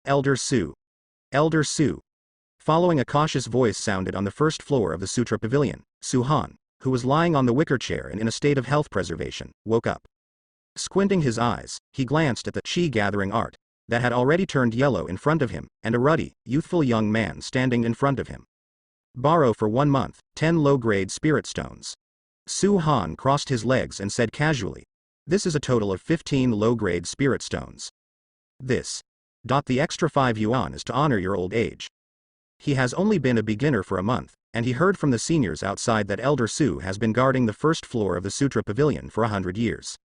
Elder Su. Elder Su. Following a cautious voice sounded on the first floor of the Sutra Pavilion, Su-han, who was lying on the wicker chair and in a state of health preservation, woke up. Squinting his eyes, he glanced at the chi-gathering art that had already turned yellow in front of him, and a ruddy, youthful young man standing in front of him. Borrow for 1 month, 10 low-grade spirit stones. Su-han crossed his legs and said casually, "This is a total of 15 low-grade spirit stones. This. The extra 5 yuan is to honor your old age." He has only been a beginner for a month, and he heard from the seniors outside that Elder Su has been guarding the first floor of the Sutra Pavilion for 100 years.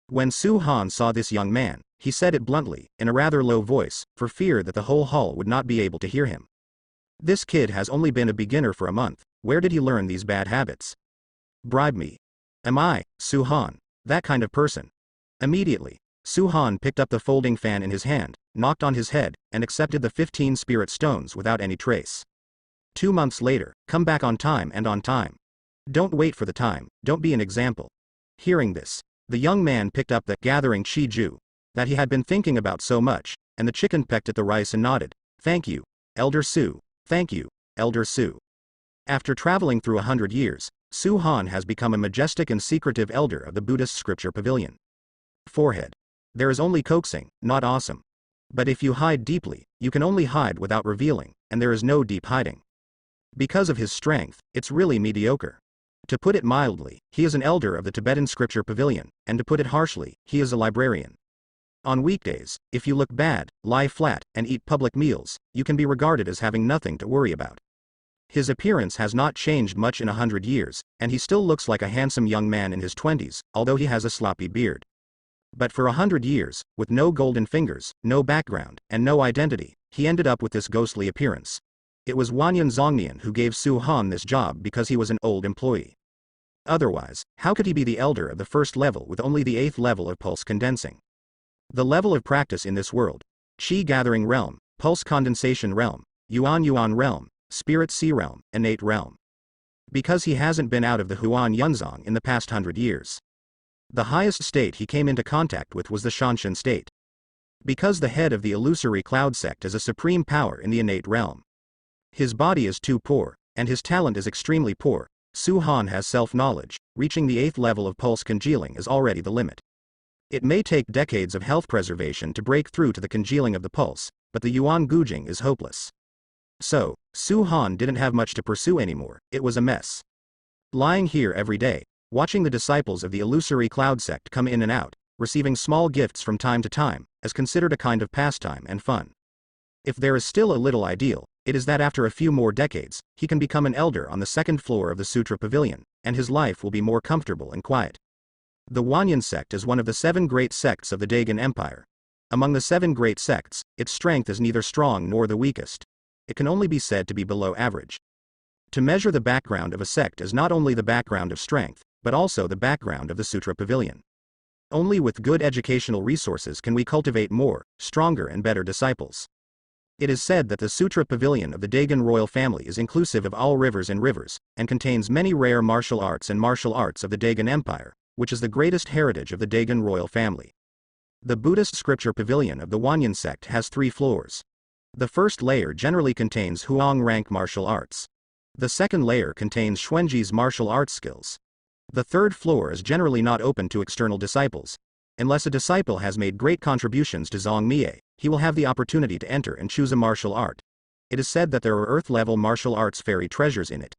When Su-han saw this young man, he said it bluntly, in a rather low voice, for fear that the whole hall would not be able to hear him. "This kid has only been a beginner for a month. Where did he learn these bad habits? Bribe me. Am I, Su-han, that kind of person?" Immediately, Su-han picked up the folding fan in his hand, knocked on his head, and accepted the 15 spirit stones without any trace. 2 months later, come back on time and on time. Don't wait for the time, don't be an example. Hearing this, the young man picked up the gathering chi-ju that he had been thinking about so much, and the chicken pecked at the rice and nodded, "Thank you, Elder Su, thank you, Elder Su." After traveling through 100 years, Su-han has become a majestic and secretive elder of the Buddhist scripture pavilion. Forehead. There is only coaxing, not awesome. But if you hide deeply, you can only hide without revealing, and there is no deep hiding. Because of his strength, it's really mediocre. To put it mildly, he is an elder of the Tibetan scripture pavilion, and to put it harshly, he is a librarian. On weekdays, if you look bad, lie flat, and eat public meals, you can be regarded as having nothing to worry about. His appearance has not changed much in 100 years, and he still looks like a handsome young man in his 20s, although he has a sloppy beard. But for 100 years, with no golden fingers, no background, and no identity, he ended up with this ghostly appearance. It was Wanyan Zongnian who gave Su-han this job because he was an old employee. Otherwise, how could he be the elder of the first level with only the 8th level of pulse condensing? The level of practice in this world: chi-gathering realm, pulse condensation realm, yuan realm, spirit sea realm, innate realm. Because he hasn't been out of the Huan Yunzong in the past 100 years. The highest state he came into contact with was the Shanshan state. Because the head of the illusory cloud sect is a supreme power in the innate realm. His body is too poor, and his talent is extremely poor. Su-han has self-knowledge. Reaching the 8th level of pulse congealing is already the limit. It may take decades of health preservation to break through to the congealing of the pulse, but the Yuan Gujing is hopeless. So, Su-han didn't have much to pursue anymore. It was a mess. Lying here every day, watching the disciples of the illusory cloud sect come in and out, receiving small gifts from time to time, is considered a kind of pastime and fun. If there is still a little ideal, it is that after a few more decades, he can become an elder on the 2nd floor of the Sutra Pavilion, and his life will be more comfortable and quiet. The Wanyan sect is one of the 7 great sects of the Dagon Empire. Among the 7 great sects, its strength is neither strong nor the weakest. It can only be said to be below average. To measure the background of a sect is not only the background of strength, but also the background of the Sutra Pavilion. Only with good educational resources can we cultivate more, stronger and better disciples. It is said that the Sutra Pavilion of the Dagon royal family is inclusive of all rivers and rivers, and contains many rare martial arts and martial arts of the Dagon Empire, which is the greatest heritage of the Dagon royal family. The Buddhist scripture pavilion of the Wanyan sect has 3 floors. The first layer generally contains Huang rank martial arts. The second layer contains Xuanji's martial arts skills. The third floor is generally not open to external disciples. Unless a disciple has made great contributions to Zongmie, he will have the opportunity to enter and choose a martial art. It is said that there are earth-level martial arts fairy treasures in it.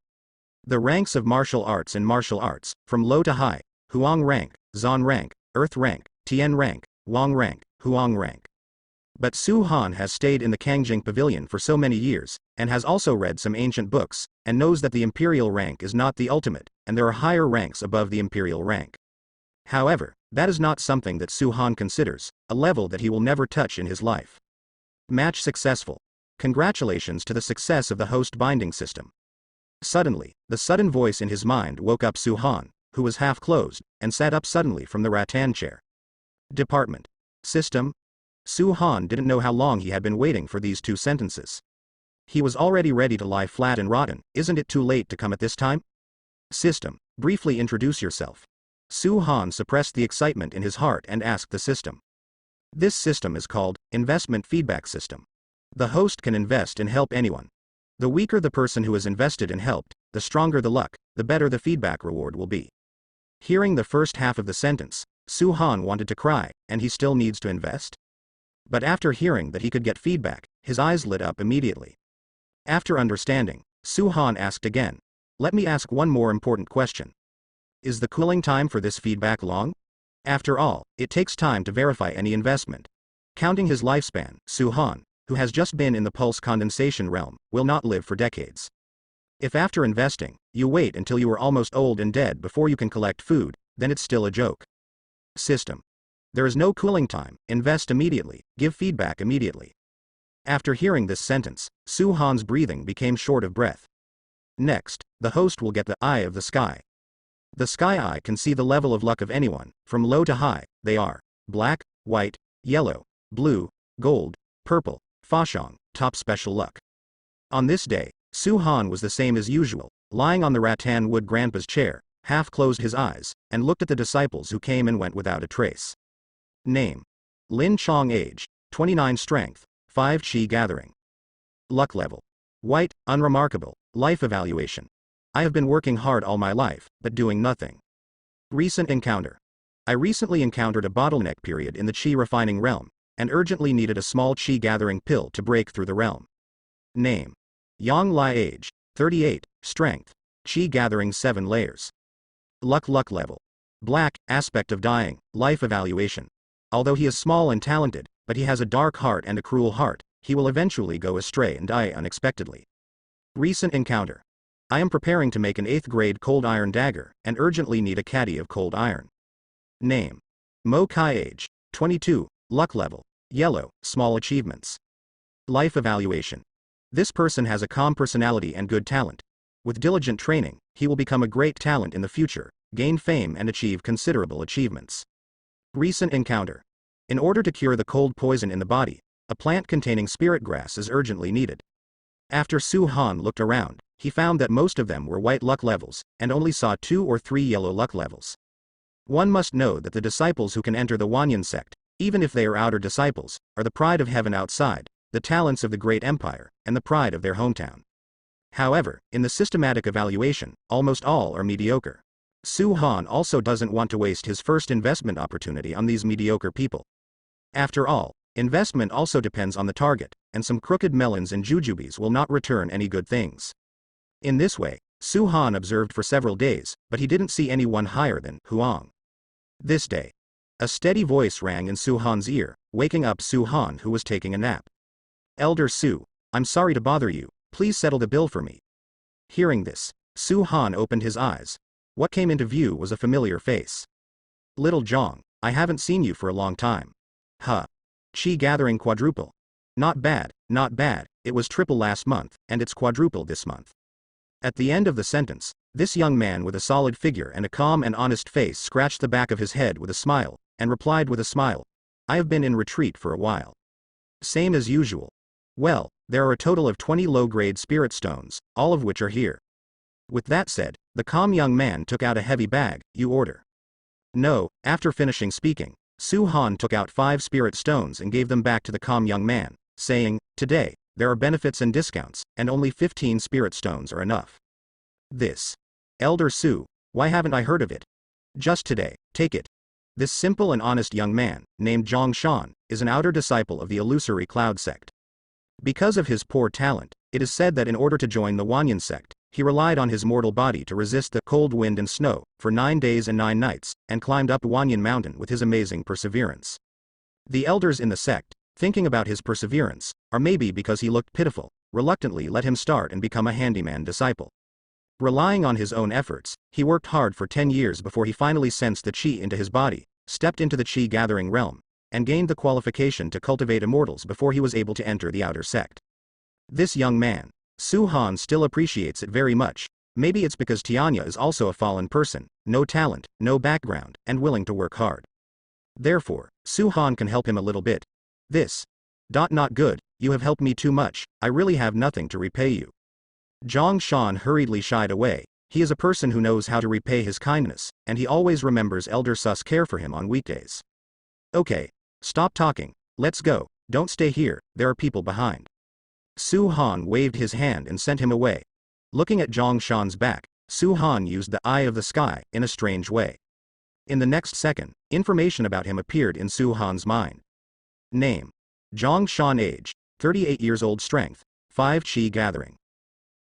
The ranks of martial arts and martial arts, from low to high: Huang rank, Zan rank, Earth rank, Tian rank, Wang rank, Huang rank. But Su-han has stayed in the Kangjing Pavilion for so many years, and has also read some ancient books, and knows that the imperial rank is not the ultimate, and there are higher ranks above the imperial rank. However, that is not something that Su-han considers, a level that he will never touch in his life. Match successful. Congratulations to the success of the host binding system. Suddenly, the sudden voice in his mind woke up Su-han, who was half closed, and sat up suddenly from the rattan chair. Department. System. Su-han didn't know how long he had been waiting for these 2 sentences. He was already ready to lie flat and rotten. Isn't it too late to come at this time? System. Briefly introduce yourself. Su-han suppressed the excitement in his heart and asked the system. This system is called investment feedback system. The host can invest and help anyone. The weaker the person who is invested and helped, the stronger the luck, the better the feedback reward will be. Hearing the first half of the sentence, Su-han wanted to cry, and he still needs to invest? But after hearing that he could get feedback, his eyes lit up immediately. After understanding, Su-han asked again, "Let me ask one more important question. Is the cooling time for this feedback long? After all, it takes time to verify any investment." Counting his lifespan, Su-han, who has just been in the pulse condensation realm, will not live for decades. If after investing, you wait until you are almost old and dead before you can collect food, then it's still a joke. System. There is no cooling time, invest immediately, give feedback immediately. After hearing this sentence, Su-han's breathing became short of breath. Next, the host will get the eye of the sky. The sky eye can see the level of luck of anyone, from low to high. They are black, white, yellow, blue, gold, purple, fashong, top special luck. On this day, Su-han was the same as usual, lying on the rattan wood grandpa's chair, half closed his eyes, and looked at the disciples who came and went without a trace. Name: Lin Chong. Age: 29. Strength: 5. Qi gathering. Luck level: white, unremarkable. Life evaluation: I have been working hard all my life, but doing nothing. Recent encounter: I recently encountered a bottleneck period in the Qi refining realm, and urgently needed a small Qi gathering pill to break through the realm. Name: Yang Lai. Age: 38. Strength: Qi gathering 7 layers. Luck level: black, aspect of dying. Life evaluation: although he is small and talented, but he has a dark heart and a cruel heart, he will eventually go astray and die unexpectedly. Recent encounter: I am preparing to make an 8th grade cold iron dagger, and urgently need a caddy of cold iron. Name: Mo Kai. Age: 22. Luck level: yellow, small achievements. Life evaluation: this person has a calm personality and good talent. With diligent training, he will become a great talent in the future, gain fame and achieve considerable achievements. Recent encounter: in order to cure the cold poison in the body, a plant containing spirit grass is urgently needed. After Su-han looked around, he found that most of them were white luck levels, and only saw 2 or 3 yellow luck levels. One must know that the disciples who can enter the Wanyan sect, even if they are outer disciples, are the pride of heaven outside, the talents of the great empire, and the pride of their hometown. However, in the systematic evaluation, almost all are mediocre. Su-han also doesn't want to waste his first investment opportunity on these mediocre people. After all, investment also depends on the target, and some crooked melons and jujubes will not return any good things. In this way, Su-han observed for several days, but he didn't see anyone higher than Huang. This day, a steady voice rang in Su-han's ear, waking up Su-han, who was taking a nap. "Elder Su, I'm sorry to bother you, please settle the bill for me." Hearing this, Su-han opened his eyes. What came into view was a familiar face. "Little Zhang, I haven't seen you for a long time." "Huh. Qi gathering quadruple. Not bad, not bad, it was triple last month, and it's quadruple this month." At the end of the sentence, this young man with a solid figure and a calm and honest face scratched the back of his head with a smile, and replied with a smile, "I have been in retreat for a while." "Same as usual. Well, there are a total of 20 low-grade spirit stones, all of which are here." With that said, the calm young man took out a heavy bag. "You order?" "No." After finishing speaking, Su-han took out 5 spirit stones and gave them back to the calm young man, saying, "Today, there are benefits and discounts, and only 15 spirit stones are enough." "This. Elder Su, why haven't I heard of it? Just today, take it." This simple and honest young man, named Zhang Shan, is an outer disciple of the illusory cloud sect. Because of his poor talent, it is said that in order to join the Wanyan sect, he relied on his mortal body to resist the cold wind and snow for 9 days and 9 nights, and climbed up Wanyan Mountain with his amazing perseverance. The elders in the sect, thinking about his perseverance, or maybe because he looked pitiful, reluctantly let him start and become a handyman disciple. Relying on his own efforts, he worked hard for 10 years before he finally sensed the Qi into his body, stepped into the Qi gathering realm, and gained the qualification to cultivate immortals before he was able to enter the outer sect. This young man, Su-han, still appreciates it very much. Maybe it's because Tianya is also a fallen person, no talent, no background, and willing to work hard. Therefore, Su-han can help him a little bit. "This. Not good, you have helped me too much, I really have nothing to repay you." Zhang Shan hurriedly shied away. He is a person who knows how to repay his kindness, and he always remembers Elder Su's care for him on weekdays. "Okay. Stop talking, let's go, don't stay here, there are people behind." Su Han waved his hand and sent him away. Looking at Zhang Shan's back, Su Han used the eye of the sky in a strange way. In the next second, information about him appeared in Su Han's mind. Name: Zhang Shan. Age: 38 years old. Strength: 5 Qi gathering.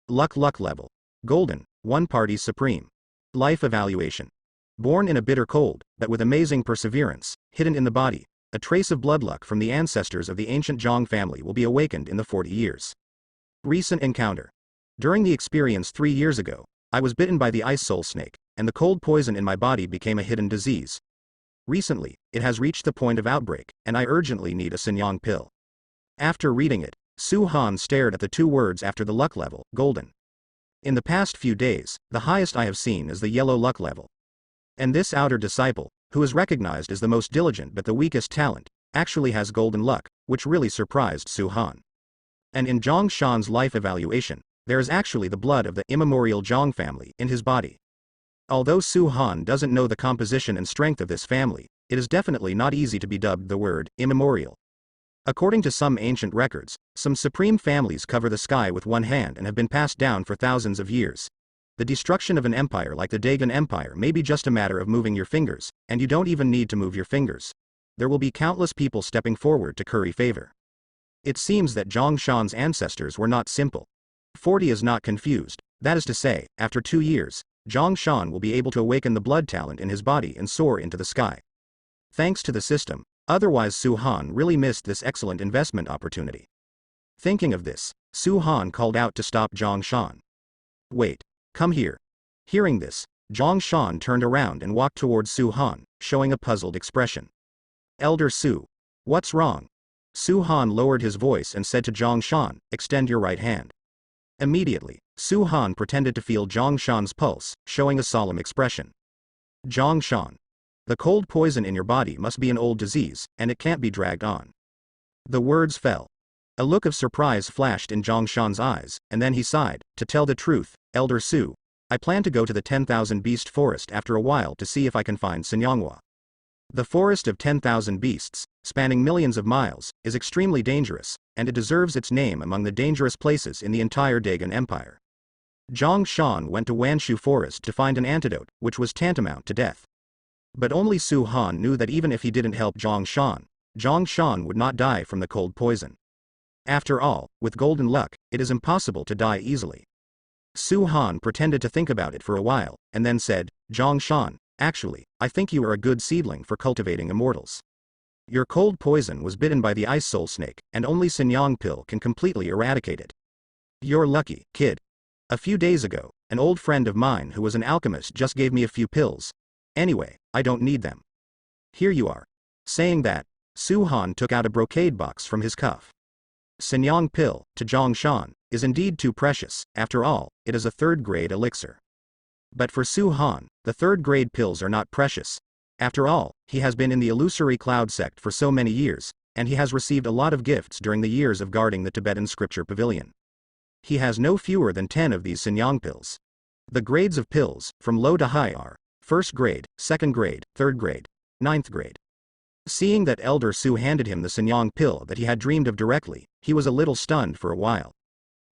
Luck level: Golden, 1 party supreme. Life evaluation: born in a bitter cold, but with amazing perseverance, hidden in the body, a trace of blood luck from the ancestors of the ancient Zhang family will be awakened in the 40 years. Recent encounter: during the experience 3 years ago, I was bitten by the ice soul snake, and the cold poison in my body became a hidden disease. Recently, it has reached the point of outbreak, and I urgently need a Sinyang pill. After reading it, Su Han stared at the 2 words after the luck level, golden. In the past few days, the highest I have seen is the yellow luck level. And this outer disciple, who is recognized as the most diligent but the weakest talent, actually has golden luck, which really surprised Su Han. And in Zhang Shan's life evaluation, there is actually the blood of the immemorial Zhang family in his body. Although Su Han doesn't know the composition and strength of this family, it is definitely not easy to be dubbed the word immemorial. According to some ancient records, some supreme families cover the sky with one hand and have been passed down for thousands of years. The destruction of an empire like the Dagon Empire may be just a matter of moving your fingers, and you don't even need to move your fingers. There will be countless people stepping forward to curry favor. It seems that Zhang Shan's ancestors were not simple. 40 is not confused, that is to say, after 2 years, Zhang Shan will be able to awaken the blood talent in his body and soar into the sky. Thanks to the system, otherwise Su Han really missed this excellent investment opportunity. Thinking of this, Su Han called out to stop Zhang Shan. Wait, come here. Hearing this, Zhang Shan turned around and walked towards Su Han, showing a puzzled expression. Elder Su. What's wrong? Su Han lowered his voice and said to Zhang Shan, extend your right hand. Immediately, Su Han pretended to feel Zhang Shan's pulse, showing a solemn expression. Zhang Shan. The cold poison in your body must be an old disease, and it can't be dragged on. The words fell. A look of surprise flashed in Zhang Shan's eyes, and then he sighed. To tell the truth, Elder Su, I plan to go to the 10,000 beast forest after a while to see if I can find Sinyangwa. The forest of 10,000 beasts, spanning millions of miles, is extremely dangerous, and it deserves its name among the dangerous places in the entire Dagon Empire. Zhang Shan went to Wanshu Forest to find an antidote, which was tantamount to death. But only Su Han knew that even if he didn't help Zhang Shan would not die from the cold poison. After all, with golden luck, it is impossible to die easily. Su Han pretended to think about it for a while, and then said, Zhang Shan, actually, I think you are a good seedling for cultivating immortals. Your cold poison was bitten by the ice soul snake, and only Sinyang pill can completely eradicate it. You're lucky, kid. A few days ago, an old friend of mine who was an alchemist just gave me a few pills. Anyway, I don't need them. Here you are. Saying that, Su Han took out a brocade box from his cuff. Sinyang pill, to Zhang Shan, is indeed too precious. After all, it is a 3rd-grade elixir. But for Su Han, the 3rd-grade pills are not precious. After all, he has been in the illusory cloud sect for so many years, and he has received a lot of gifts during the years of guarding the Tibetan scripture pavilion. He has no fewer than 10 of these Sinyang pills. The grades of pills, from low to high are 1st grade, 2nd grade, 3rd grade, 9th grade. Seeing that Elder Su handed him the Sinyang pill that he had dreamed of directly, he was a little stunned for a while.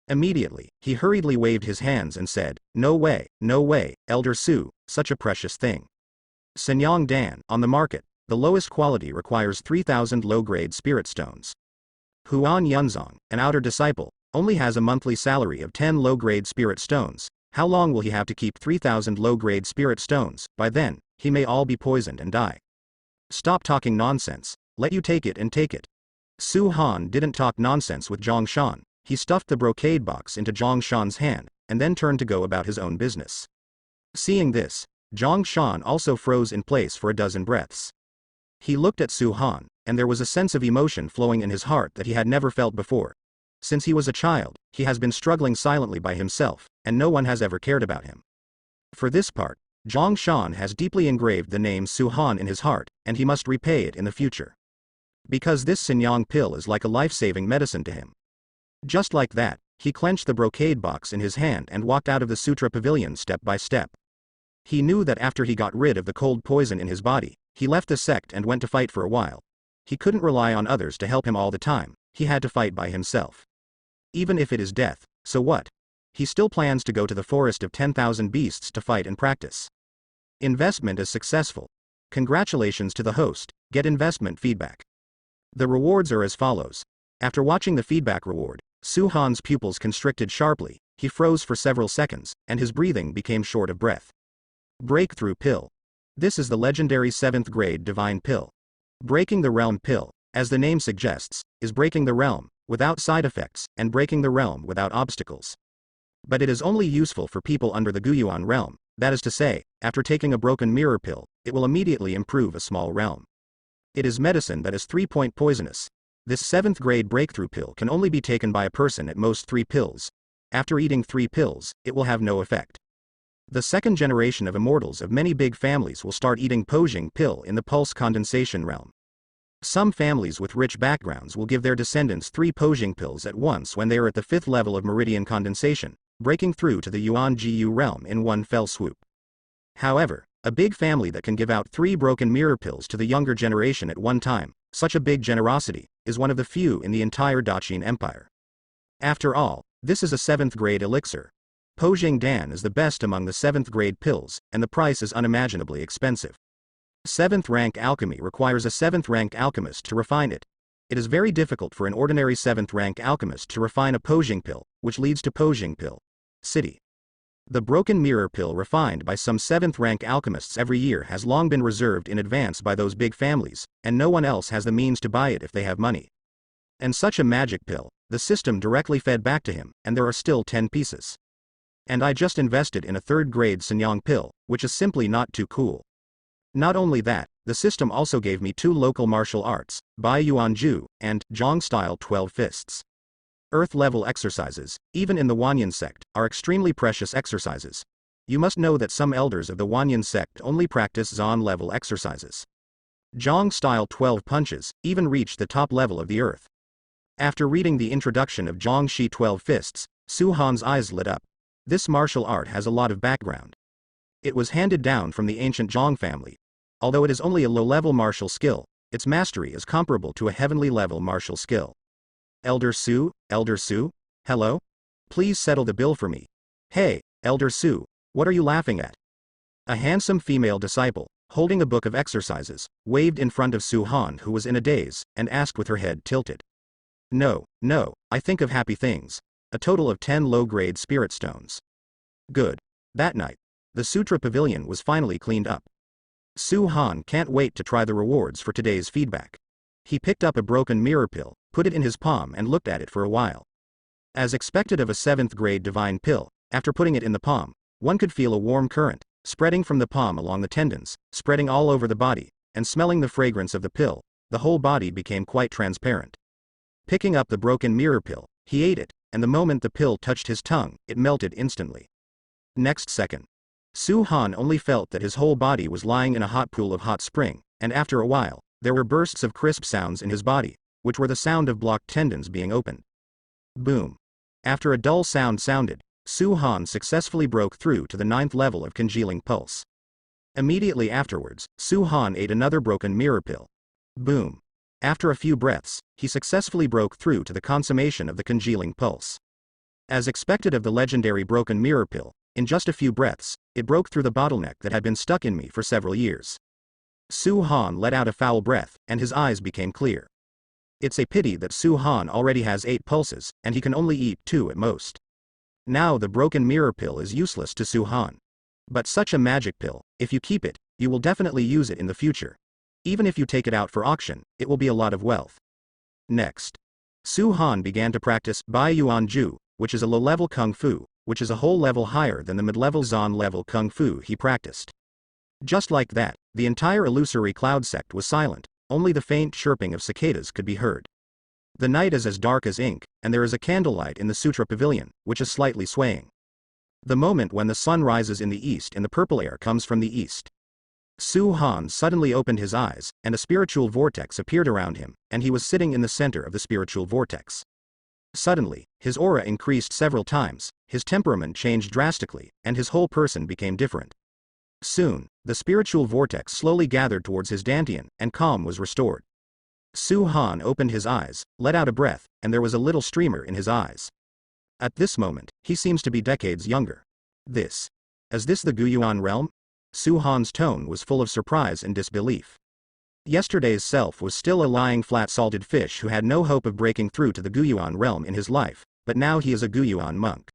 Immediately, he hurriedly waved his hands and said, no way, Elder Su, such a precious thing. Sinyang Dan, on the market, the lowest quality requires 3,000 low-grade spirit stones. Huan Yunzong, an outer disciple, only has a monthly salary of 10 low-grade spirit stones. How long will he have to keep 3,000 low-grade spirit stones? By then, he may all be poisoned and die. Stop talking nonsense. Let you take it and take it. Su Han didn't talk nonsense with Zhang Shan. He stuffed the brocade box into Zhang Shan's hand, and then turned to go about his own business. Seeing this, Zhang Shan also froze in place for a dozen breaths. He looked at Su Han, and there was a sense of emotion flowing in his heart that he had never felt before. Since he was a child, he has been struggling silently by himself, and no one has ever cared about him. For this part, Zhang Shan has deeply engraved the name Su Han in his heart, and he must repay it in the future. Because this Sinyang pill is like a life-saving medicine to him. Just like that, he clenched the brocade box in his hand and walked out of the Sutra Pavilion step by step. He knew that after he got rid of the cold poison in his body, he left the sect and went to fight for a while. He couldn't rely on others to help him all the time, he had to fight by himself. Even if it is death, so what? He still plans to go to the forest of 10,000 beasts to fight and practice. Investment is successful. Congratulations to the host, get investment feedback. The rewards are as follows. After watching the feedback reward, Suhan's pupils constricted sharply, he froze for several seconds, and his breathing became short of breath. Breakthrough Pill. This is the legendary 7th grade divine pill. Breaking the Realm pill, as the name suggests, is breaking the realm, without side effects, and breaking the realm without obstacles. But it is only useful for people under the Guyuan realm, that is to say, after taking a broken mirror pill, it will immediately improve a small realm. It is medicine that is 3-point poisonous. This 7th grade breakthrough pill can only be taken by a person at most 3 pills. After eating 3 pills, it will have no effect. The second generation of immortals of many big families will start eating Pojing pill in the pulse condensation realm. Some families with rich backgrounds will give their descendants 3 Pojing pills at once when they are at the 5th level of meridian condensation, breaking through to the Yuan Gu realm in one fell swoop. However, a big family that can give out 3 broken mirror pills to the younger generation at one time, such a big generosity, is one of the few in the entire Daqin Empire. After all, this is a 7th grade elixir. Pojing Dan is the best among the 7th grade pills, and the price is unimaginably expensive. 7th rank alchemy requires a 7th rank alchemist to refine it. It is very difficult for an ordinary 7th rank alchemist to refine a Pojing pill, which leads to Pojing pill. City. The broken mirror pill refined by some 7th rank alchemists every year has long been reserved in advance by those big families, and no one else has the means to buy it if they have money. And such a magic pill, the system directly fed back to him, and there are still 10 pieces. And I just invested in a 3rd grade Sanyang pill, which is simply not too cool. Not only that, the system also gave me 2 local martial arts, Bai Yuan Ju, and Zhang style 12 fists. Earth-level exercises, even in the Wanyan sect, are extremely precious exercises. You must know that some elders of the Wanyan sect only practice Zan-level exercises. Zhang style 12 punches even reached the top level of the earth. After reading the introduction of Zhang Shi 12 fists, Su Han's eyes lit up. This martial art has a lot of background. It was handed down from the ancient Zhang family. Although it is only a low-level martial skill, its mastery is comparable to a heavenly-level martial skill. Elder Su, hello? Please settle the bill for me. Hey, Elder Su, what are you laughing at? A handsome female disciple, holding a book of exercises, waved in front of Su Han, who was in a daze, and asked with her head tilted. No, I think of happy things. A total of 10 low-grade spirit stones. Good. That night, the Sutra Pavilion was finally cleaned up. Su Han can't wait to try the rewards for today's feedback. He picked up a broken mirror pill, put it in his palm and looked at it for a while. As expected of a 7th grade divine pill, after putting it in the palm, one could feel a warm current, spreading from the palm along the tendons, spreading all over the body, and smelling the fragrance of the pill, the whole body became quite transparent. Picking up the broken mirror pill, he ate it, and the moment the pill touched his tongue, it melted instantly. Next second, Su Han only felt that his whole body was lying in a hot pool of hot spring, and after a while, there were bursts of crisp sounds in his body, which were the sound of blocked tendons being opened. Boom. After a dull sound sounded, Su Han successfully broke through to the 9th level of congealing pulse. Immediately afterwards, Su Han ate another broken mirror pill. Boom. After a few breaths, he successfully broke through to the consummation of the congealing pulse. As expected of the legendary broken mirror pill, in just a few breaths, it broke through the bottleneck that had been stuck in me for several years. Su Han let out a foul breath, and his eyes became clear. It's a pity that Su Han already has 8 pulses, and he can only eat 2 at most. Now the broken mirror pill is useless to Su Han. But such a magic pill, if you keep it, you will definitely use it in the future. Even if you take it out for auction, it will be a lot of wealth. Next, Su Han began to practice Bai Yuan Ju, which is a low-level kung fu, which is a whole level higher than the mid-level Zan level kung fu he practiced. Just like that, the entire illusory cloud sect was silent, only the faint chirping of cicadas could be heard. The night is as dark as ink, and there is a candlelight in the Sutra Pavilion, which is slightly swaying. The moment when the sun rises in the east and the purple air comes from the east. Su Han suddenly opened his eyes, and a spiritual vortex appeared around him, and he was sitting in the center of the spiritual vortex. Suddenly, his aura increased several times, his temperament changed drastically, and his whole person became different. Soon, the spiritual vortex slowly gathered towards his dantian, and calm was restored. Su Han opened his eyes, let out a breath, and there was a little streamer in his eyes. At this moment, he seems to be decades younger. Is this the Guyuan realm? Su Han's tone was full of surprise and disbelief. Yesterday's self was still a lying flat-salted fish who had no hope of breaking through to the Guyuan realm in his life, but now he is a Guyuan monk.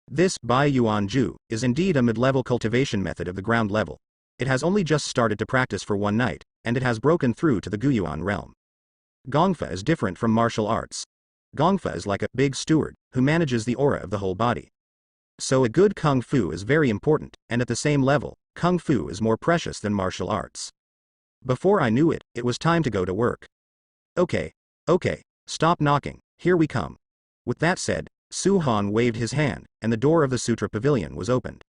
This Bai Yuan Ju is indeed a mid-level cultivation method of the ground level. It has only just started to practice for one night, and it has broken through to the Guyuan realm. Gongfa is different from martial arts. Gongfa is like a big steward who manages the aura of the whole body. So a good kung fu is very important, and at the same level, kung fu is more precious than martial arts. Before I knew it, it was time to go to work. Okay, stop knocking, here we come. With that said, Su Han waved his hand, and the door of the Sutra Pavilion was opened.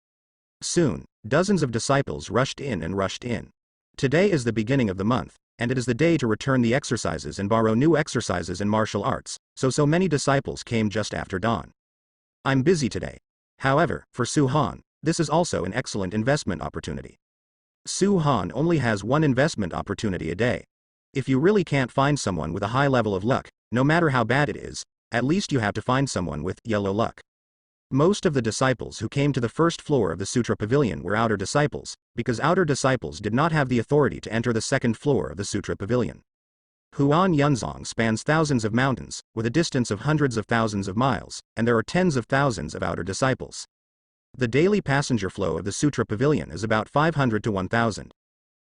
Soon, dozens of disciples rushed in. Today is the beginning of the month, and it is the day to return the exercises and borrow new exercises in martial arts, so many disciples came just after dawn. I'm busy today. However, for Su Han, this is also an excellent investment opportunity. Su Han only has one investment opportunity a day. If you really can't find someone with a high level of luck, no matter how bad it is, at least you have to find someone with yellow luck. Most of the disciples who came to the first floor of the Sutra Pavilion were outer disciples, because outer disciples did not have the authority to enter the second floor of the Sutra Pavilion. Huan Yunzong spans thousands of mountains, with a distance of hundreds of thousands of miles, and there are tens of thousands of outer disciples. The daily passenger flow of the Sutra Pavilion is about 500 to 1,000.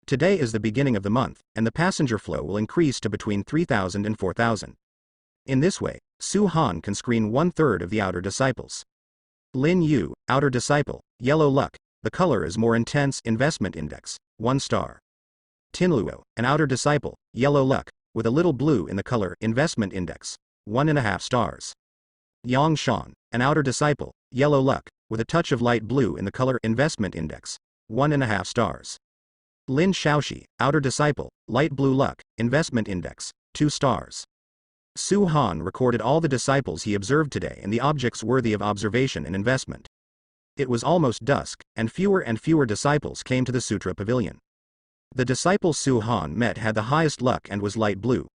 Today is the beginning of the month, and the passenger flow will increase to between 3,000 and 4,000. In this way, Su Han can screen 1/3 of the outer disciples. Lin Yu, outer disciple, yellow luck, the color is more intense, investment index, 1 star. Tinluo, an outer disciple, yellow luck, with a little blue in the color, investment index, 1.5 stars. Yang Shan, an outer disciple, yellow luck, with a touch of light blue in the color, investment index, 1.5 stars. Lin Shaoxi, outer disciple, light blue luck, investment index, 2 stars. Su Han recorded all the disciples he observed today and the objects worthy of observation and investment. It was almost dusk, and fewer disciples came to the Sutra Pavilion. The disciple Su Han met had the highest luck and was light blue.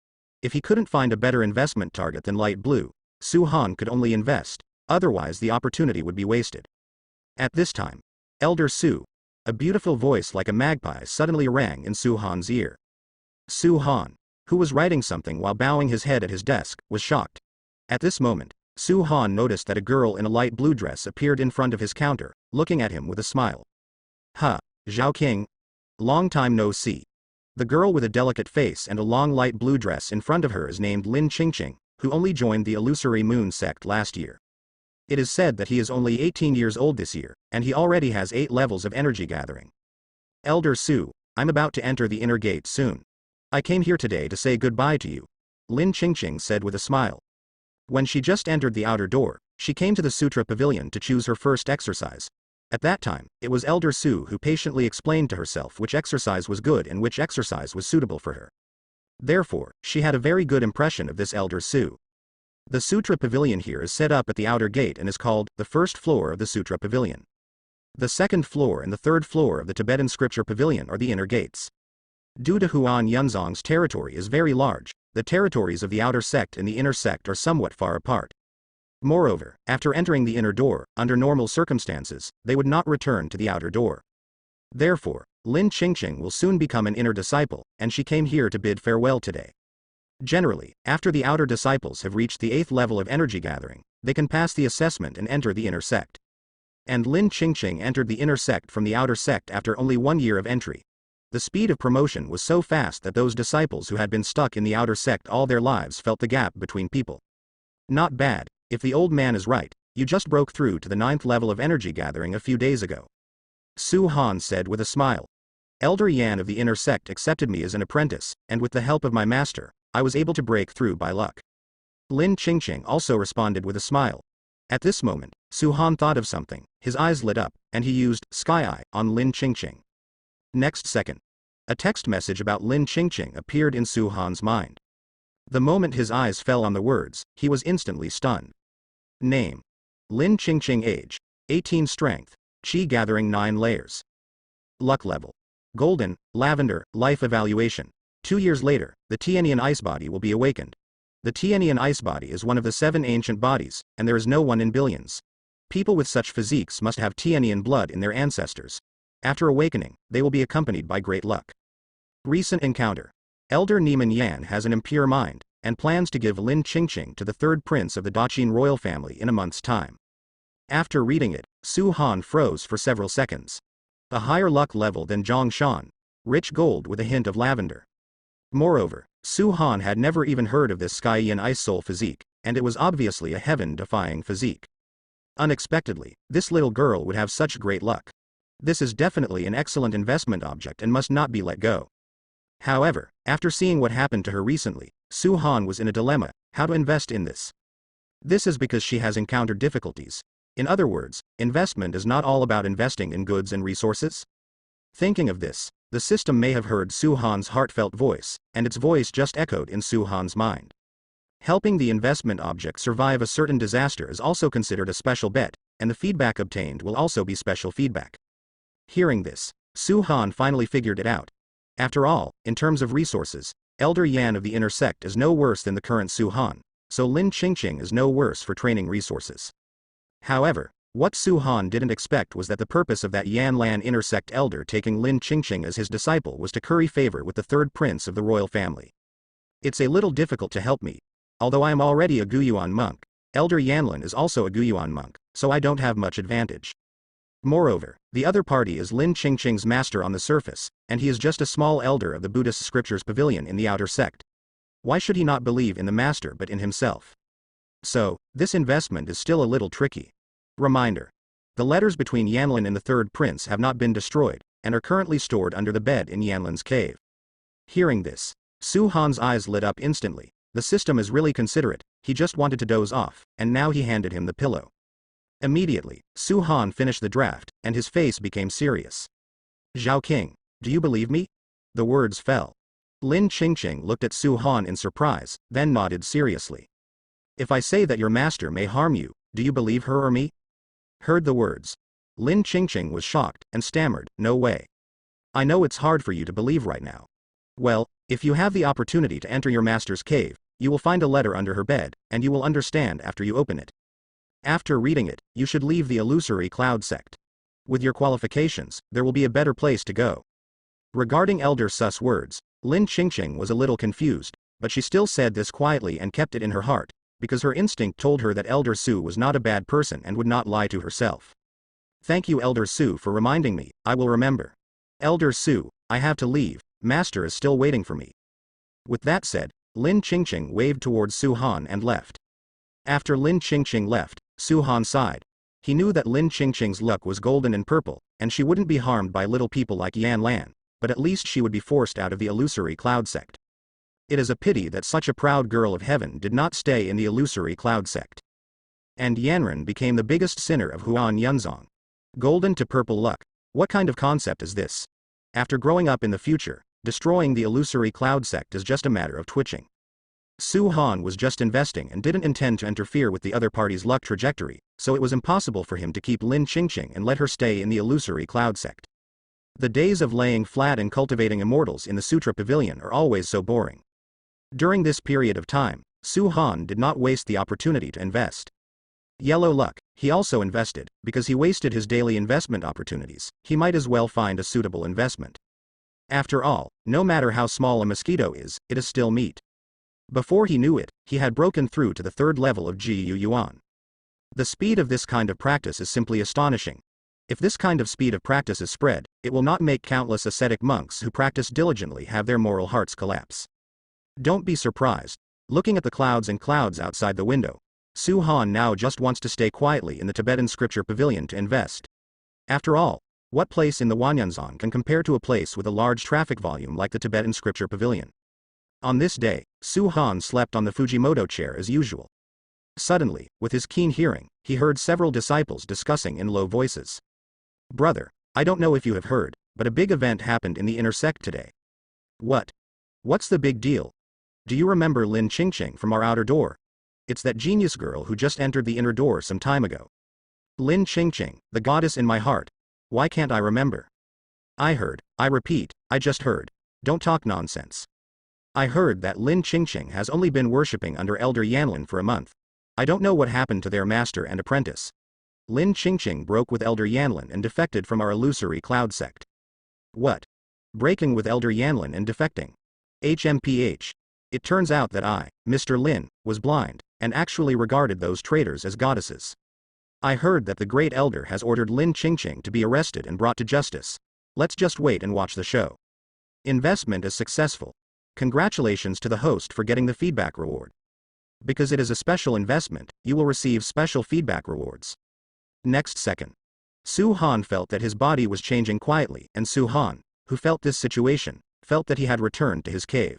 If he couldn't find a better investment target than light blue, Su Han could only invest, otherwise the opportunity would be wasted. At this time, Elder Su, a beautiful voice like a magpie suddenly rang in Su Han's ear. Su Han, who was writing something while bowing his head at his desk, was shocked. At this moment, Su Han noticed that a girl in a light blue dress appeared in front of his counter, looking at him with a smile. Zhao King? Long time no see. The girl with a delicate face and a long light blue dress in front of her is named Lin Qingqing, who only joined the Illusory Moon sect last year. It is said that he is only 18 years old this year, and he already has 8 levels of energy gathering. Elder Su, I'm about to enter the inner gate soon. I came here today to say goodbye to you, Lin Qingqing said with a smile. When she just entered the outer door, she came to the Sutra Pavilion to choose her first exercise. At that time, it was Elder Su who patiently explained to herself which exercise was good and which exercise was suitable for her. Therefore, she had a very good impression of this Elder Su. The Sutra Pavilion here is set up at the outer gate and is called the first floor of the Sutra Pavilion. The second floor and the third floor of the Tibetan Scripture Pavilion are the inner gates. Due to Huan Yunzong's territory is very large, the territories of the outer sect and the inner sect are somewhat far apart. Moreover, after entering the inner door, under normal circumstances, they would not return to the outer door. Therefore, Lin Qingqing will soon become an inner disciple, and she came here to bid farewell today. Generally, after the outer disciples have reached the 8th level of energy gathering, they can pass the assessment and enter the inner sect. And Lin Qingqing entered the inner sect from the outer sect after only 1 year of entry. The speed of promotion was so fast that those disciples who had been stuck in the outer sect all their lives felt the gap between people. Not bad, if the old man is right, you just broke through to the 9th level of energy gathering a few days ago. Su Han said with a smile. Elder Yan of the inner sect accepted me as an apprentice, and with the help of my master, I was able to break through by luck. Lin Qingqing also responded with a smile. At this moment, Su Han thought of something, his eyes lit up, and he used Sky Eye on Lin Qingqing. Next second, a text message about Lin Qingqing appeared in Su Han's mind. The moment his eyes fell on the words, he was instantly stunned. Name: Lin Qingqing. Age: 18. Strength: Qi gathering 9 layers. Luck level: Golden, Lavender, Life evaluation. 2 years later, the Tianian ice body will be awakened. The Tianian ice body is one of the 7 ancient bodies, and there is no one in billions. People with such physiques must have Tianian blood in their ancestors. After awakening, they will be accompanied by great luck. Recent encounter. Elder Neiman Yan has an impure mind, and plans to give Lin Qingqing to the 3rd prince of the Daqin royal family in a month's time. After reading it, Su Han froze for several seconds. A higher luck level than Zhang Shan. Rich gold with a hint of lavender. Moreover, Su Han had never even heard of this Skyian Ice Soul physique, and it was obviously a heaven-defying physique. Unexpectedly, this little girl would have such great luck. This is definitely an excellent investment object and must not be let go. However, after seeing what happened to her recently, Su Han was in a dilemma: how to invest in this. This is because she has encountered difficulties. In other words, investment is not all about investing in goods and resources. Thinking of this, the system may have heard Su Han's heartfelt voice, and its voice just echoed in Su Han's mind. Helping the investment object survive a certain disaster is also considered a special bet, and the feedback obtained will also be special feedback. Hearing this, Su Han finally figured it out. After all, in terms of resources, Elder Yan of the inner sect is no worse than the current Su Han, so Lin Qingqing is no worse for training resources. However, what Su Han didn't expect was that the purpose of that Yan Lan inner sect elder taking Lin Qingqing as his disciple was to curry favor with the 3rd prince of the royal family. It's a little difficult to help me. Although I am already a Guyuan monk, Elder Yanlin is also a Guyuan monk, so I don't have much advantage. Moreover, the other party is Lin Qingqing's master on the surface, and he is just a small elder of the Buddhist scriptures pavilion in the outer sect. Why should he not believe in the master but in himself? So, this investment is still a little tricky. Reminder. The letters between Yanlin and the 3rd prince have not been destroyed, and are currently stored under the bed in Yanlin's cave. Hearing this, Su Han's eyes lit up instantly. The system is really considerate, he just wanted to doze off, and now he handed him the pillow. Immediately, Su Han finished the draft, and his face became serious. Zhao King, do you believe me? The words fell. Lin Qingqing looked at Su Han in surprise, then nodded seriously. If I say that your master may harm you, do you believe her or me? Heard the words. Lin Qingqing was shocked, and stammered, no way. I know it's hard for you to believe right now. Well, if you have the opportunity to enter your master's cave, you will find a letter under her bed, and you will understand after you open it. After reading it, you should leave the illusory cloud sect. With your qualifications, there will be a better place to go. Regarding Elder Su's words, Lin Qingqing was a little confused, but she still said this quietly and kept it in her heart, because her instinct told her that Elder Su was not a bad person and would not lie to herself. Thank you Elder Su for reminding me, I will remember. Elder Su, I have to leave, Master is still waiting for me. With that said, Lin Qingqing waved towards Su Han and left. After Lin Qingqing left, Su Han sighed. He knew that Lin Qingqing's luck was golden and purple, and she wouldn't be harmed by little people like Yan Lan, but at least she would be forced out of the illusory cloud sect. It is a pity that such a proud girl of heaven did not stay in the illusory cloud sect. And Yanren became the biggest sinner of Huan Yunzong. Golden to purple luck. What kind of concept is this? After growing up in the future, destroying the illusory cloud sect is just a matter of twitching. Su Han was just investing and didn't intend to interfere with the other party's luck trajectory, so it was impossible for him to keep Lin Qingqing and let her stay in the illusory cloud sect. The days of laying flat and cultivating immortals in the Sutra Pavilion are always so boring. During this period of time, Su Han did not waste the opportunity to invest. Yellow luck, he also invested, because he wasted his daily investment opportunities, he might as well find a suitable investment. After all, no matter how small a mosquito is, it is still meat. Before he knew it, he had broken through to the 3rd level of Ji Yu Yuan. The speed of this kind of practice is simply astonishing. If this kind of speed of practice is spread, it will not make countless ascetic monks who practice diligently have their moral hearts collapse. Don't be surprised. Looking at the clouds and clouds outside the window, Su Han now just wants to stay quietly in the Tibetan scripture pavilion to invest. After all, what place in the Wanyanzong can compare to a place with a large traffic volume like the Tibetan scripture pavilion? On this day, Su Han slept on the Fujimoto chair as usual. Suddenly, with his keen hearing, he heard several disciples discussing in low voices. Brother, I don't know if you have heard, but a big event happened in the inner sect today. What? What's the big deal? Do you remember Lin Qingqing from our outer door? It's that genius girl who just entered the inner door some time ago. Lin Qingqing, the goddess in my heart. Why can't I remember? I heard, I repeat, I just heard. Don't talk nonsense. I heard that Lin Qingqing has only been worshipping under Elder Yanlin for a month. I don't know what happened to their master and apprentice. Lin Qingqing broke with Elder Yanlin and defected from our illusory cloud sect. What? Breaking with Elder Yanlin and defecting? HMPH. It turns out that I, Mr. Lin, was blind, and actually regarded those traitors as goddesses. I heard that the Great Elder has ordered Lin Qingqing to be arrested and brought to justice. Let's just wait and watch the show. Investment is successful. Congratulations to the host for getting the feedback reward. Because it is a special investment, you will receive special feedback rewards. Next second. Su Han felt that his body was changing quietly, and Su Han, who felt this situation, felt that he had returned to his cave.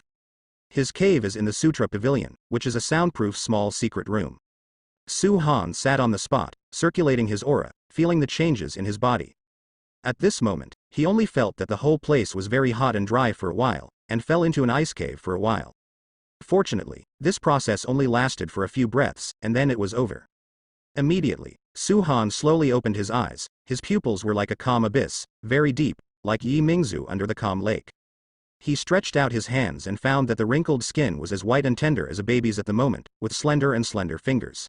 His cave is in the Sutra Pavilion, which is a soundproof small secret room. Su Han sat on the spot, circulating his aura, feeling the changes in his body. At this moment, he only felt that the whole place was very hot and dry for a while, and fell into an ice cave for a while. Fortunately, this process only lasted for a few breaths, and then it was over. Immediately, Su Han slowly opened his eyes. His pupils were like a calm abyss, very deep, like Yi Mingzu under the calm lake. He stretched out his hands and found that the wrinkled skin was as white and tender as a baby's at the moment, with slender fingers.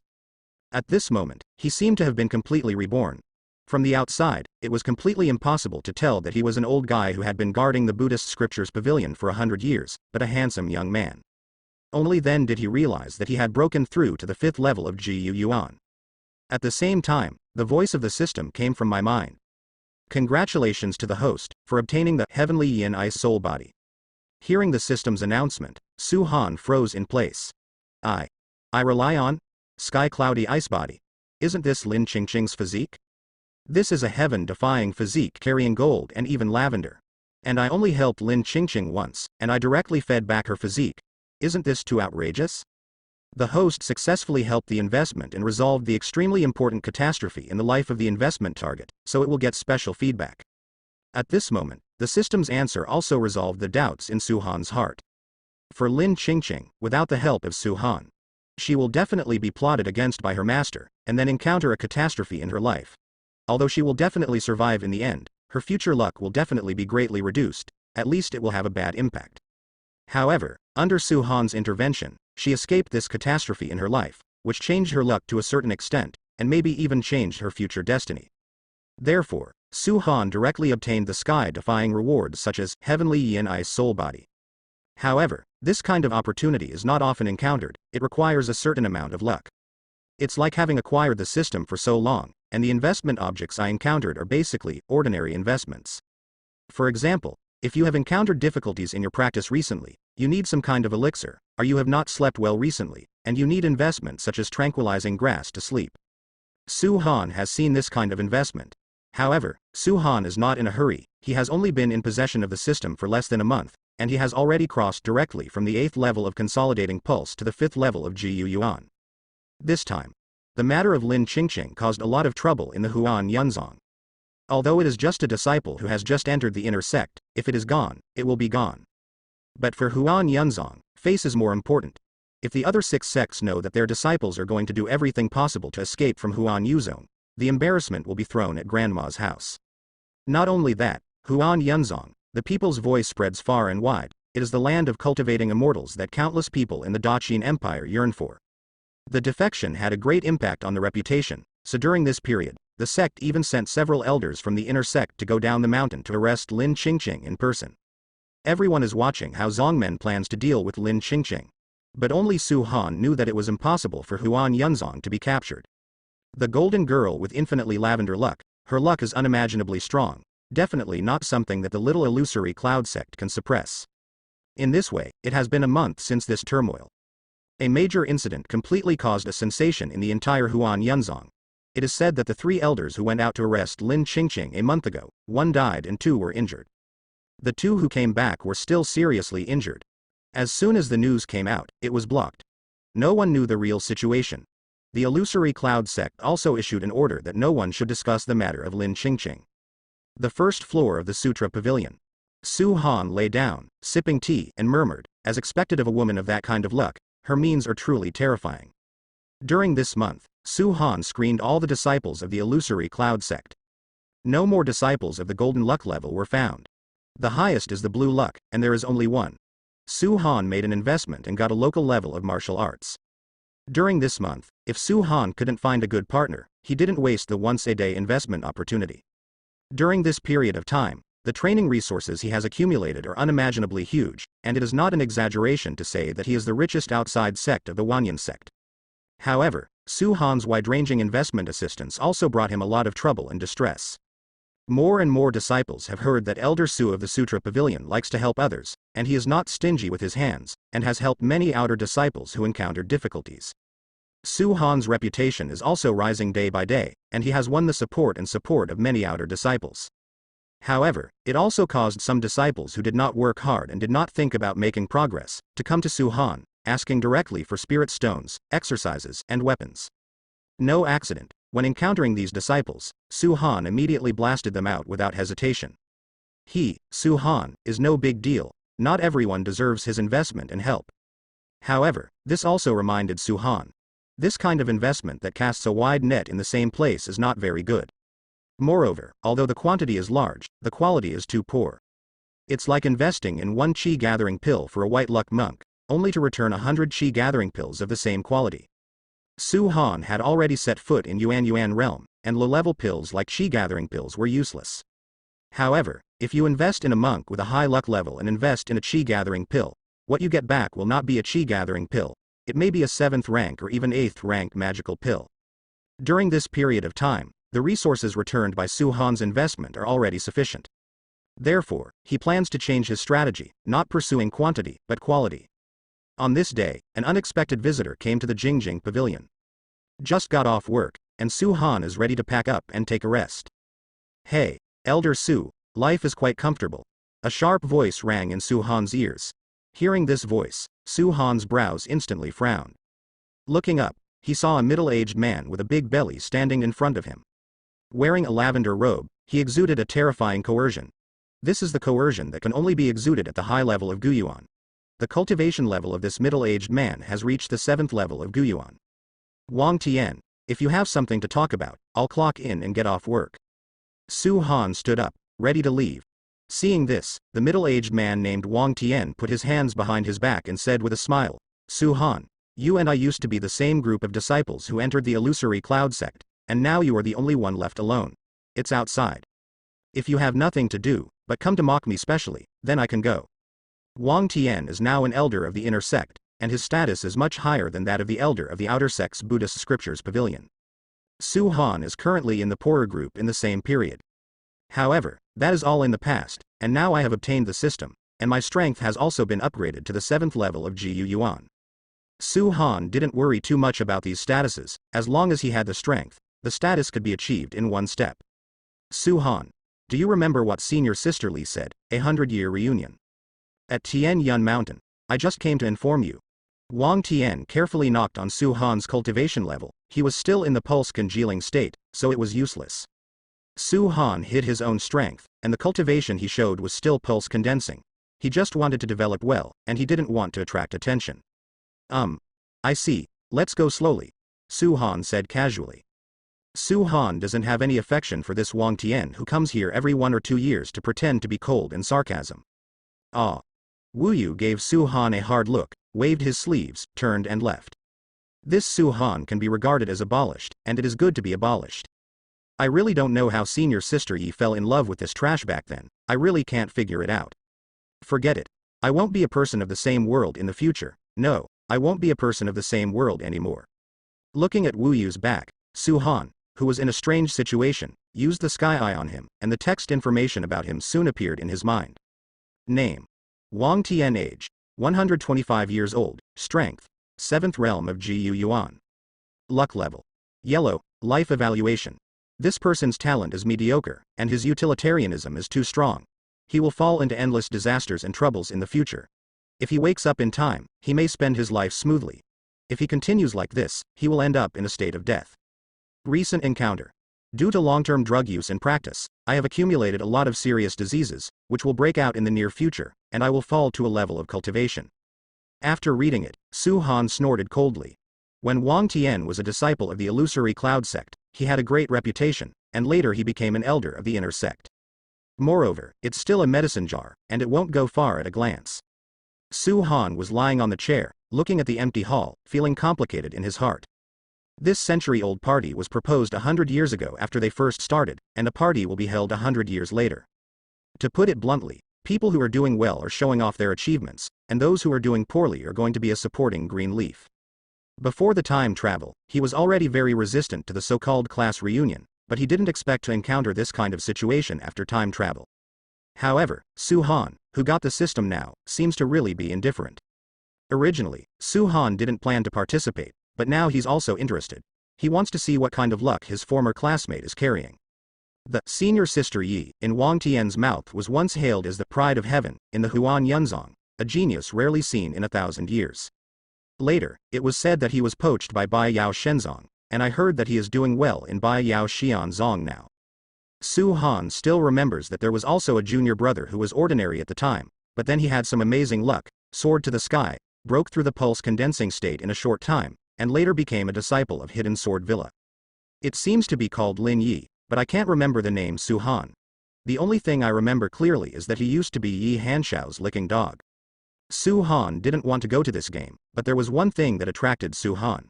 At this moment, he seemed to have been completely reborn. From the outside, it was completely impossible to tell that he was an old guy who had been guarding the Buddhist scriptures pavilion for 100 years, but a handsome young man. Only then did he realize that he had broken through to the 5th level of Jiyu Yuan. At the same time, the voice of the system came from my mind. Congratulations to the host, for obtaining the Heavenly Yin Ice Soul Body. Hearing the system's announcement, Su Han froze in place. I rely on? Sky Cloudy Ice Body. Isn't this Lin Qingqing's physique? This is a heaven-defying physique carrying gold and even lavender. And I only helped Lin Qingqing once, and I directly fed back her physique. Isn't this too outrageous? The host successfully helped the investment and resolved the extremely important catastrophe in the life of the investment target, so it will get special feedback. At this moment, the system's answer also resolved the doubts in Su Han's heart. For Lin Qingqing, without the help of Su Han, she will definitely be plotted against by her master, and then encounter a catastrophe in her life. Although she will definitely survive in the end, her future luck will definitely be greatly reduced, at least it will have a bad impact. However, under Su Han's intervention, she escaped this catastrophe in her life, which changed her luck to a certain extent, and maybe even changed her future destiny. Therefore, Su Han directly obtained the sky-defying rewards such as Heavenly Yin Ice Soul Body. However, this kind of opportunity is not often encountered, it requires a certain amount of luck. It's like having acquired the system for so long, and the investment objects I encountered are basically ordinary investments. For example, if you have encountered difficulties in your practice recently, you need some kind of elixir, or you have not slept well recently, and you need investment such as tranquilizing grass to sleep. Su Han has seen this kind of investment. However, Su Han is not in a hurry, he has only been in possession of the system for less than a month, and he has already crossed directly from the 8th level of Consolidating Pulse to the 5th level of Jiyu Yuan. This time, the matter of Lin Qingqing caused a lot of trouble in the Huan Yunzong. Although it is just a disciple who has just entered the inner sect, if it is gone, it will be gone. But for Huan Yunzong, face is more important. If the other 6 sects know that their disciples are going to do everything possible to escape from Huan Yuzong, the embarrassment will be thrown at Grandma's house. Not only that, Huan Yunzong, the people's voice spreads far and wide, it is the land of cultivating immortals that countless people in the Daqin Empire yearn for. The defection had a great impact on the reputation, so during this period, the sect even sent several elders from the inner sect to go down the mountain to arrest Lin Qingqing in person. Everyone is watching how Zongmen plans to deal with Lin Qingqing. But only Su Han knew that it was impossible for Huan Yunzong to be captured. The golden girl with infinitely lavender luck, her luck is unimaginably strong, definitely not something that the little illusory cloud sect can suppress. In this way, it has been a month since this turmoil. A major incident completely caused a sensation in the entire Huan Yunzong. It is said that the 3 elders who went out to arrest Lin Qingqing a month ago, 1 died and 2 were injured. The 2 who came back were still seriously injured. As soon as the news came out, it was blocked. No one knew the real situation. The illusory cloud sect also issued an order that no one should discuss the matter of Lin Qingqing. The first floor of the Sutra Pavilion. Su Han lay down, sipping tea, and murmured, as expected of a woman of that kind of luck, her means are truly terrifying. During this month, Su Han screened all the disciples of the illusory cloud sect. No more disciples of the golden luck level were found. The highest is the blue luck, and there is only one. Su Han made an investment and got a local level of martial arts. During this month, if Su Han couldn't find a good partner, he didn't waste the once-a-day investment opportunity. During this period of time, the training resources he has accumulated are unimaginably huge, and it is not an exaggeration to say that he is the richest outside sect of the Wanyan sect. However, Su Han's wide-ranging investment assistance also brought him a lot of trouble and distress. More and more disciples have heard that Elder Su of the Sutra Pavilion likes to help others, and he is not stingy with his hands, and has helped many outer disciples who encountered difficulties. Su Han's reputation is also rising day by day, and he has won the support of many outer disciples. However, it also caused some disciples who did not work hard and did not think about making progress, to come to Su Han, asking directly for spirit stones, exercises, and weapons. No accident. When encountering these disciples, Su Han immediately blasted them out without hesitation. He, Su Han, is no big deal, not everyone deserves his investment and help. However, this also reminded Su Han. This kind of investment that casts a wide net in the same place is not very good. Moreover, although the quantity is large, the quality is too poor. It's like investing in one chi gathering pill for a white luck monk, only to return 100 chi gathering pills of the same quality. Su Han had already set foot in Yuan realm, and low-level pills like chi gathering pills were useless. However, if you invest in a monk with a high luck level and invest in a chi gathering pill, what you get back will not be a chi gathering pill, it may be a 7th rank or even 8th rank magical pill. During this period of time, the resources returned by Su Han's investment are already sufficient. Therefore, he plans to change his strategy, not pursuing quantity, but quality. On this day, an unexpected visitor came to the Jingjing Pavilion. Just got off work, and Su Han is ready to pack up and take a rest. Hey, Elder Su, life is quite comfortable. A sharp voice rang in Su Han's ears. Hearing this voice, Su Han's brows instantly frowned. Looking up, he saw a middle-aged man with a big belly standing in front of him. Wearing a lavender robe, he exuded a terrifying coercion. This is the coercion that can only be exuded at the high level of Guyuan. The cultivation level of this middle-aged man has reached the 7th level of Guyuan. Wang Tian, if you have something to talk about, I'll clock in and get off work. Su Han stood up, ready to leave. Seeing this, the middle-aged man named Wang Tian put his hands behind his back and said with a smile, Su Han, you and I used to be the same group of disciples who entered the illusory cloud sect, and now you are the only one left alone. It's outside. If you have nothing to do, but come to mock me specially, then I can go. Wang Tian is now an elder of the inner sect, and his status is much higher than that of the elder of the outer sect's Buddhist scriptures pavilion. Su Han is currently in the poorer group in the same period. However, that is all in the past, and now I have obtained the system, and my strength has also been upgraded to the 7th level of Ji Yuan. Su Han didn't worry too much about these statuses, as long as he had the strength, the status could be achieved in one step. Su Han, do you remember what senior sister Li said, 100-year reunion? At Tian Yun Mountain, I just came to inform you. Wang Tian carefully knocked on Su Han's cultivation level. He was still in the pulse congealing state, so it was useless. Su Han hid his own strength, and the cultivation he showed was still pulse condensing. He just wanted to develop well, and he didn't want to attract attention. I see, let's go slowly, Su Han said casually. Su Han doesn't have any affection for this Wang Tian who comes here every 1 or 2 years to pretend to be cold and sarcasm. Ah. Wu Yu gave Su Han a hard look, waved his sleeves, turned and left. This Su Han can be regarded as abolished, and it is good to be abolished. I really don't know how senior sister Yi fell in love with this trash back then, I really can't figure it out. Forget it. I won't be a person of the same world in the future, no, I won't be a person of the same world anymore. Looking at Wu Yu's back, Su Han, who was in a strange situation, used the sky eye on him, and the text information about him soon appeared in his mind. Name. Wang Tian. Age. 125 years old. Strength. 7th realm of Ji Yuan. Luck level. Yellow. Life evaluation. This person's talent is mediocre, and his utilitarianism is too strong. He will fall into endless disasters and troubles in the future. If he wakes up in time, he may spend his life smoothly. If he continues like this, he will end up in a state of death. Recent encounter. Due to long-term drug use and practice, I have accumulated a lot of serious diseases, which will break out in the near future, and I will fall to a level of cultivation. After reading it, Su Han snorted coldly. When Wang Tian was a disciple of the illusory cloud sect, he had a great reputation, and later he became an elder of the inner sect. Moreover, it's still a medicine jar, and it won't go far at a glance. Su Han was lying on the chair, looking at the empty hall, feeling complicated in his heart. This century-old party was proposed 100 years ago after they first started, and a party will be held 100 years later. To put it bluntly, people who are doing well are showing off their achievements, and those who are doing poorly are going to be a supporting green leaf. Before the time travel, he was already very resistant to the so-called class reunion, but he didn't expect to encounter this kind of situation after time travel. However, Su Han, who got the system now, seems to really be indifferent. Originally, Su Han didn't plan to participate, but now he's also interested. He wants to see what kind of luck his former classmate is carrying. The senior sister Yi, in Wang Tian's mouth, was once hailed as the pride of heaven, in the Huan Yunzong, a genius rarely seen in 1,000 years. Later, it was said that he was poached by Bai Yao Shenzong, and I heard that he is doing well in Bai Yao Xianzong now. Su Han still remembers that there was also a junior brother who was ordinary at the time, but then he had some amazing luck, soared to the sky, broke through the pulse condensing state in a short time, and later became a disciple of Hidden Sword Villa. It seems to be called Lin Yi, but I can't remember the name Su Han. The only thing I remember clearly is that he used to be Yi Hanshao's licking dog. Su Han didn't want to go to this game, but there was one thing that attracted Su Han.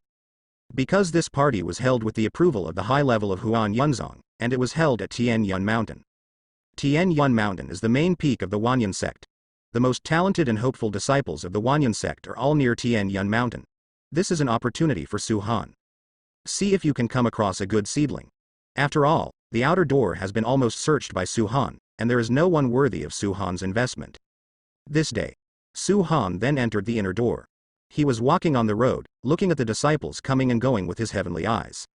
Because this party was held with the approval of the high level of Huan Yunzong, and it was held at Tian Yun Mountain. Tian Yun Mountain is the main peak of the Wanyan sect. The most talented and hopeful disciples of the Wanyan sect are all near Tian Yun Mountain. This is an opportunity for Su Han. See if you can come across a good seedling. After all, the outer door has been almost searched by Su Han, and there is no one worthy of Su Han's investment. This day, Su Han then entered the inner door. He was walking on the road, looking at the disciples coming and going with his heavenly eyes.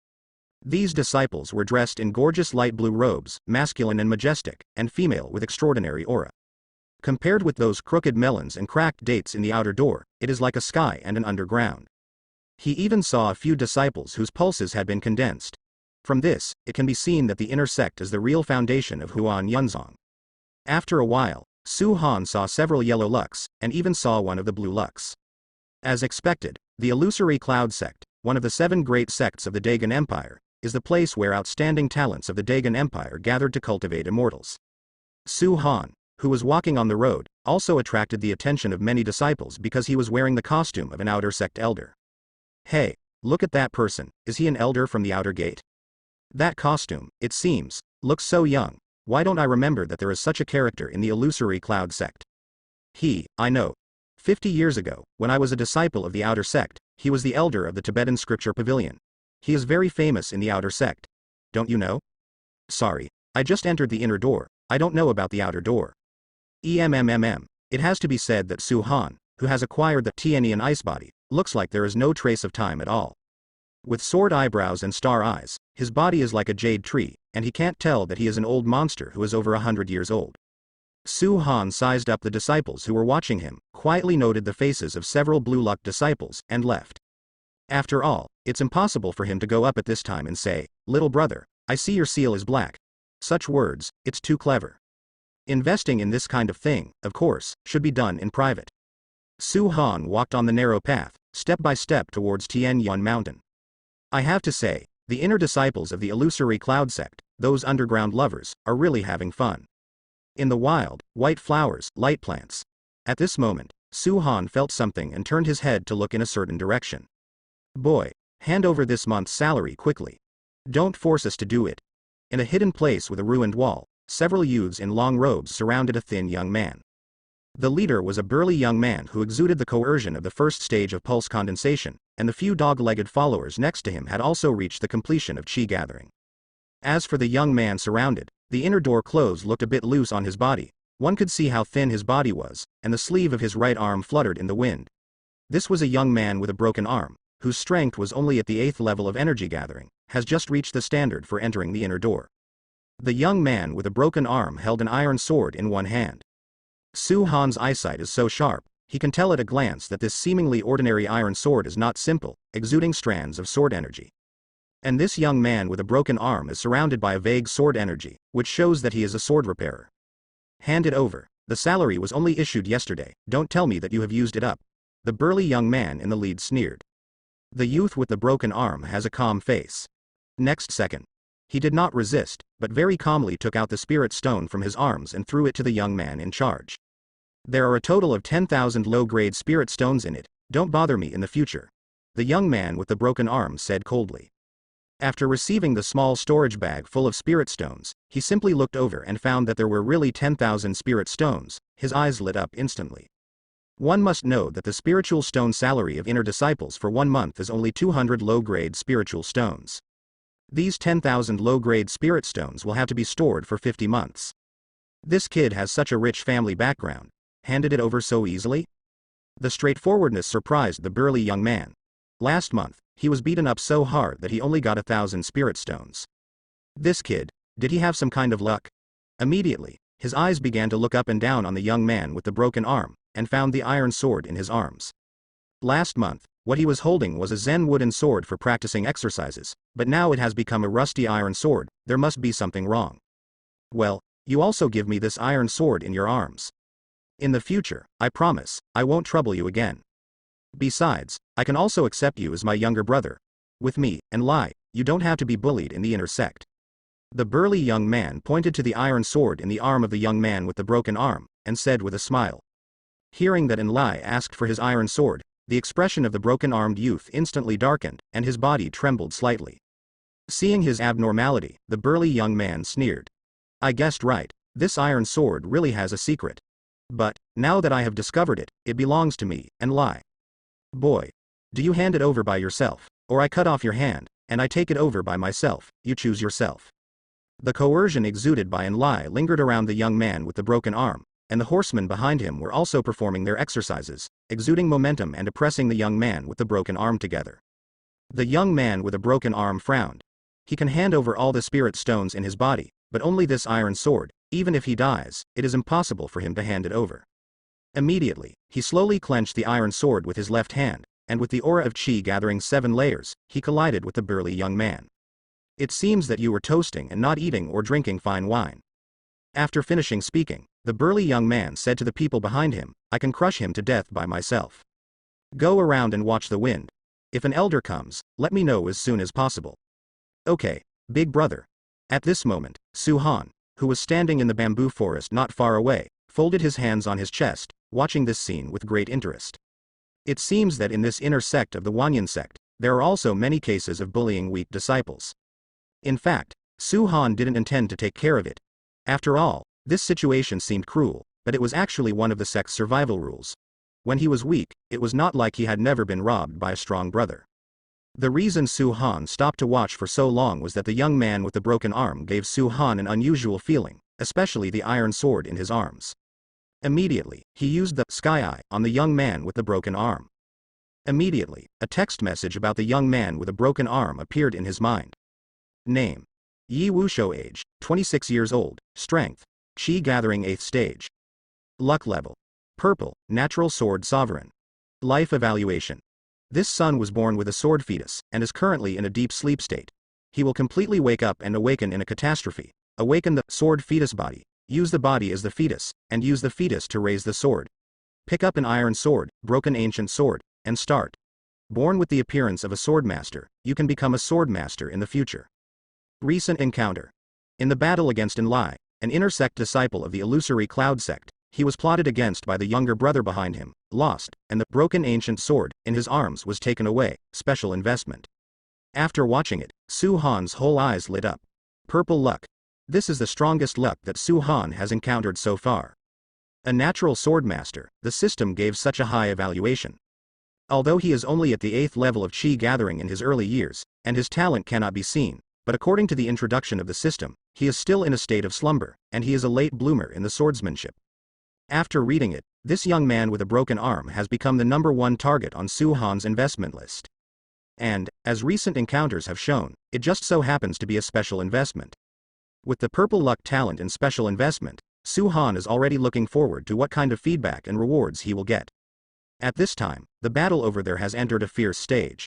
These disciples were dressed in gorgeous light blue robes, masculine and majestic, and female with extraordinary aura. Compared with those crooked melons and cracked dates in the outer door, it is like a sky and an underground. He even saw a few disciples whose pulses had been condensed. From this, it can be seen that the inner sect is the real foundation of Huan Yunzong. After a while, Su Han saw several yellow lux, and even saw one of the blue lux. As expected, the illusory cloud sect, one of the 7 great sects of the Dagon Empire, is the place where outstanding talents of the Dagon Empire gathered to cultivate immortals. Su Han, who was walking on the road, also attracted the attention of many disciples because he was wearing the costume of an outer sect elder. Hey, look at that person, is he an elder from the outer gate? That costume, it seems, looks so young. Why don't I remember that there is such a character in the illusory cloud sect? I know. 50 years ago, when I was a disciple of the outer sect, he was the elder of the Tibetan scripture Pavilion. He is very famous in the outer sect. Don't you know? Sorry, I just entered the inner door, I don't know about the outer door. It has to be said that Su Han, who has acquired the Tianian ice body, looks like there is no trace of time at all. With sword eyebrows and star eyes, his body is like a jade tree, and he can't tell that he is an old monster who is over 100 years old. Su Han sized up the disciples who were watching him, quietly noted the faces of several blue luck disciples, and left. After all, it's impossible for him to go up at this time and say, "Little brother, I see your seal is black." Such words, it's too clever. Investing in this kind of thing, of course, should be done in private. Su Han walked on the narrow path, step by step towards Tian Yun Mountain. I have to say, the inner disciples of the illusory cloud sect, those underground lovers, are really having fun. In the wild, white flowers, light plants. At this moment, Su Han felt something and turned his head to look in a certain direction. Boy, hand over this month's salary quickly. Don't force us to do it. In a hidden place with a ruined wall, several youths in long robes surrounded a thin young man. The leader was a burly young man who exuded the coercion of the first stage of pulse condensation, and the few dog-legged followers next to him had also reached the completion of chi gathering. As for the young man surrounded, the inner door clothes looked a bit loose on his body. One could see how thin his body was, and the sleeve of his right arm fluttered in the wind. This was a young man with a broken arm, whose strength was only at the 8th level of energy gathering, has just reached the standard for entering the inner door. The young man with a broken arm held an iron sword in one hand. Su Han's eyesight is so sharp, he can tell at a glance that this seemingly ordinary iron sword is not simple, exuding strands of sword energy. And this young man with a broken arm is surrounded by a vague sword energy, which shows that he is a sword repairer. Hand it over. The salary was only issued yesterday, don't tell me that you have used it up. The burly young man in the lead sneered. The youth with the broken arm has a calm face. Next second, he did not resist, but very calmly took out the spirit stone from his arms and threw it to the young man in charge. There are a total of 10,000 low-grade spirit stones in it, don't bother me in the future. The young man with the broken arm said coldly. After receiving the small storage bag full of spirit stones, he simply looked over and found that there were really 10,000 spirit stones. His eyes lit up instantly. One must know that the spiritual stone salary of inner disciples for 1 month is only 200 low-grade spiritual stones. These 10,000 low-grade spirit stones will have to be stored for 50 months. This kid has such a rich family background. Handed it over so easily? The straightforwardness surprised the burly young man. Last month, he was beaten up so hard that he only got 1,000 spirit stones. This kid, did he have some kind of luck? Immediately, his eyes began to look up and down on the young man with the broken arm, and found the iron sword in his arms. Last month, what he was holding was a Zen wooden sword for practicing exercises, but now it has become a rusty iron sword. There must be something wrong. Well, you also give me this iron sword in your arms. In the future, I promise, I won't trouble you again. Besides, I can also accept you as my younger brother. With me, and Lai, you don't have to be bullied in the inner sect. The burly young man pointed to the iron sword in the arm of the young man with the broken arm, and said with a smile. Hearing that Lai asked for his iron sword, the expression of the broken-armed youth instantly darkened, and his body trembled slightly. Seeing his abnormality, the burly young man sneered. I guessed right, this iron sword really has a secret. But, now that I have discovered it, it belongs to me, and Lai. Boy. Do you hand it over by yourself, or I cut off your hand, and I take it over by myself, you choose yourself. The coercion exuded by Lai lingered around the young man with the broken arm, and the horsemen behind him were also performing their exercises, exuding momentum and oppressing the young man with the broken arm together. The young man with a broken arm frowned. He can hand over all the spirit stones in his body, but only this iron sword. Even if he dies, it is impossible for him to hand it over. Immediately, he slowly clenched the iron sword with his left hand, and with the aura of chi gathering 7 layers, he collided with the burly young man. It seems that you were toasting and not eating or drinking fine wine. After finishing speaking, the burly young man said to the people behind him, I can crush him to death by myself. Go around and watch the wind. If an elder comes, let me know as soon as possible. Okay, big brother. At this moment, Su-han, who was standing in the bamboo forest not far away, folded his hands on his chest, watching this scene with great interest. It seems that in this inner sect of the Wanyan sect, there are also many cases of bullying weak disciples. In fact, Su-han didn't intend to take care of it. After all, this situation seemed cruel, but it was actually one of the sect's survival rules. When he was weak, it was not like he had never been robbed by a strong brother. The reason Su-han stopped to watch for so long was that the young man with the broken arm gave Su-han an unusual feeling, especially the iron sword in his arms. Immediately, he used the sky eye on the young man with the broken arm. Immediately, a text message about the young man with a broken arm appeared in his mind. Name: Yi Wushou, age, 26 years old, strength, Qi gathering 8th stage. Luck level: purple, natural sword sovereign. Life evaluation: this son was born with a sword fetus, and is currently in a deep sleep state. He will completely wake up and awaken in a catastrophe. Awaken the sword fetus body. Use the body as the fetus, and use the fetus to raise the sword. Pick up an iron sword, broken ancient sword, and start. Born with the appearance of a swordmaster, you can become a swordmaster in the future. Recent encounter. In the battle against Lai, an inner sect disciple of the illusory cloud sect, he was plotted against by the younger brother behind him, lost, and the broken ancient sword in his arms was taken away, special investment. After watching it, Su-han's whole eyes lit up. Purple luck. This is the strongest luck that Su-han has encountered so far. A natural swordmaster, the system gave such a high evaluation. Although he is only at the 8th level of chi gathering in his early years, and his talent cannot be seen, but according to the introduction of the system, he is still in a state of slumber, and he is a late bloomer in the swordsmanship. After reading it, this young man with a broken arm has become the #1 target on Su-han's investment list. And, as recent encounters have shown, it just so happens to be a special investment. With the purple luck talent in special investment, Su-han is already looking forward to what kind of feedback and rewards he will get. At this time, the battle over there has entered a fierce stage.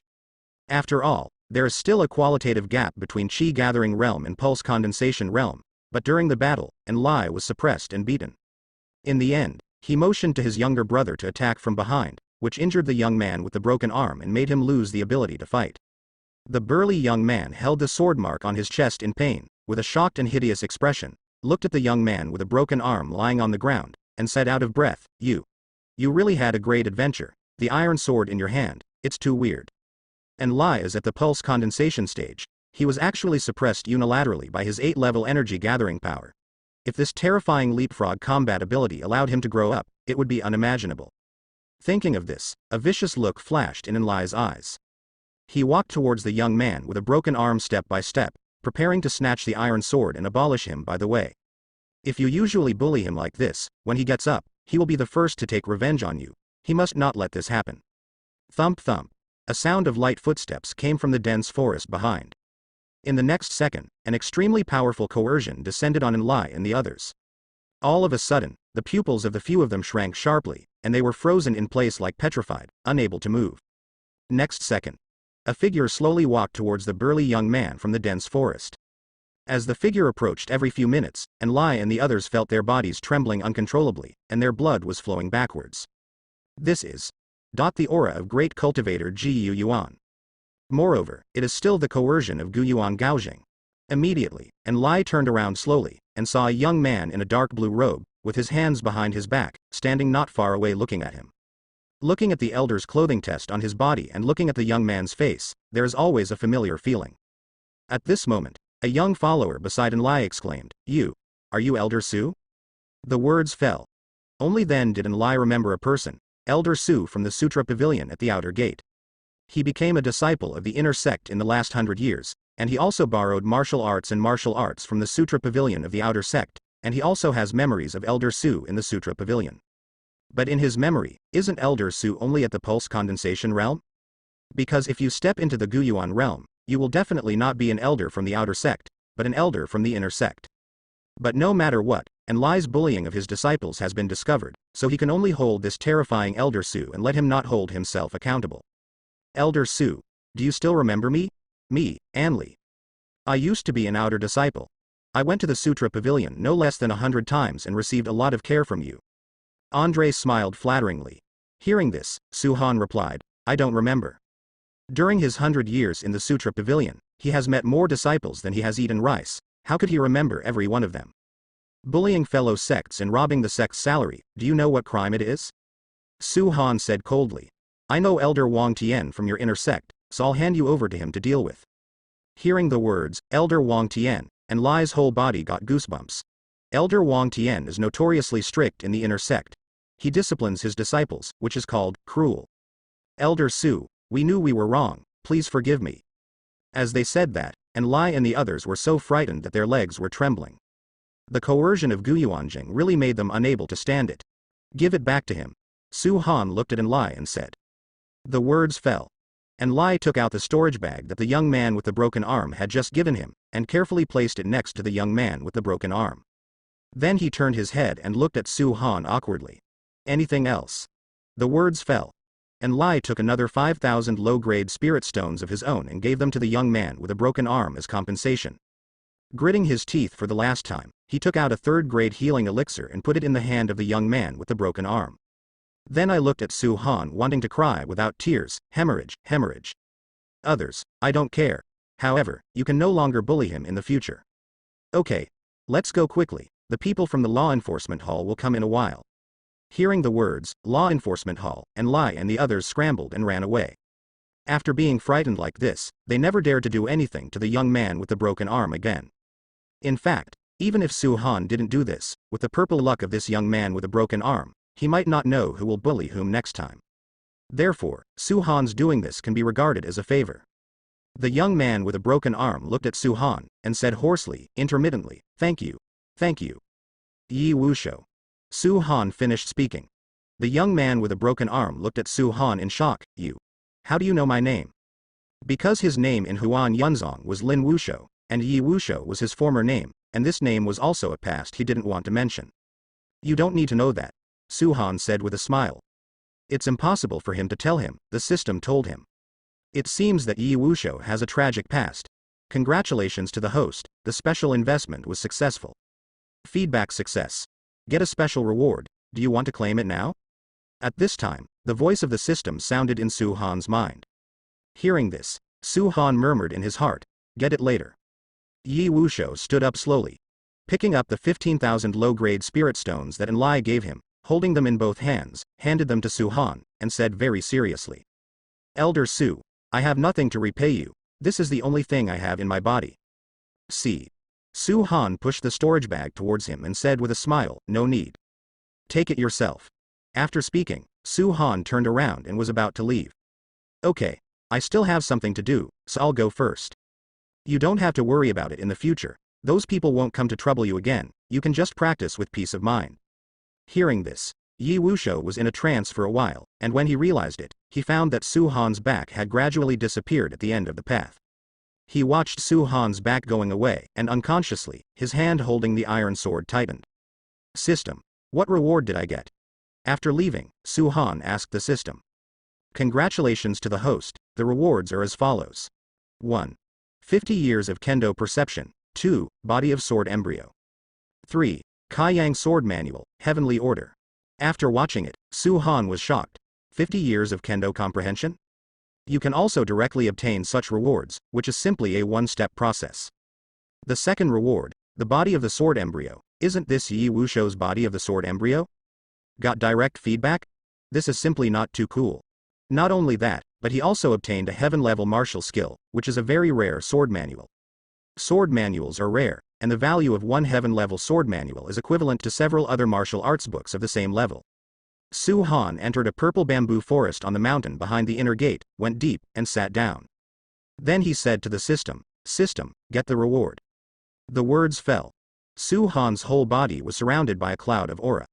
After all, there is still a qualitative gap between Qi gathering realm and pulse condensation realm, but during the battle, Lai was suppressed and beaten. In the end, he motioned to his younger brother to attack from behind, which injured the young man with the broken arm and made him lose the ability to fight. The burly young man held the sword mark on his chest in pain, with a shocked and hideous expression, looked at the young man with a broken arm lying on the ground, and said out of breath, You really had a great adventure. The iron sword in your hand, it's too weird. And Lai is at the pulse condensation stage. He was actually suppressed unilaterally by his 8-level energy gathering power. If this terrifying leapfrog combat ability allowed him to grow up, it would be unimaginable. Thinking of this, a vicious look flashed in Lai's eyes. He walked towards the young man with a broken arm step by step, preparing to snatch the iron sword and abolish him by the way. If you usually bully him like this, when he gets up, he will be the first to take revenge on you. He must not let this happen. Thump thump. A sound of light footsteps came from the dense forest behind. In the next second, an extremely powerful coercion descended on Lai and the others. All of a sudden, the pupils of the few of them shrank sharply, and they were frozen in place like petrified, unable to move. Next second, a figure slowly walked towards the burly young man from the dense forest. As the figure approached every few minutes, Lai and the others felt their bodies trembling uncontrollably, and their blood was flowing backwards. This is the aura of great cultivator Ji Yuan. Moreover, it is still the coercion of Gu Yuan Gaojing. Immediately, Lai turned around slowly, and saw a young man in a dark blue robe, with his hands behind his back, standing not far away looking at him. Looking at the elder's clothing test on his body and looking at the young man's face, there is always a familiar feeling. At this moment, a young follower beside Lai exclaimed, Are you Elder Su? The words fell. Only then did Lai remember a person, Elder Su from the Sutra Pavilion at the outer gate. He became a disciple of the inner sect in the last 100 years, and he also borrowed martial arts from the Sutra Pavilion of the outer sect, and he also has memories of Elder Su in the Sutra Pavilion. But in his memory, isn't Elder Su only at the pulse condensation realm? Because if you step into the Guyuan realm, you will definitely not be an elder from the outer sect, but an elder from the inner sect. But no matter what, Lai's bullying of his disciples has been discovered, so he can only hold this terrifying Elder Su and let him not hold himself accountable. Elder Su, do you still remember me? Me, Anli. I used to be an outer disciple. I went to the Sutra Pavilion no less than 100 times and received a lot of care from you. Andre smiled flatteringly. Hearing this, Su Han replied, I don't remember. During his 100 years in the Sutra Pavilion, he has met more disciples than he has eaten rice. How could he remember every one of them? Bullying fellow sects and robbing the sect's salary, do you know what crime it is? Su Han said coldly. I know Elder Wang Tian from your inner sect, so I'll hand you over to him to deal with. Hearing the words, Elder Wang Tian, Lai's whole body got goosebumps. Elder Wang Tian is notoriously strict in the inner sect. He disciplines his disciples, which is called cruel. Elder Su, we knew we were wrong, please forgive me. As they said that, Lai and the others were so frightened that their legs were trembling. The coercion of Guyuanjing really made them unable to stand it. Give it back to him. Su Han looked at Lai and said. The words fell. Lai took out the storage bag that the young man with the broken arm had just given him, and carefully placed it next to the young man with the broken arm. Then he turned his head and looked at Su Han awkwardly. Anything else? The words fell. Lai took another 5,000 low-grade spirit stones of his own and gave them to the young man with a broken arm as compensation. Gritting his teeth for the last time, he took out a 3rd-grade healing elixir and put it in the hand of the young man with the broken arm. Then I looked at Su Han wanting to cry without tears, hemorrhage. Others, I don't care. However, you can no longer bully him in the future. Okay. Let's go quickly, the people from the law enforcement hall will come in a while. Hearing the words, law enforcement hall, Lai and the others scrambled and ran away. After being frightened like this, they never dared to do anything to the young man with the broken arm again. In fact, even if Su Han didn't do this, with the purple luck of this young man with a broken arm, he might not know who will bully whom next time. Therefore, Su Han's doing this can be regarded as a favor. The young man with a broken arm looked at Su Han, and said hoarsely, intermittently, Thank you. Thank you. Yi Wushou. Su Han finished speaking. The young man with a broken arm looked at Su Han in shock. You. How do you know my name? Because his name in Huan Yunzong was Lin Wushou, and Yi Wushou was his former name, and this name was also a past he didn't want to mention. You don't need to know that, Su Han said with a smile. It's impossible for him to tell him, the system told him. It seems that Yi Wushou has a tragic past. Congratulations to the host, the special investment was successful. Feedback success. Get a special reward, do you want to claim it now? At this time, the voice of the system sounded in Su Han's mind. Hearing this, Su Han murmured in his heart, Get it later. Yi Wushou stood up slowly. Picking up the 15,000 low-grade spirit stones that Enlai gave him, holding them in both hands, handed them to Su-han, and said very seriously. Elder Su, I have nothing to repay you, this is the only thing I have in my body. See. Su-han pushed the storage bag towards him and said with a smile, no need. Take it yourself. After speaking, Su-han turned around and was about to leave. Okay, I still have something to do, so I'll go first. You don't have to worry about it in the future, those people won't come to trouble you again, you can just practice with peace of mind. Hearing this, Yi Wushou was in a trance for a while, and when he realized it, he found that Su-han's back had gradually disappeared at the end of the path. He watched Su-han's back going away, and unconsciously, his hand holding the iron sword tightened. System. What reward did I get? After leaving, Su-han asked the system. Congratulations to the host, the rewards are as follows. 1. 50 years of Kendo perception. 2. Body of sword embryo. 3. Kaiyang sword manual, heavenly order. After watching it, Su-han was shocked. 50 years of Kendo comprehension? You can also directly obtain such rewards, which is simply a one-step process. The second reward, the body of the sword embryo, isn't this Yi Wushou's body of the sword embryo? Got direct feedback? This is simply not too cool. Not only that, but he also obtained a heaven-level martial skill, which is a very rare sword manual. Sword manuals are rare, and the value of one heaven-level sword manual is equivalent to several other martial arts books of the same level. Su-han entered a purple bamboo forest on the mountain behind the inner gate, went deep, and sat down. Then he said to the system, System, get the reward. The words fell. Su-han's whole body was surrounded by a cloud of aura.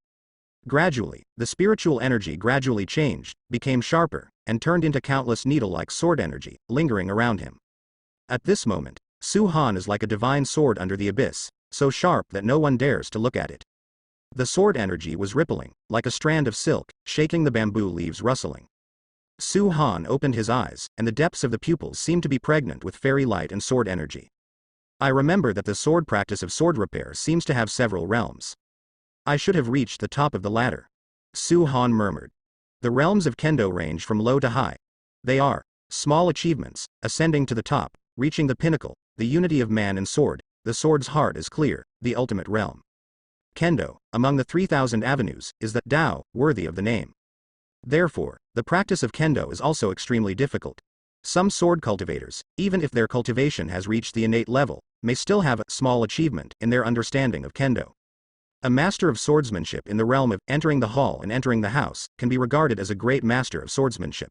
Gradually, the spiritual energy gradually changed, became sharper, and turned into countless needle-like sword energy, lingering around him. At this moment, Su-han is like a divine sword under the abyss, so sharp that no one dares to look at it. The sword energy was rippling, like a strand of silk, shaking the bamboo leaves rustling. Su-han opened his eyes, and the depths of the pupils seemed to be pregnant with fairy light and sword energy. I remember that the sword practice of sword repair seems to have several realms. I should have reached the top of the ladder. Su-han murmured. The realms of Kendo range from low to high. They are small achievements, ascending to the top, reaching the pinnacle, the unity of man and sword, the sword's heart is clear, the ultimate realm. Kendo, among the 3,000 avenues, is the Tao, worthy of the name. Therefore, the practice of Kendo is also extremely difficult. Some sword cultivators, even if their cultivation has reached the innate level, may still have a small achievement in their understanding of Kendo. A master of swordsmanship in the realm of entering the hall and entering the house can be regarded as a great master of swordsmanship.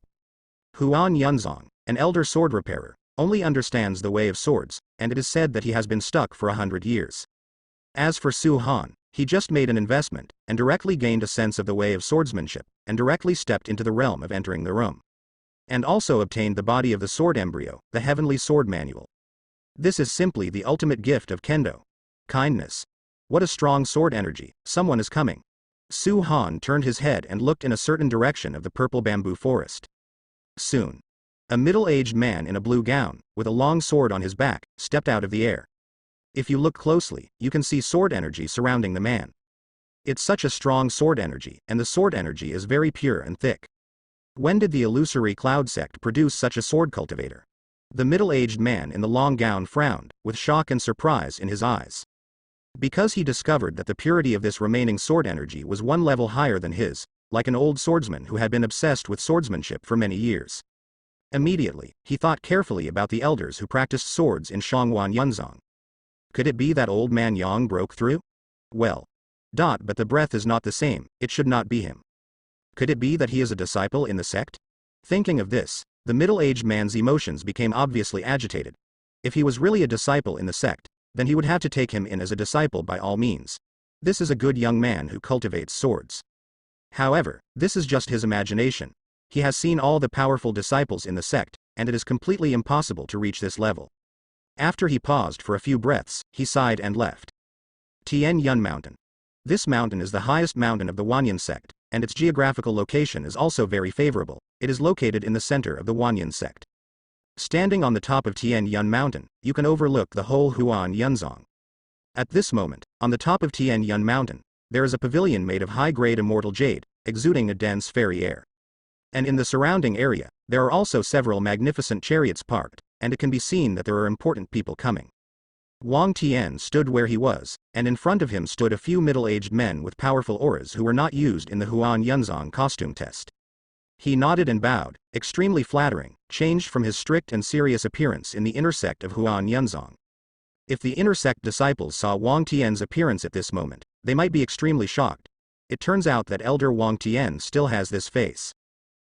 Huan Yunzong, an elder sword repairer, only understands the way of swords, and it is said that he has been stuck for 100 years. As for Su-han, he just made an investment, and directly gained a sense of the way of swordsmanship, and directly stepped into the realm of entering the room. And also obtained the body of the sword embryo, the heavenly sword manual. This is simply the ultimate gift of Kendo. Kindness. What a strong sword energy, someone is coming. Su-han turned his head and looked in a certain direction of the purple bamboo forest. Soon. A middle-aged man in a blue gown, with a long sword on his back, stepped out of the air. If you look closely, you can see sword energy surrounding the man. It's such a strong sword energy, and the sword energy is very pure and thick. When did the illusory cloud sect produce such a sword cultivator? The middle-aged man in the long gown frowned, with shock and surprise in his eyes. Because he discovered that the purity of this remaining sword energy was one level higher than his, like an old swordsman who had been obsessed with swordsmanship for many years. Immediately, he thought carefully about the elders who practiced swords in Shangwan Yunzong. Could it be that old man Yang broke through? Well. But the breath is not the same, it should not be him. Could it be that he is a disciple in the sect? Thinking of this, the middle-aged man's emotions became obviously agitated. If he was really a disciple in the sect, then he would have to take him in as a disciple by all means. This is a good young man who cultivates swords. However, this is just his imagination. He has seen all the powerful disciples in the sect, and it is completely impossible to reach this level. After he paused for a few breaths, he sighed and left. Tian Yun Mountain. This mountain is the highest mountain of the Wanyan sect, and its geographical location is also very favorable. It is located in the center of the Wanyan sect. Standing on the top of Tian Yun Mountain, you can overlook the whole Huan Yunzong. At this moment, on the top of Tian Yun Mountain, there is a pavilion made of high-grade immortal jade, exuding a dense fairy air. And in the surrounding area, there are also several magnificent chariots parked, and it can be seen that there are important people coming. Wang Tian stood where he was, and in front of him stood a few middle-aged men with powerful auras who were not used in the Huan Yunzong costume test. He nodded and bowed, extremely flattering, changed from his strict and serious appearance in the inner sect of Huan Yunzong. If the inner sect disciples saw Wang Tian's appearance at this moment, they might be extremely shocked. It turns out that elder Wang Tian still has this face.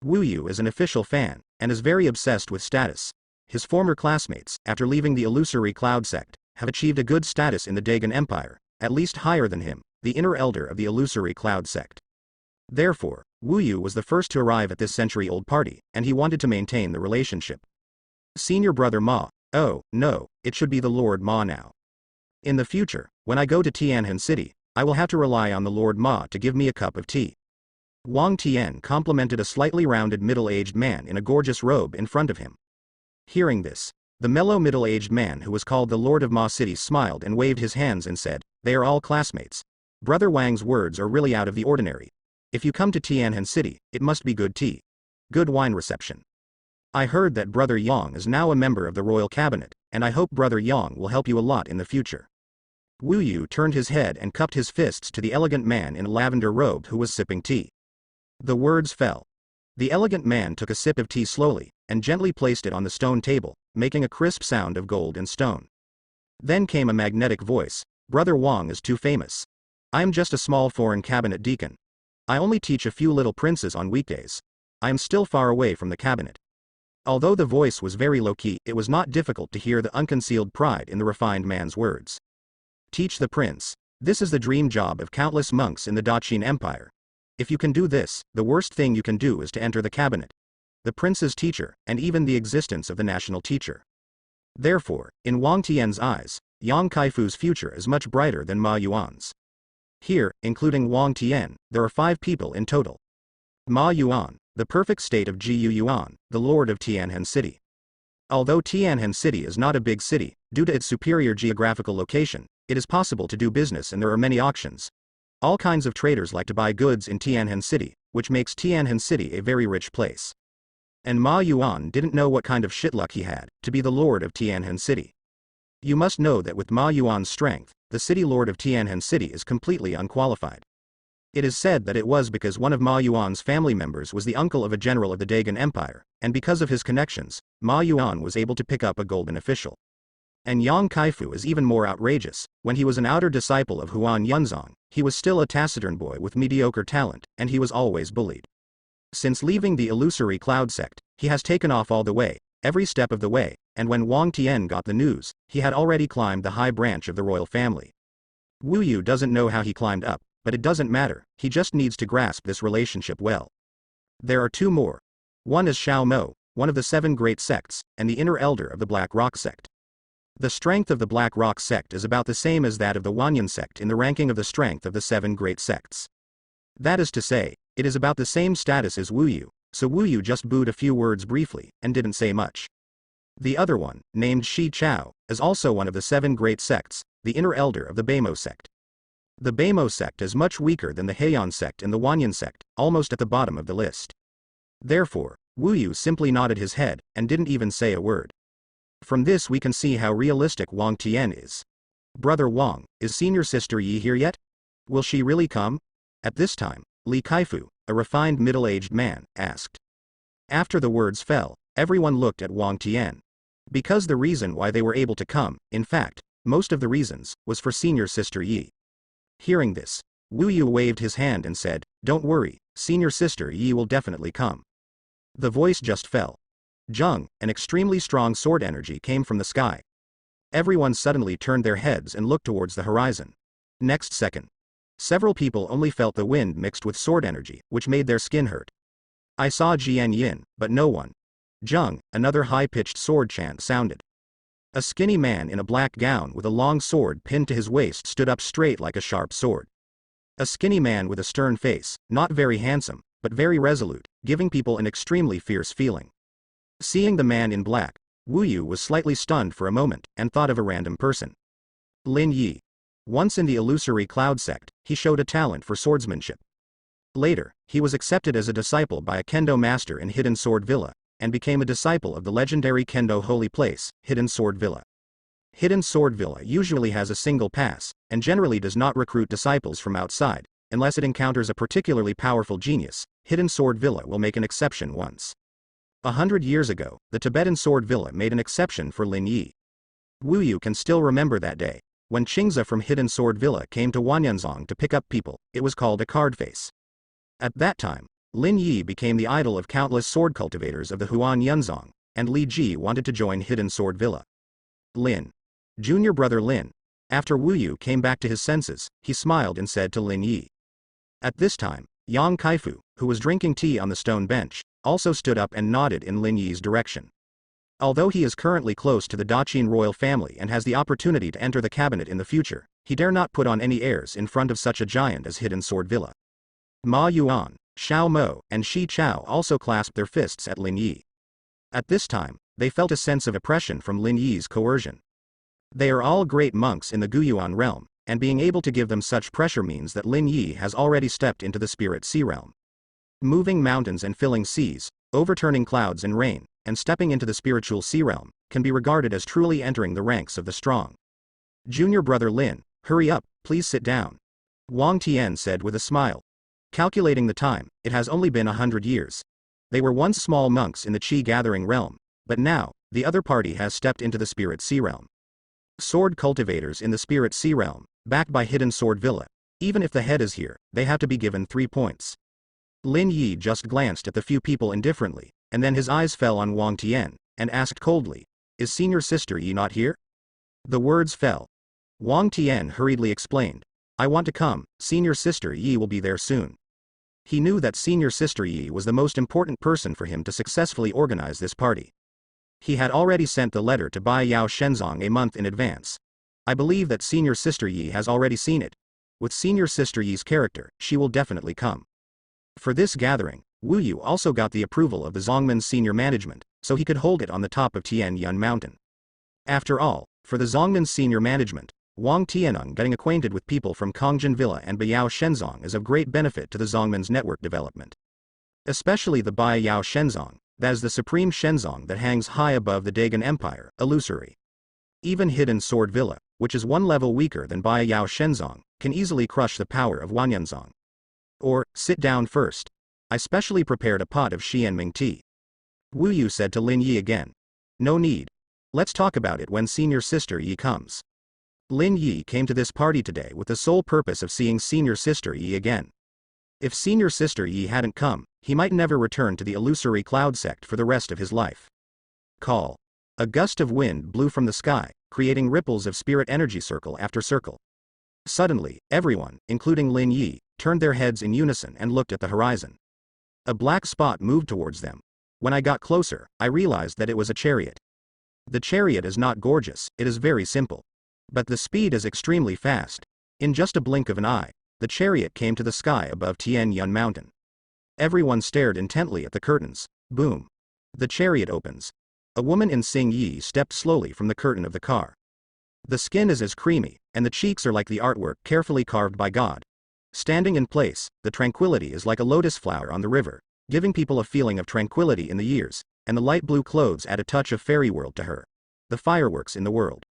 Wu Yu is an official fan, and is very obsessed with status. His former classmates, after leaving the illusory cloud sect, have achieved a good status in the Dagon Empire, at least higher than him, the inner elder of the illusory cloud sect. Therefore, Wu Yu was the first to arrive at this century-old party, and he wanted to maintain the relationship. Senior brother Ma, oh, no, it should be the Lord Ma now. In the future, when I go to Tianhan City, I will have to rely on the Lord Ma to give me a cup of tea. Wang Tian complimented a slightly rounded middle-aged man in a gorgeous robe in front of him. Hearing this, the mellow middle-aged man who was called the Lord of Ma City smiled and waved his hands and said, "They are all classmates. Brother Wang's words are really out of the ordinary. If you come to Tianhan City, it must be good tea. Good wine reception. I heard that Brother Yang is now a member of the royal cabinet, and I hope Brother Yang will help you a lot in the future." Wu Yu turned his head and cupped his fists to the elegant man in a lavender robe who was sipping tea. The words fell. The elegant man took a sip of tea slowly, and gently placed it on the stone table, making a crisp sound of gold and stone. Then came a magnetic voice, "Brother Wang is too famous. I am just a small foreign cabinet deacon. I only teach a few little princes on weekdays. I am still far away from the cabinet." Although the voice was very low-key, it was not difficult to hear the unconcealed pride in the refined man's words. Teach the prince. This is the dream job of countless monks in the Daqin Empire. If you can do this, the worst thing you can do is to enter the cabinet, the prince's teacher, and even the existence of the national teacher. Therefore, in Wang Tian's eyes, Yang Kaifu's future is much brighter than Ma Yuan's. Here, including Wang Tian, there are 5 people in total. Ma Yuan, the perfect state of Jiu Yuan, the lord of Tianhan City. Although Tianhan City is not a big city, due to its superior geographical location, it is possible to do business and there are many auctions. All kinds of traders like to buy goods in Tianhan City, which makes Tianhan City a very rich place. And Ma Yuan didn't know what kind of shitluck he had, to be the lord of Tianhan City. You must know that with Ma Yuan's strength, the city lord of Tianhan City is completely unqualified. It is said that it was because one of Ma Yuan's family members was the uncle of a general of the Dagon Empire, and because of his connections, Ma Yuan was able to pick up a golden official. And Yang Kaifu is even more outrageous. When he was an outer disciple of Huan Yunzong, he was still a taciturn boy with mediocre talent, and he was always bullied. Since leaving the illusory cloud sect, he has taken off all the way, every step of the way, and when Wang Tian got the news, he had already climbed the high branch of the royal family. Wu Yu doesn't know how he climbed up, but it doesn't matter, he just needs to grasp this relationship well. There are 2 more. One is Xiao Mo, one of the 7 great sects, and the inner elder of the Black Rock sect. The strength of the Black Rock sect is about the same as that of the Wanyan sect in the ranking of the strength of the 7 great sects. That is to say, it is about the same status as Wu Yu, so Wu Yu just booed a few words briefly, and didn't say much. The other one, named Shi Chao, is also one of the 7 great sects, the inner elder of the Beimo sect. The Beimo sect is much weaker than the Heian sect and the Wanyan sect, almost at the bottom of the list. Therefore, Wu Yu simply nodded his head, and didn't even say a word. From this we can see how realistic Wang Tian is. "Brother Wang, is senior sister Yi here yet? Will she really come?" At this time, Li Kaifu, a refined middle-aged man, asked. After the words fell, everyone looked at Wang Tian. Because the reason why they were able to come, in fact, most of the reasons, was for senior sister Yi. Hearing this, Wu Yu waved his hand and said, "Don't worry, senior sister Yi will definitely come." The voice just fell. Zheng, an extremely strong sword energy came from the sky. Everyone suddenly turned their heads and looked towards the horizon. Next second, several people only felt the wind mixed with sword energy, which made their skin hurt. I saw Jian Yin, but no one. Zheng, another high-pitched sword chant sounded. A skinny man in a black gown with a long sword pinned to his waist stood up straight like a sharp sword. A skinny man with a stern face, not very handsome, but very resolute, giving people an extremely fierce feeling. Seeing the man in black, Wu Yu was slightly stunned for a moment, and thought of a random person. Lin Yi. Once in the illusory cloud sect, he showed a talent for swordsmanship. Later, he was accepted as a disciple by a kendo master in Hidden Sword Villa, and became a disciple of the legendary kendo holy place, Hidden Sword Villa. Hidden Sword Villa usually has a single pass, and generally does not recruit disciples from outside, unless it encounters a particularly powerful genius. Hidden Sword Villa will make an exception once. 100 years ago, the Tibetan Sword Villa made an exception for Lin Yi. Wu Yu can still remember that day. When Qingze from Hidden Sword Villa came to Wanyanzong to pick up people, it was called a card face. At that time, Lin Yi became the idol of countless sword cultivators of the Huan Yunzong, and Li Ji wanted to join Hidden Sword Villa. Lin. Junior brother Lin. After Wu Yu came back to his senses, he smiled and said to Lin Yi. At this time, Yang Kaifu, who was drinking tea on the stone bench, also stood up and nodded in Lin Yi's direction. Although he is currently close to the Daqin royal family and has the opportunity to enter the cabinet in the future, he dare not put on any airs in front of such a giant as Hidden Sword Villa. Ma Yuan, Xiao Mo, and Shi Chao also clasped their fists at Lin Yi. At this time, they felt a sense of oppression from Lin Yi's coercion. They are all great monks in the Guyuan realm, and being able to give them such pressure means that Lin Yi has already stepped into the spirit sea realm. Moving mountains and filling seas, overturning clouds and rain, and stepping into the spiritual sea realm, can be regarded as truly entering the ranks of the strong. Junior brother Lin, hurry up, please sit down. Wang Tian said with a smile. Calculating the time, it has only been 100 years. They were once small monks in the Qi gathering realm, but now, the other party has stepped into the spirit sea realm. Sword cultivators in the spirit sea realm, backed by Hidden Sword Villa. Even if the head is here, they have to be given 3 points. Lin Yi just glanced at the few people indifferently, and then his eyes fell on Wang Tian, and asked coldly, is Senior Sister Yi not here? The words fell. Wang Tian hurriedly explained, I want to come, Senior Sister Yi will be there soon. He knew that Senior Sister Yi was the most important person for him to successfully organize this party. He had already sent the letter to Bai Yao Shenzong a month in advance. I believe that Senior Sister Yi has already seen it. With Senior Sister Yi's character, she will definitely come. For this gathering, Wu Yu also got the approval of the Zongmen senior management, so he could hold it on the top of Tian Yun Mountain. After all, for the Zongmen senior management, Wang Tianeng getting acquainted with people from Kongjin Villa and Baiyao Shenzong is of great benefit to the Zongmen's network development. Especially the Baiyao Shenzong, that is the supreme Shenzong that hangs high above the Dagon Empire, illusory. Even Hidden Sword Villa, which is one level weaker than Baiyao Shenzong, can easily crush the power of Wanyanzong. Or, sit down first. I specially prepared a pot of Xianming tea. Wu Yu said to Lin Yi again. No need. Let's talk about it when Senior Sister Yi comes. Lin Yi came to this party today with the sole purpose of seeing Senior Sister Yi again. If Senior Sister Yi hadn't come, he might never return to the illusory cloud sect for the rest of his life. Call. A gust of wind blew from the sky, creating ripples of spirit energy circle after circle. Suddenly, everyone, including Lin Yi, turned their heads in unison and looked at the horizon. A black spot moved towards them. When I got closer, I realized that it was a chariot. The chariot is not gorgeous, it is very simple. But the speed is extremely fast. In just a blink of an eye, the chariot came to the sky above Tian Yun Mountain. Everyone stared intently at the curtains. Boom. The chariot opens. A woman in Xing Yi stepped slowly from the curtain of the car. The skin is as creamy, and the cheeks are like the artwork carefully carved by God. Standing in place, the tranquility is like a lotus flower on the river, giving people a feeling of tranquility in the years, and the light blue clothes add a touch of fairy world to her. The fireworks in the world.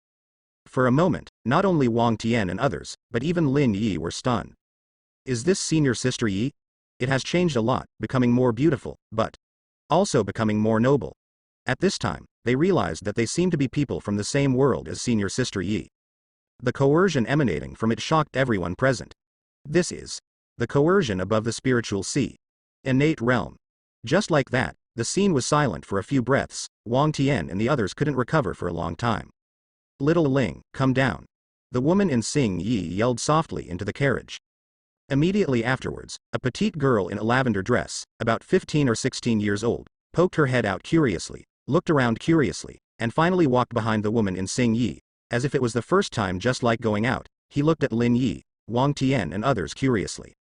For a moment, not only Wang Tian and others, but even Lin Yi were stunned. Is this Senior Sister Yi? It has changed a lot, becoming more beautiful, but also becoming more noble. At this time, they realized that they seemed to be people from the same world as Senior Sister Yi. The coercion emanating from it shocked everyone present. This is the coercion above the spiritual sea. Innate realm. Just like that, the scene was silent for a few breaths. Wang Tian and the others couldn't recover for a long time. Little Ling, come down. The woman in Xing Yi yelled softly into the carriage. Immediately afterwards, a petite girl in a lavender dress, about 15 or 16 years old, poked her head out curiously, looked around curiously, and finally walked behind the woman in Xing Yi, as if it was the first time. Just like going out, he looked at Lin Yi, Wang Tian and others curiously.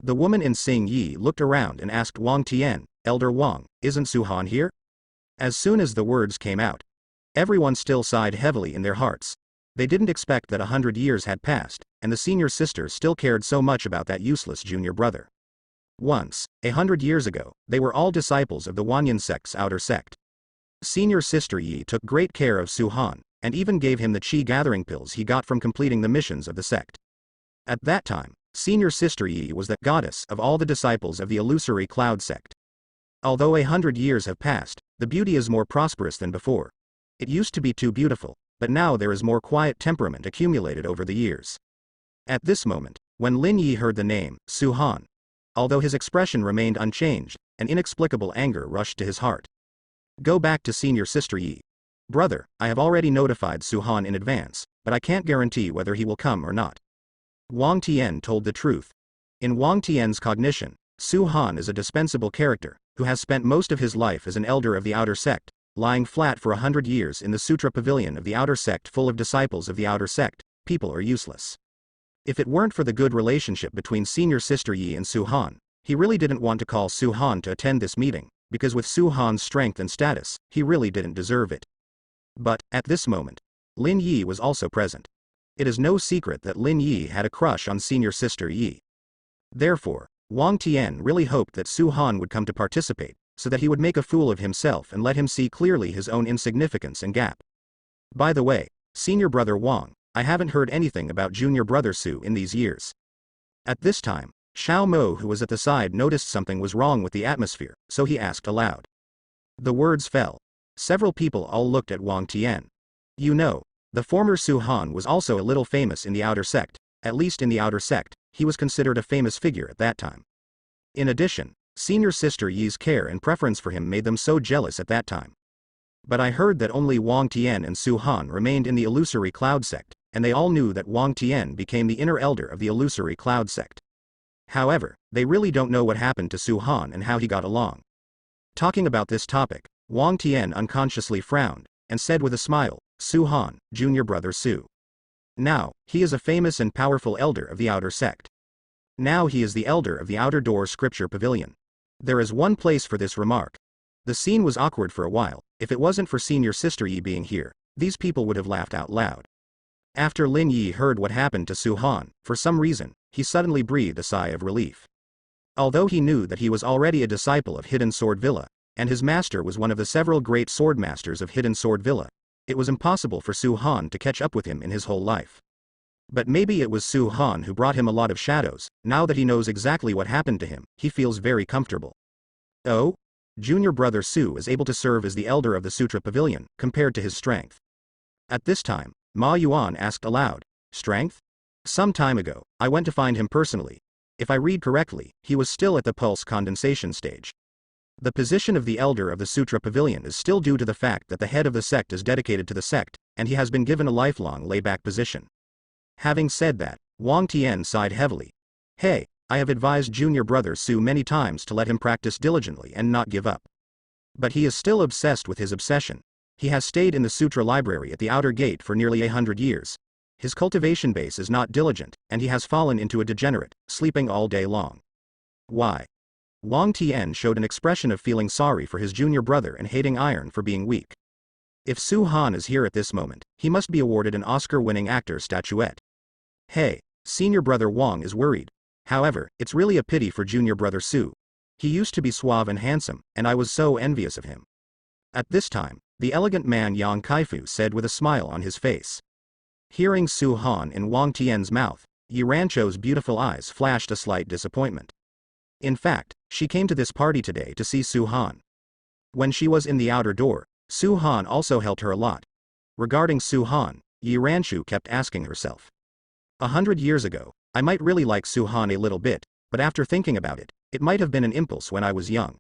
The woman in Xing Yi looked around and asked Wang Tian, Elder Wang, isn't Su Han here? As soon as the words came out, everyone still sighed heavily in their hearts. They didn't expect that 100 years had passed, and the senior sister still cared so much about that useless junior brother. Once, 100 years ago, they were all disciples of the Wanyan sect's outer sect. Senior Sister Yi took great care of Su Han, and even gave him the chi gathering pills he got from completing the missions of the sect. At that time, senior sister Yi was the goddess of all the disciples of the illusory cloud sect. Although 100 years have passed, the beauty is more prosperous than before. It used to be too beautiful, but now there is more quiet temperament accumulated over the years. At this moment, when Lin Yi heard the name, Su Han, although his expression remained unchanged, an inexplicable anger rushed to his heart. Go back to senior sister Yi. Brother, I have already notified Su Han in advance, but I can't guarantee whether he will come or not. Wang Tian told the truth. In Wang Tian's cognition, Su Han is a dispensable character, who has spent most of his life as an elder of the outer sect, lying flat for 100 years in the Sutra Pavilion of the outer sect full of disciples of the outer sect. People are useless. If it weren't for the good relationship between senior sister Yi and Su Han, he really didn't want to call Su Han to attend this meeting, because with Su Han's strength and status, he really didn't deserve it. But, at this moment, Lin Yi was also present. It is no secret that Lin Yi had a crush on senior sister Yi. Therefore, Wang Tian really hoped that Su Han would come to participate, so that he would make a fool of himself and let him see clearly his own insignificance and gap. By the way, senior brother Wang, I haven't heard anything about junior brother Su in these years. At this time, Xiao Mo, who was at the side, noticed something was wrong with the atmosphere, so he asked aloud. The words fell. Several people all looked at Wang Tian. You know, the former Su Han was also a little famous in the outer sect, at least in the outer sect, he was considered a famous figure at that time. In addition, senior sister Yi's care and preference for him made them so jealous at that time. But I heard that only Wang Tian and Su Han remained in the illusory cloud sect, and they all knew that Wang Tian became the inner elder of the illusory cloud sect. However, they really don't know what happened to Su Han and how he got along. Talking about this topic, Wang Tian unconsciously frowned, and said with a smile, Su Han, junior brother Su. Now, he is a famous and powerful elder of the outer sect. Now he is the elder of the outer door scripture pavilion. There is one place for this remark. The scene was awkward for a while. If it wasn't for senior sister Yi being here, these people would have laughed out loud. After Lin Yi heard what happened to Su Han, for some reason, he suddenly breathed a sigh of relief. Although he knew that he was already a disciple of Hidden Sword Villa, and his master was one of the several great sword masters of Hidden Sword Villa, it was impossible for Su Han to catch up with him in his whole life. But maybe it was Su Han who brought him a lot of shadows. Now that he knows exactly what happened to him, he feels very comfortable. Oh? Junior brother Su is able to serve as the elder of the Sutra Pavilion, compared to his strength. At this time, Ma Yuan asked aloud, strength? Some time ago, I went to find him personally. If I read correctly, he was still at the pulse condensation stage. The position of the elder of the Sutra Pavilion is still due to the fact that the head of the sect is dedicated to the sect, and he has been given a lifelong layback position. Having said that, Wang Tian sighed heavily. Hey, I have advised junior brother Su many times to let him practice diligently and not give up. But he is still obsessed with his obsession. He has stayed in the Sutra library at the outer gate for nearly 100 years. His cultivation base is not diligent, and he has fallen into a degenerate, sleeping all day long. Why? Wang Tian showed an expression of feeling sorry for his junior brother and hating iron for being weak. If Su Han is here at this moment, he must be awarded an Oscar-winning actor statuette. Hey, senior brother Wang is worried. However, it's really a pity for junior brother Su. He used to be suave and handsome, and I was so envious of him. At this time, the elegant man Yang Kaifu said with a smile on his face. Hearing Su Han in Wang Tian's mouth, Yi Rancho's beautiful eyes flashed a slight disappointment. In fact, she came to this party today to see Su Han. When she was in the outer door, Su Han also helped her a lot. Regarding Su Han, Yi Ranchu kept asking herself. 100 years ago, I might really like Su Han a little bit, but after thinking about it, it might have been an impulse when I was young.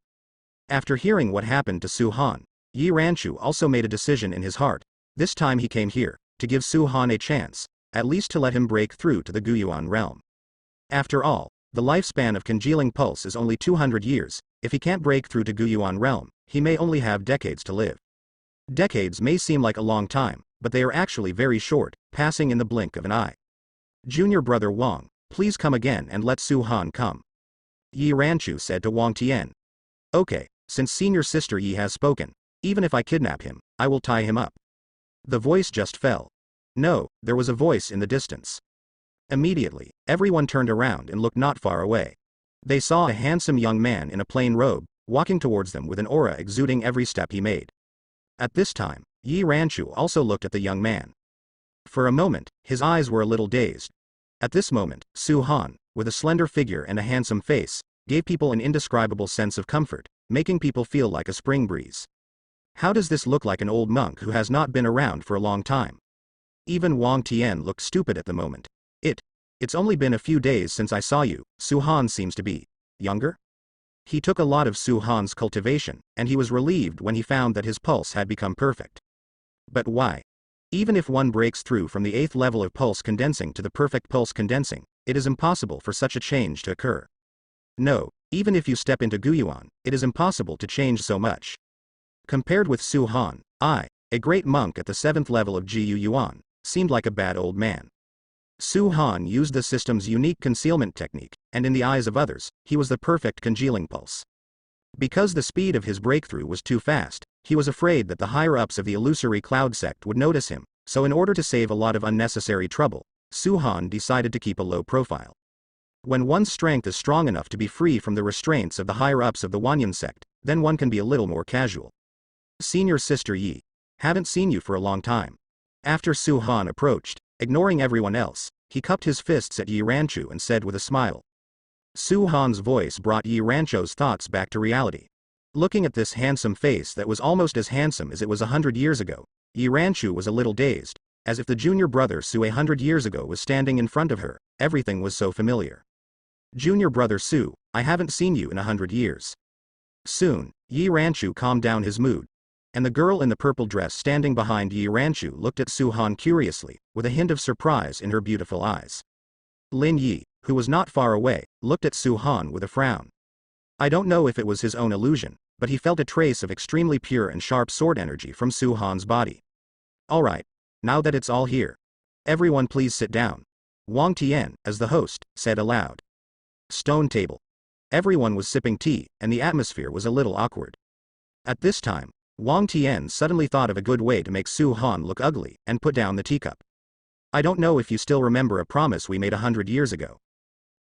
After hearing what happened to Su Han, Yi Ranchu also made a decision in his heart. This time he came here, to give Su Han a chance, at least to let him break through to the Guyuan realm. After all, the lifespan of congealing pulse is only 200 years, if he can't break through to Guyuan realm, he may only have decades to live. Decades may seem like a long time, but they are actually very short, passing in the blink of an eye. Junior brother Wang, please come again and let Su Han come. Yi Ranchu said to Wang Tian. Okay, since senior sister Yi has spoken, even if I kidnap him, I will tie him up. The voice just fell. No, there was a voice in the distance. Immediately, everyone turned around and looked not far away. They saw a handsome young man in a plain robe, walking towards them with an aura exuding every step he made. At this time, Yi Ranchu also looked at the young man. For a moment, his eyes were a little dazed. At this moment, Su Han, with a slender figure and a handsome face, gave people an indescribable sense of comfort, making people feel like a spring breeze. How does this look like an old monk who has not been around for a long time? Even Wang Tian looked stupid at the moment. It's only been a few days since I saw you. Su Han seems to be younger? He took a lot of Su Han's cultivation, and he was relieved when he found that his pulse had become perfect. But why? Even if one breaks through from the 8th level of pulse condensing to the perfect pulse condensing, it is impossible for such a change to occur. No, even if you step into Guyuan, it is impossible to change so much. Compared with Su Han, a great monk at the 7th level of Gu Yuan, seemed like a bad old man. Su Han used the system's unique concealment technique, and in the eyes of others, he was the perfect congealing pulse. Because the speed of his breakthrough was too fast, he was afraid that the higher-ups of the illusory cloud sect would notice him, so in order to save a lot of unnecessary trouble, Su Han decided to keep a low profile. When one's strength is strong enough to be free from the restraints of the higher-ups of the Wanyan sect, then one can be a little more casual. Senior Sister Yi. Haven't seen you for a long time. After Su Han approached, ignoring everyone else, he cupped his fists at Yi Ranchu and said with a smile. Su Han's voice brought Yi Ranchu's thoughts back to reality. Looking at this handsome face that was almost as handsome as it was 100 years ago, Yi Ranchu was a little dazed, as if the junior brother Su 100 years ago was standing in front of her. Everything was so familiar. Junior brother Su, I haven't seen you in 100 years. Soon, Yi Ranchu calmed down his mood, and the girl in the purple dress standing behind Yi Ranchu looked at Su Han curiously, with a hint of surprise in her beautiful eyes. Lin Yi, who was not far away, looked at Su Han with a frown. I don't know if it was his own illusion, but he felt a trace of extremely pure and sharp sword energy from Su Han's body. Alright, now that it's all here, everyone please sit down. Wang Tian, as the host, said aloud. Stone table. Everyone was sipping tea, and the atmosphere was a little awkward. At this time, Wang Tian suddenly thought of a good way to make Su Han look ugly, and put down the teacup. I don't know if you still remember a promise we made 100 years ago.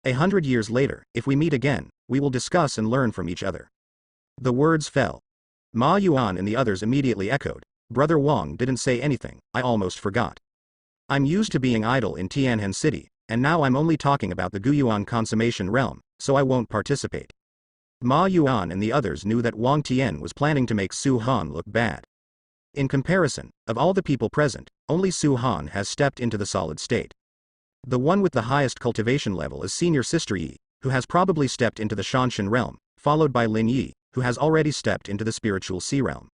100 years later, if we meet again, we will discuss and learn from each other. The words fell. Ma Yuan and the others immediately echoed. Brother Wang didn't say anything, I almost forgot. I'm used to being idle in Tianhan City, and now I'm only talking about the Guyuan consummation realm, so I won't participate. Ma Yuan and the others knew that Wang Tian was planning to make Su Han look bad. In comparison, of all the people present, only Su Han has stepped into the solid state. The one with the highest cultivation level is Senior Sister Yi, who has probably stepped into the Shanshan realm, followed by Lin Yi, who has already stepped into the spiritual sea realm.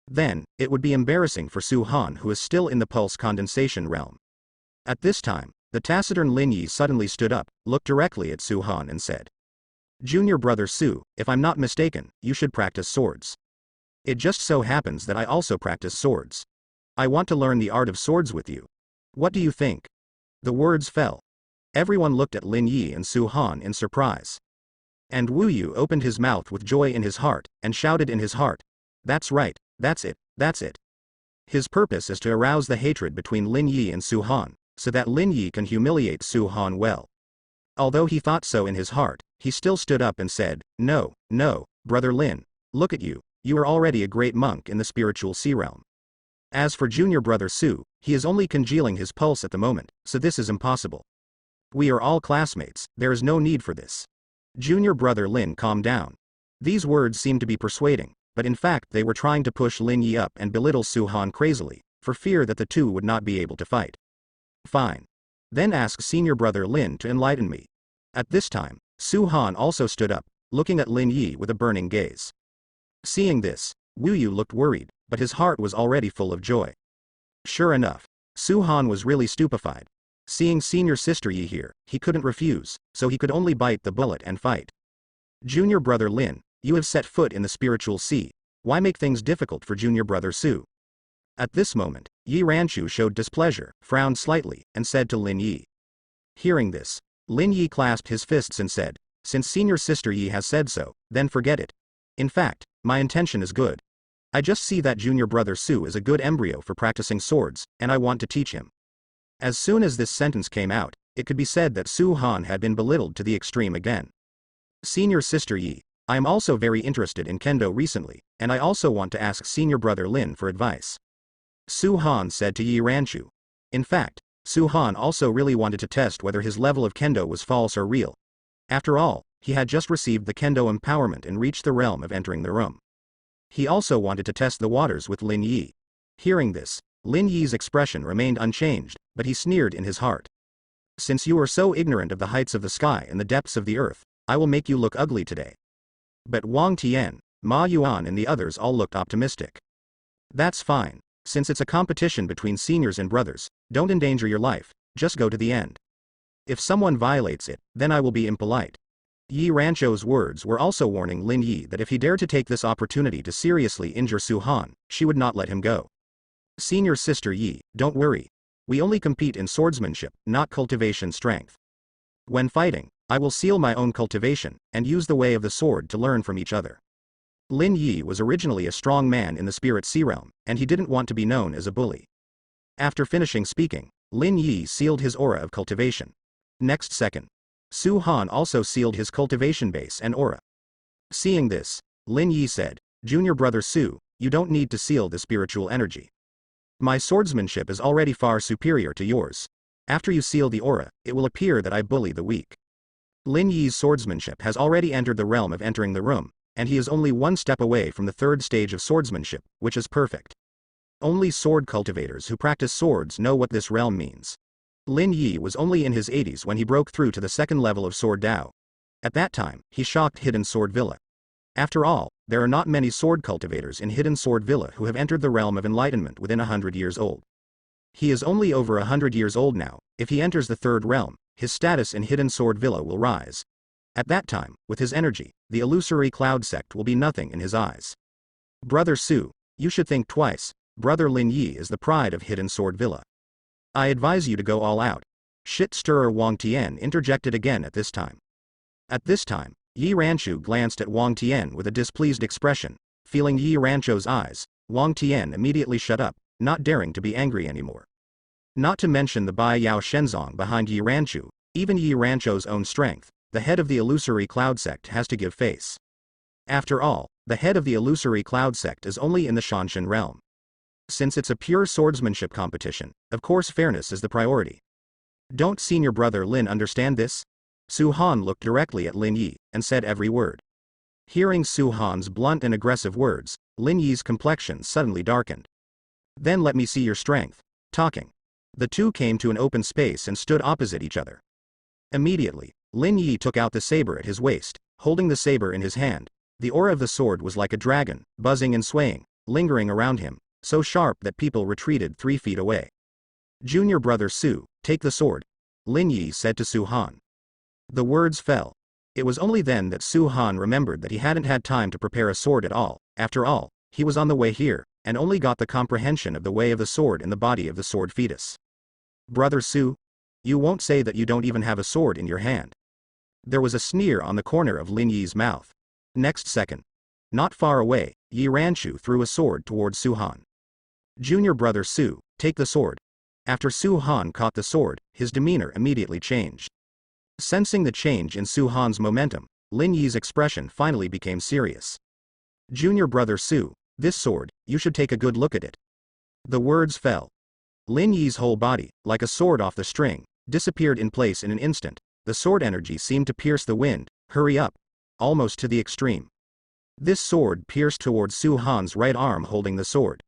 Then, it would be embarrassing for Su Han, who is still in the pulse condensation realm. At this time, the taciturn Lin Yi suddenly stood up, looked directly at Su Han and said, Junior brother Su, if I'm not mistaken, you should practice swords. It just so happens that I also practice swords. I want to learn the art of swords with you. What do you think? The words fell. Everyone looked at Lin Yi and Su Han in surprise. And Wu Yu opened his mouth with joy in his heart, and shouted in his heart, That's right, that's it, that's it. His purpose is to arouse the hatred between Lin Yi and Su Han, so that Lin Yi can humiliate Su Han well. Although he thought so in his heart, he still stood up and said, No, brother Lin, look at you, you are already a great monk in the spiritual sea realm. As for junior brother Su, he is only congealing his pulse at the moment, so this is impossible. We are all classmates, there is no need for this. Junior brother Lin calmed down. These words seemed to be persuading, but in fact they were trying to push Lin Yi up and belittle Su Han crazily, for fear that the two would not be able to fight. Fine. Then ask senior brother Lin to enlighten me. At this time, Su Han also stood up, looking at Lin Yi with a burning gaze. Seeing this, Wu Yu looked worried, but his heart was already full of joy. Sure enough, Su Han was really stupefied. Seeing senior sister Yi here, he couldn't refuse, so he could only bite the bullet and fight. Junior brother Lin, you have set foot in the spiritual sea, why make things difficult for junior brother Su? At this moment, Yi Ranchu showed displeasure, frowned slightly, and said to Lin Yi. Hearing this, Lin Yi clasped his fists and said, Since senior sister Yi has said so, then forget it. In fact, my intention is good. I just see that junior brother Su is a good embryo for practicing swords, and I want to teach him. As soon as this sentence came out, it could be said that Su Han had been belittled to the extreme again. Senior sister Yi, I am also very interested in kendo recently, and I also want to ask senior brother Lin for advice. Su Han said to Yi Ranchu. In fact, Su Han also really wanted to test whether his level of kendo was false or real. After all, he had just received the kendo empowerment and reached the realm of entering the room. He also wanted to test the waters with Lin Yi. Hearing this, Lin Yi's expression remained unchanged, but he sneered in his heart. Since you are so ignorant of the heights of the sky and the depths of the earth, I will make you look ugly today. But Wang Tian, Ma Yuan and the others all looked optimistic. That's fine. Since it's a competition between seniors and brothers, don't endanger your life, just go to the end. If someone violates it, then I will be impolite. Yi Rancho's words were also warning Lin Yi that if he dared to take this opportunity to seriously injure Su Han, she would not let him go. Senior sister Yi, don't worry. We only compete in swordsmanship, not cultivation strength. When fighting, I will seal my own cultivation, and use the way of the sword to learn from each other. Lin Yi was originally a strong man in the spirit sea realm, and he didn't want to be known as a bully. After finishing speaking, Lin Yi sealed his aura of cultivation. Next second, Su Han also sealed his cultivation base and aura. Seeing this, Lin Yi said, Junior brother Su, you don't need to seal the spiritual energy. My swordsmanship is already far superior to yours. After you seal the aura, it will appear that I bully the weak. Lin Yi's swordsmanship has already entered the realm of entering the room, and he is only one step away from the third stage of swordsmanship, which is perfect. Only sword cultivators who practice swords know what this realm means. Lin Yi was only in his 80s when he broke through to the second level of Sword Dao. At that time, he shocked Hidden Sword Villa. After all, there are not many sword cultivators in Hidden Sword Villa who have entered the realm of enlightenment within 100 years old. He is only over 100 years old now. If he enters the third realm, his status in Hidden Sword Villa will rise. At that time, with his energy, the illusory cloud sect will be nothing in his eyes. Brother Su, you should think twice. Brother Lin Yi is the pride of Hidden Sword Villa. I advise you to go all out. Shit stirrer Wang Tian interjected again at this time. At this time, Yi Ranchu glanced at Wang Tian with a displeased expression. Feeling Yi Rancho's eyes, Wang Tian immediately shut up, not daring to be angry anymore. Not to mention the Bai Yao Shenzong behind Yi Ranchu, even Yi Rancho's own strength, the head of the illusory cloud sect has to give face. After all, the head of the illusory cloud sect is only in the Shanshan realm. Since it's a pure swordsmanship competition, of course fairness is the priority. Don't senior brother Lin understand this? Su Han looked directly at Lin Yi, and said every word. Hearing Su Han's blunt and aggressive words, Lin Yi's complexion suddenly darkened. Then let me see your strength. Talking. The two came to an open space and stood opposite each other. Immediately, Lin Yi took out the saber at his waist, holding the saber in his hand. The aura of the sword was like a dragon, buzzing and swaying, lingering around him, so sharp that people retreated 3 feet away. Junior brother Su, take the sword, Lin Yi said to Su Han. The words fell. It was only then that Su Han remembered that he hadn't had time to prepare a sword at all. After all, he was on the way here, and only got the comprehension of the way of the sword in the body of the sword fetus. Brother Su? You won't say that you don't even have a sword in your hand. There was a sneer on the corner of Lin Yi's mouth. Next second, not far away, Yi Ranchu threw a sword towards Su Han. Junior brother Su, take the sword. After Su Han caught the sword, his demeanor immediately changed. Sensing the change in Su Han's momentum, Lin Yi's expression finally became serious. Junior brother Su, this sword, you should take a good look at it. The words fell. Lin Yi's whole body, like a sword off the string, disappeared in place in an instant. The sword energy seemed to pierce the wind, hurry up, almost to the extreme. This sword pierced towards Su Han's right arm holding the sword.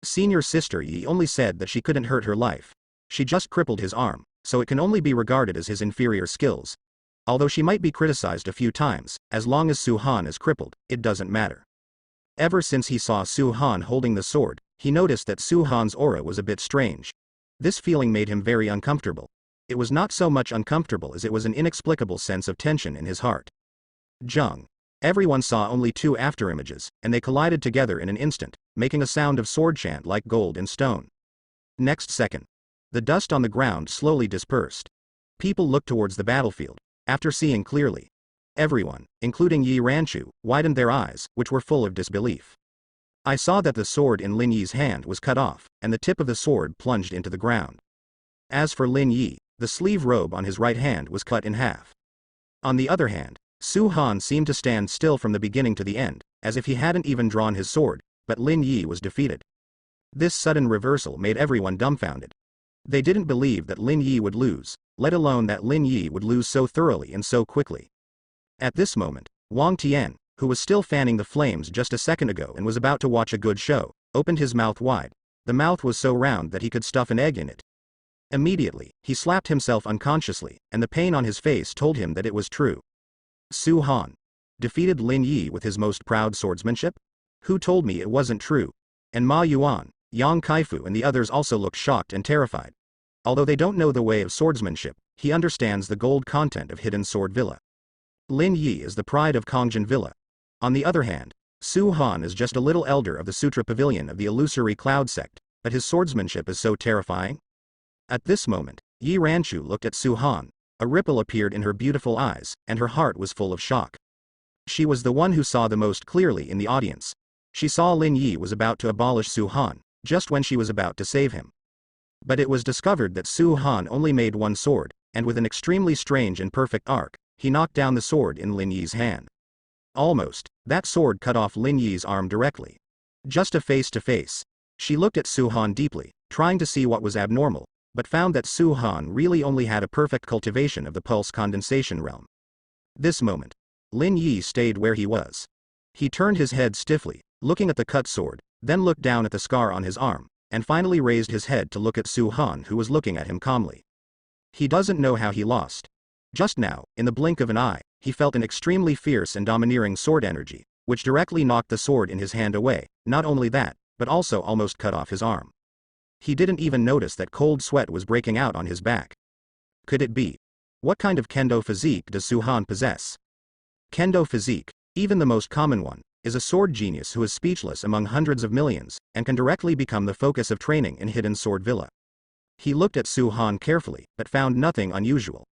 Senior sister Yi only said that she couldn't hurt her life. She just crippled his arm, so it can only be regarded as his inferior skills. Although she might be criticized a few times, as long as Su Han is crippled, it doesn't matter. Ever since he saw Su Han holding the sword, he noticed that Su Han's aura was a bit strange. This feeling made him very uncomfortable. It was not so much uncomfortable as it was an inexplicable sense of tension in his heart. Zheng. Everyone saw only 2 afterimages, and they collided together in an instant, making a sound of sword chant like gold and stone. Next second, the dust on the ground slowly dispersed. People looked towards the battlefield. After seeing clearly, everyone, including Yi Ranchu, widened their eyes, which were full of disbelief. I saw that the sword in Lin Yi's hand was cut off, and the tip of the sword plunged into the ground. As for Lin Yi, the sleeve robe on his right hand was cut in half. On the other hand, Su Han seemed to stand still from the beginning to the end, as if he hadn't even drawn his sword, but Lin Yi was defeated. This sudden reversal made everyone dumbfounded. They didn't believe that Lin Yi would lose, let alone that Lin Yi would lose so thoroughly and so quickly. At this moment, Wang Tian, who was still fanning the flames just a second ago and was about to watch a good show, opened his mouth wide. The mouth was so round that he could stuff an egg in it. Immediately, he slapped himself unconsciously, and the pain on his face told him that it was true. Su Han defeated Lin Yi with his most proud swordsmanship? Who told me it wasn't true? And Ma Yuan, Yang Kaifu and the others also looked shocked and terrified. Although they don't know the way of swordsmanship, he understands the gold content of Hidden Sword Villa. Lin Yi is the pride of Kongjin Villa. On the other hand, Su Han is just a little elder of the Sutra Pavilion of the illusory cloud sect, but his swordsmanship is so terrifying. At this moment, Yi Ranchu looked at Su Han. A ripple appeared in her beautiful eyes, and her heart was full of shock. She was the one who saw the most clearly in the audience. She saw Lin Yi was about to abolish Su Han, just when she was about to save him. But it was discovered that Su Han only made one sword, and with an extremely strange and perfect arc, he knocked down the sword in Lin Yi's hand. Almost, that sword cut off Lin Yi's arm directly. Just a face-to-face. She looked at Su Han deeply, trying to see what was abnormal, but found that Su Han really only had a perfect cultivation of the pulse condensation realm. This moment, Lin Yi stayed where he was. He turned his head stiffly, looking at the cut sword, then looked down at the scar on his arm, and finally raised his head to look at Su Han, who was looking at him calmly. He doesn't know how he lost. Just now, in the blink of an eye, he felt an extremely fierce and domineering sword energy, which directly knocked the sword in his hand away. Not only that, but also almost cut off his arm. He didn't even notice that cold sweat was breaking out on his back. Could it be? What kind of kendo physique does Su Han possess? Kendo physique, even the most common one, is a sword genius who is speechless among hundreds of millions, and can directly become the focus of training in Hidden Sword Villa. He looked at Su Han carefully, but found nothing unusual.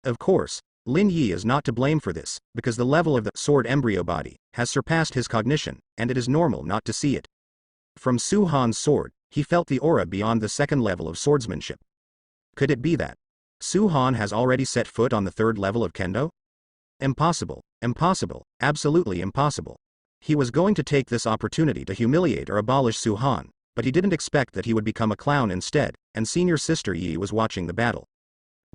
Of course, Lin Yi is not to blame for this, because the level of the sword embryo body has surpassed his cognition, and it is normal not to see it. From Su Han's sword, he felt the aura beyond the second level of swordsmanship. Could it be that Su Han has already set foot on the third level of kendo? Impossible, impossible, absolutely impossible. He was going to take this opportunity to humiliate or abolish Su Han, but he didn't expect that he would become a clown instead, and senior sister Yi was watching the battle.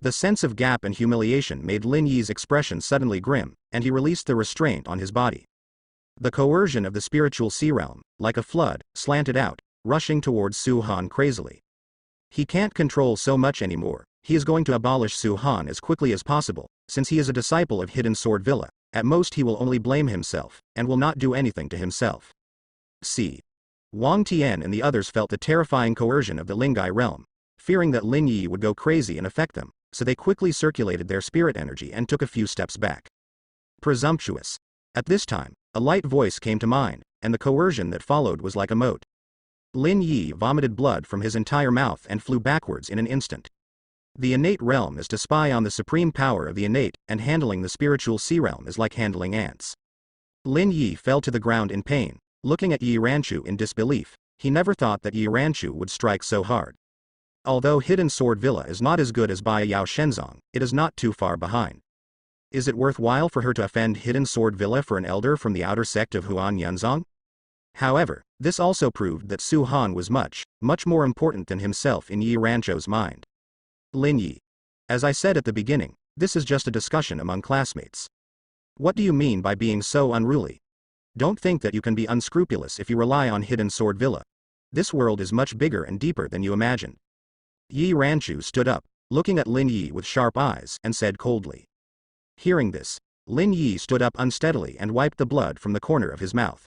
The sense of gap and humiliation made Lin Yi's expression suddenly grim, and he released the restraint on his body. The coercion of the spiritual sea realm, like a flood, slanted out, rushing towards Su Han crazily. He can't control so much anymore. He is going to abolish Su Han as quickly as possible, since he is a disciple of Hidden Sword Villa. At most he will only blame himself, and will not do anything to himself. See. Wang Tian and the others felt the terrifying coercion of the Lingai realm, fearing that Lin Yi would go crazy and affect them, so they quickly circulated their spirit energy and took a few steps back. Presumptuous. At this time, a light voice came to mind, and the coercion that followed was like a moat. Lin Yi vomited blood from his entire mouth and flew backwards in an instant. The innate realm is to spy on the supreme power of the innate, and handling the spiritual sea realm is like handling ants. Lin Yi fell to the ground in pain, looking at Yi Ranchu in disbelief. He never thought that Yi Ranchu would strike so hard. Although Hidden Sword Villa is not as good as Bai Yao Shenzong, it is not too far behind. Is it worthwhile for her to offend Hidden Sword Villa for an elder from the outer sect of Huan Yunzong? However, this also proved that Su Han was much, much more important than himself in Yi Rancho's mind. Lin Yi. As I said at the beginning, this is just a discussion among classmates. What do you mean by being so unruly? Don't think that you can be unscrupulous if you rely on Hidden Sword Villa. This world is much bigger and deeper than you imagined. Yi Ranchu stood up, looking at Lin Yi with sharp eyes, and said coldly. Hearing this, Lin Yi stood up unsteadily and wiped the blood from the corner of his mouth.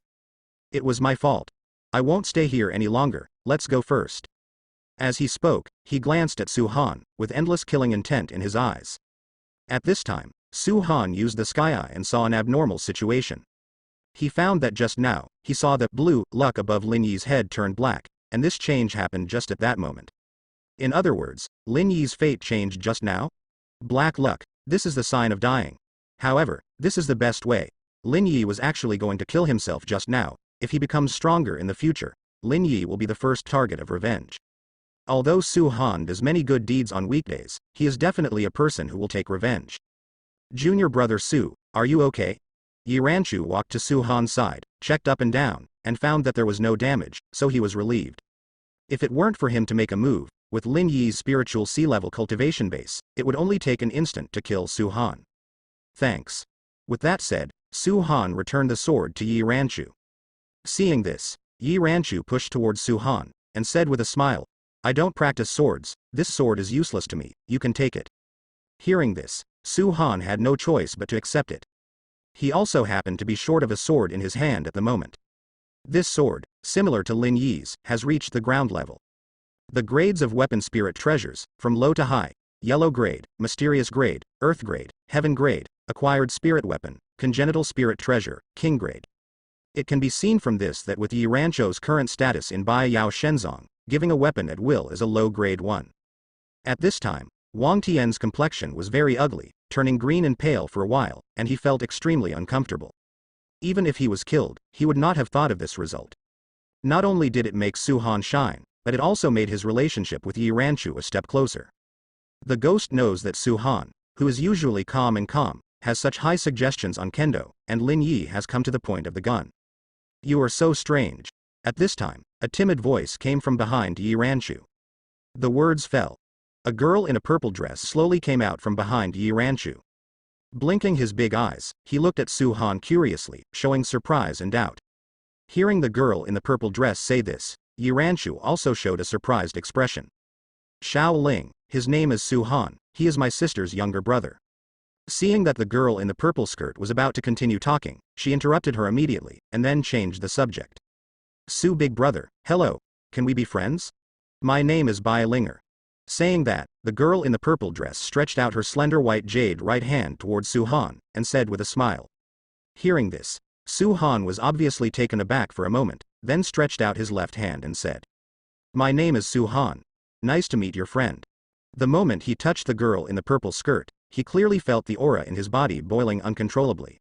It was my fault. I won't stay here any longer, let's go first. As he spoke, he glanced at Su Han, with endless killing intent in his eyes. At this time, Su Han used the sky eye and saw an abnormal situation. He found that just now, he saw the blue luck above Lin Yi's head turned black, and this change happened just at that moment. In other words, Lin Yi's fate changed just now? Black luck, this is the sign of dying. However, this is the best way. Lin Yi was actually going to kill himself just now. If he becomes stronger in the future, Lin Yi will be the first target of revenge. Although Su Han does many good deeds on weekdays, he is definitely a person who will take revenge. Junior brother Su, are you okay? Yi Ranchu walked to Su Han's side, checked up and down, and found that there was no damage, so he was relieved. If it weren't for him to make a move, with Lin Yi's spiritual sea-level cultivation base, it would only take an instant to kill Su Han. Thanks. With that said, Su Han returned the sword to Yi Ranchu. Seeing this, Yi Ranchu pushed towards Su Han, and said with a smile, I don't practice swords, this sword is useless to me, you can take it. Hearing this, Su Han had no choice but to accept it. He also happened to be short of a sword in his hand at the moment. This sword, similar to Lin Yi's, has reached the ground level. The grades of weapon spirit treasures, from low to high: yellow grade, mysterious grade, earth grade, heaven grade, acquired spirit weapon, congenital spirit treasure, king grade. It can be seen from this that with Yi Rancho's current status in Bai Yao Shenzong, giving a weapon at will is a low grade one. At this time, Wang Tian's complexion was very ugly, turning green and pale for a while, and he felt extremely uncomfortable. Even if he was killed, he would not have thought of this result. Not only did it make Su Han shine, but it also made his relationship with Yi Ranchu a step closer. The ghost knows that Su Han, who is usually calm, has such high suggestions on kendo, and Lin Yi has come to the point of the gun. You are so strange. At this time, a timid voice came from behind Yi Ranchu. The words fell. A girl in a purple dress slowly came out from behind Yi Ranchu. Blinking his big eyes, he looked at Su Han curiously, showing surprise and doubt. Hearing the girl in the purple dress say this, Yi Ranchu also showed a surprised expression. Xiao Ling, his name is Su Han, he is my sister's younger brother. Seeing that the girl in the purple skirt was about to continue talking, she interrupted her immediately, and then changed the subject. Su big brother, hello, can we be friends? My name is Bai Linger. Saying that, the girl in the purple dress stretched out her slender white jade right hand towards Su Han, and said with a smile. Hearing this, Su Han was obviously taken aback for a moment, then stretched out his left hand and said. My name is Su Han. Nice to meet your friend. The moment he touched the girl in the purple skirt, he clearly felt the aura in his body boiling uncontrollably.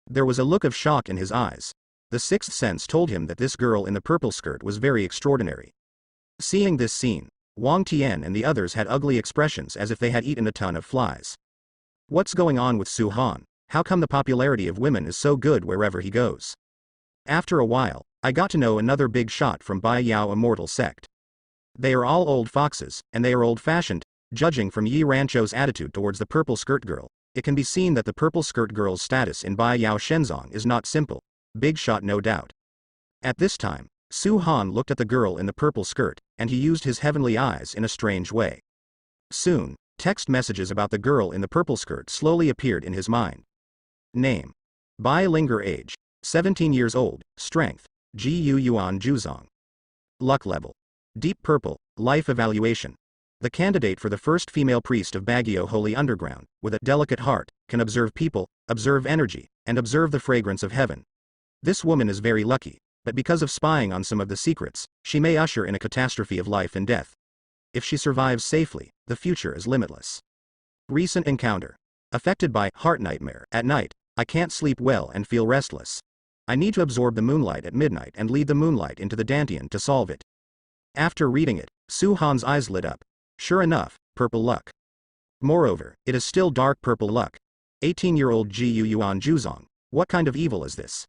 There was a look of shock in his eyes. The sixth sense told him that this girl in the purple skirt was very extraordinary. Seeing this scene, Wang Tian and the others had ugly expressions as if they had eaten a ton of flies. What's going on with Su Han? How come the popularity of women is so good wherever he goes? After a while, I got to know another big shot from Bai Yao Immortal Sect. They are all old foxes, and they are old-fashioned. Judging from Yi Rancho's attitude towards the purple skirt girl, it can be seen that the purple skirt girl's status in Bai Yao Shenzong is not simple. Big shot no doubt. At this time, Su Han looked at the girl in the purple skirt, and he used his heavenly eyes in a strange way. Soon, text messages about the girl in the purple skirt slowly appeared in his mind. Name: Bai Linger. Age: 17 years old. Strength: Gu Yuan Juzong. Luck level: Deep Purple. Life evaluation: the candidate for the first female priest of Baguio Holy Underground, with a delicate heart, can observe people, observe energy, and observe the fragrance of heaven. This woman is very lucky, but because of spying on some of the secrets, she may usher in a catastrophe of life and death. If she survives safely, the future is limitless. Recent encounter: affected by heart nightmare. At night, I can't sleep well and feel restless. I need to absorb the moonlight at midnight and lead the moonlight into the dantian to solve it. After reading it, Su Han's eyes lit up. Sure enough, purple luck. Moreover, it is still dark purple luck. 18-year-old Gu Yuan Juzong. What kind of evil is this?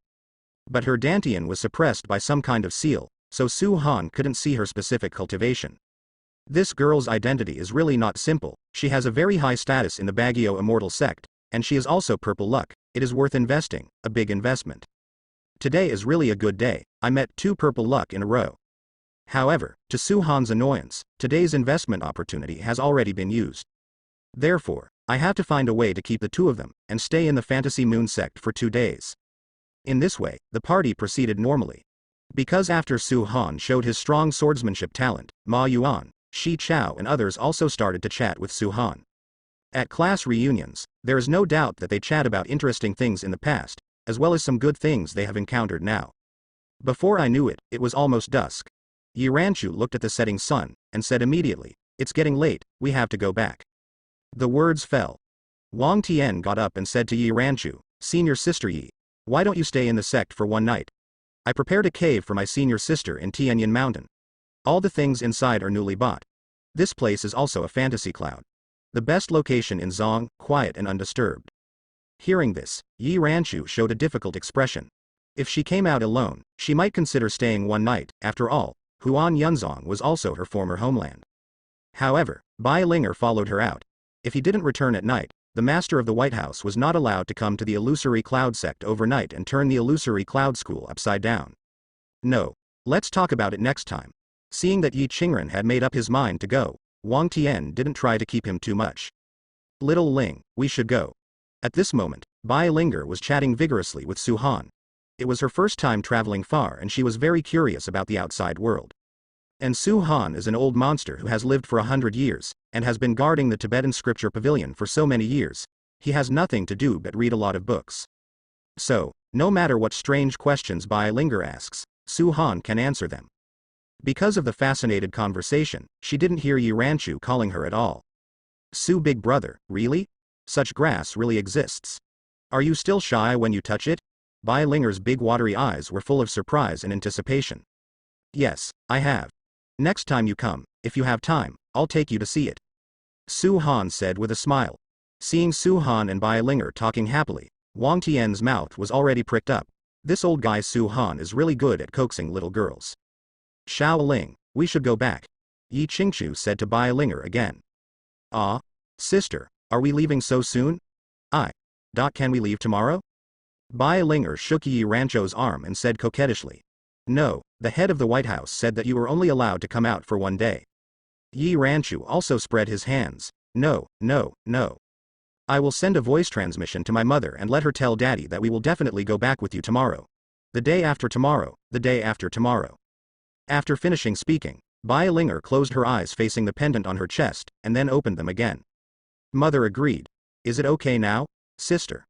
But her dantian was suppressed by some kind of seal, so Su Han couldn't see her specific cultivation. This girl's identity is really not simple. She has a very high status in the Baguio Immortal Sect, and she is also purple luck. It is worth investing, a big investment. Today is really a good day. I met 2 purple luck in a row. However, to Su Han's annoyance, today's investment opportunity has already been used. Therefore, I have to find a way to keep the 2 of them, and stay in the Fantasy Moon Sect for 2 days. In this way, the party proceeded normally. Because after Su Han showed his strong swordsmanship talent, Ma Yuan, Shi Chao and others also started to chat with Su Han. At class reunions, there is no doubt that they chat about interesting things in the past, as well as some good things they have encountered now. Before I knew it, it was almost dusk. Yi Ranchu looked at the setting sun, and said immediately, "It's getting late, we have to go back." The words fell. Wang Tian got up and said to Yi Ranchu, "Senior sister Yi, why don't you stay in the sect for one night? I prepared a cave for my senior sister in Tianyin Mountain. All the things inside are newly bought. This place is also a fantasy cloud. The best location in Zong, quiet and undisturbed." Hearing this, Yi Ranchu showed a difficult expression. If she came out alone, she might consider staying one night. After all, Huan Yunzong was also her former homeland. However, Bai Linger followed her out. If he didn't return at night, the master of the White House was not allowed to come to the illusory cloud sect overnight and turn the illusory cloud school upside down. No. Let's talk about it next time. Seeing that Yi Qingren had made up his mind to go, Wang Tian didn't try to keep him too much. Little Ling, we should go. At this moment, Bai Linger was chatting vigorously with Su Han. It was her first time traveling far and she was very curious about the outside world. And Su Han is an old monster who has lived for 100 years, and has been guarding the Tibetan scripture pavilion for so many years. He has nothing to do but read a lot of books. So, no matter what strange questions Bai Linger asks, Su Han can answer them. Because of the fascinated conversation, she didn't hear Yi Ranchu calling her at all. Su big brother, really? Such grass really exists. Are you still shy when you touch it? Bai Linger's big watery eyes were full of surprise and anticipation. Yes, I have. Next time you come, if you have time, I'll take you to see it. Su Han said with a smile. Seeing Su Han and Bai Linger talking happily, Wang Tian's mouth was already pricked up. This old guy Su Han is really good at coaxing little girls. Xiao Ling, we should go back. Yi Qingchu said to Bai Linger again. Ah, sister, are we leaving so soon? Can we leave tomorrow? Bai Linger shook Yi Rancho's arm and said coquettishly. No, the head of the White House said that you were only allowed to come out for one day. Yi Ranchu also spread his hands. No. I will send a voice transmission to my mother and let her tell Daddy that we will definitely go back with you tomorrow. The day after tomorrow, the day after tomorrow. After finishing speaking, Bai Linger closed her eyes facing the pendant on her chest, and then opened them again. Mother agreed. Is it okay now, sister?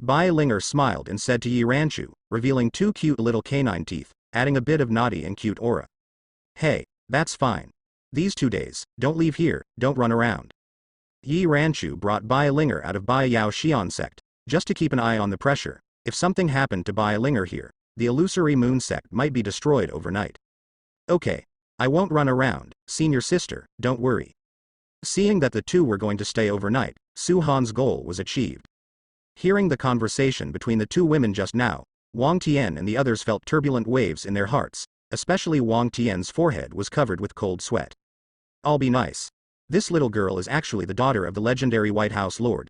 Bai Linger smiled and said to Yi Ranchu, revealing two cute little canine teeth, adding a bit of naughty and cute aura. Hey, that's fine. These 2 days, don't leave here, don't run around. Yi Ranchu brought Bai Linger out of Bai Yao Xian sect, just to keep an eye on the pressure. If something happened to Bai Linger here, the illusory moon sect might be destroyed overnight. Okay. I won't run around, senior sister, don't worry. Seeing that the two were going to stay overnight, Su Han's goal was achieved. Hearing the conversation between the two women just now, Wang Tian and the others felt turbulent waves in their hearts, especially Wang Tian's forehead was covered with cold sweat. I'll be nice. This little girl is actually the daughter of the legendary White House Lord.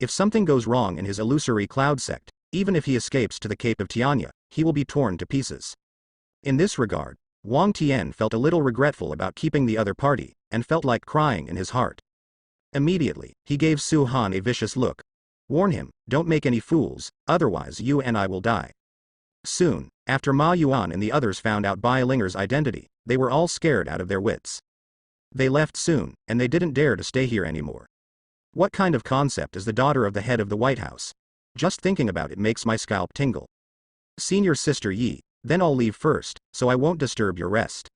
If something goes wrong in his illusory cloud sect, even if he escapes to the Cape of Tianya, he will be torn to pieces. In this regard, Wang Tian felt a little regretful about keeping the other party, and felt like crying in his heart. Immediately, he gave Su Han a vicious look. Warn him, don't make any fools, otherwise you and I will die. Soon, after Ma Yuan and the others found out Bai Linger's identity, they were all scared out of their wits. They left soon, and they didn't dare to stay here anymore. What kind of concept is the daughter of the head of the White House? Just thinking about it makes my scalp tingle. Senior sister Yi, then I'll leave first, so I won't disturb your rest.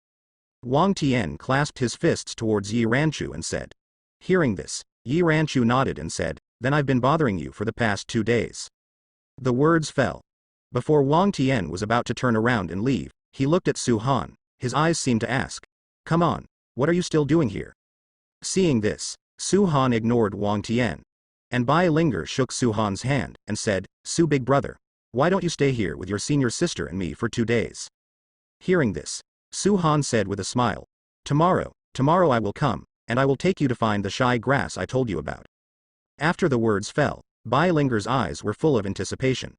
Wang Tian clasped his fists towards Yi Ranchu and said. Hearing this, Yi Ranchu nodded and said, then I've been bothering you for the past 2 days. The words fell. Before Wang Tian was about to turn around and leave, he looked at Su Han. His eyes seemed to ask. Come on, what are you still doing here? Seeing this, Su Han ignored Wang Tian. And Bai Linger shook Su Han's hand, and said, Su big brother, why don't you stay here with your senior sister and me for 2 days? Hearing this, Su Han said with a smile. Tomorrow I will come, and I will take you to find the shy grass I told you about. After the words fell, Bai Linger's eyes were full of anticipation.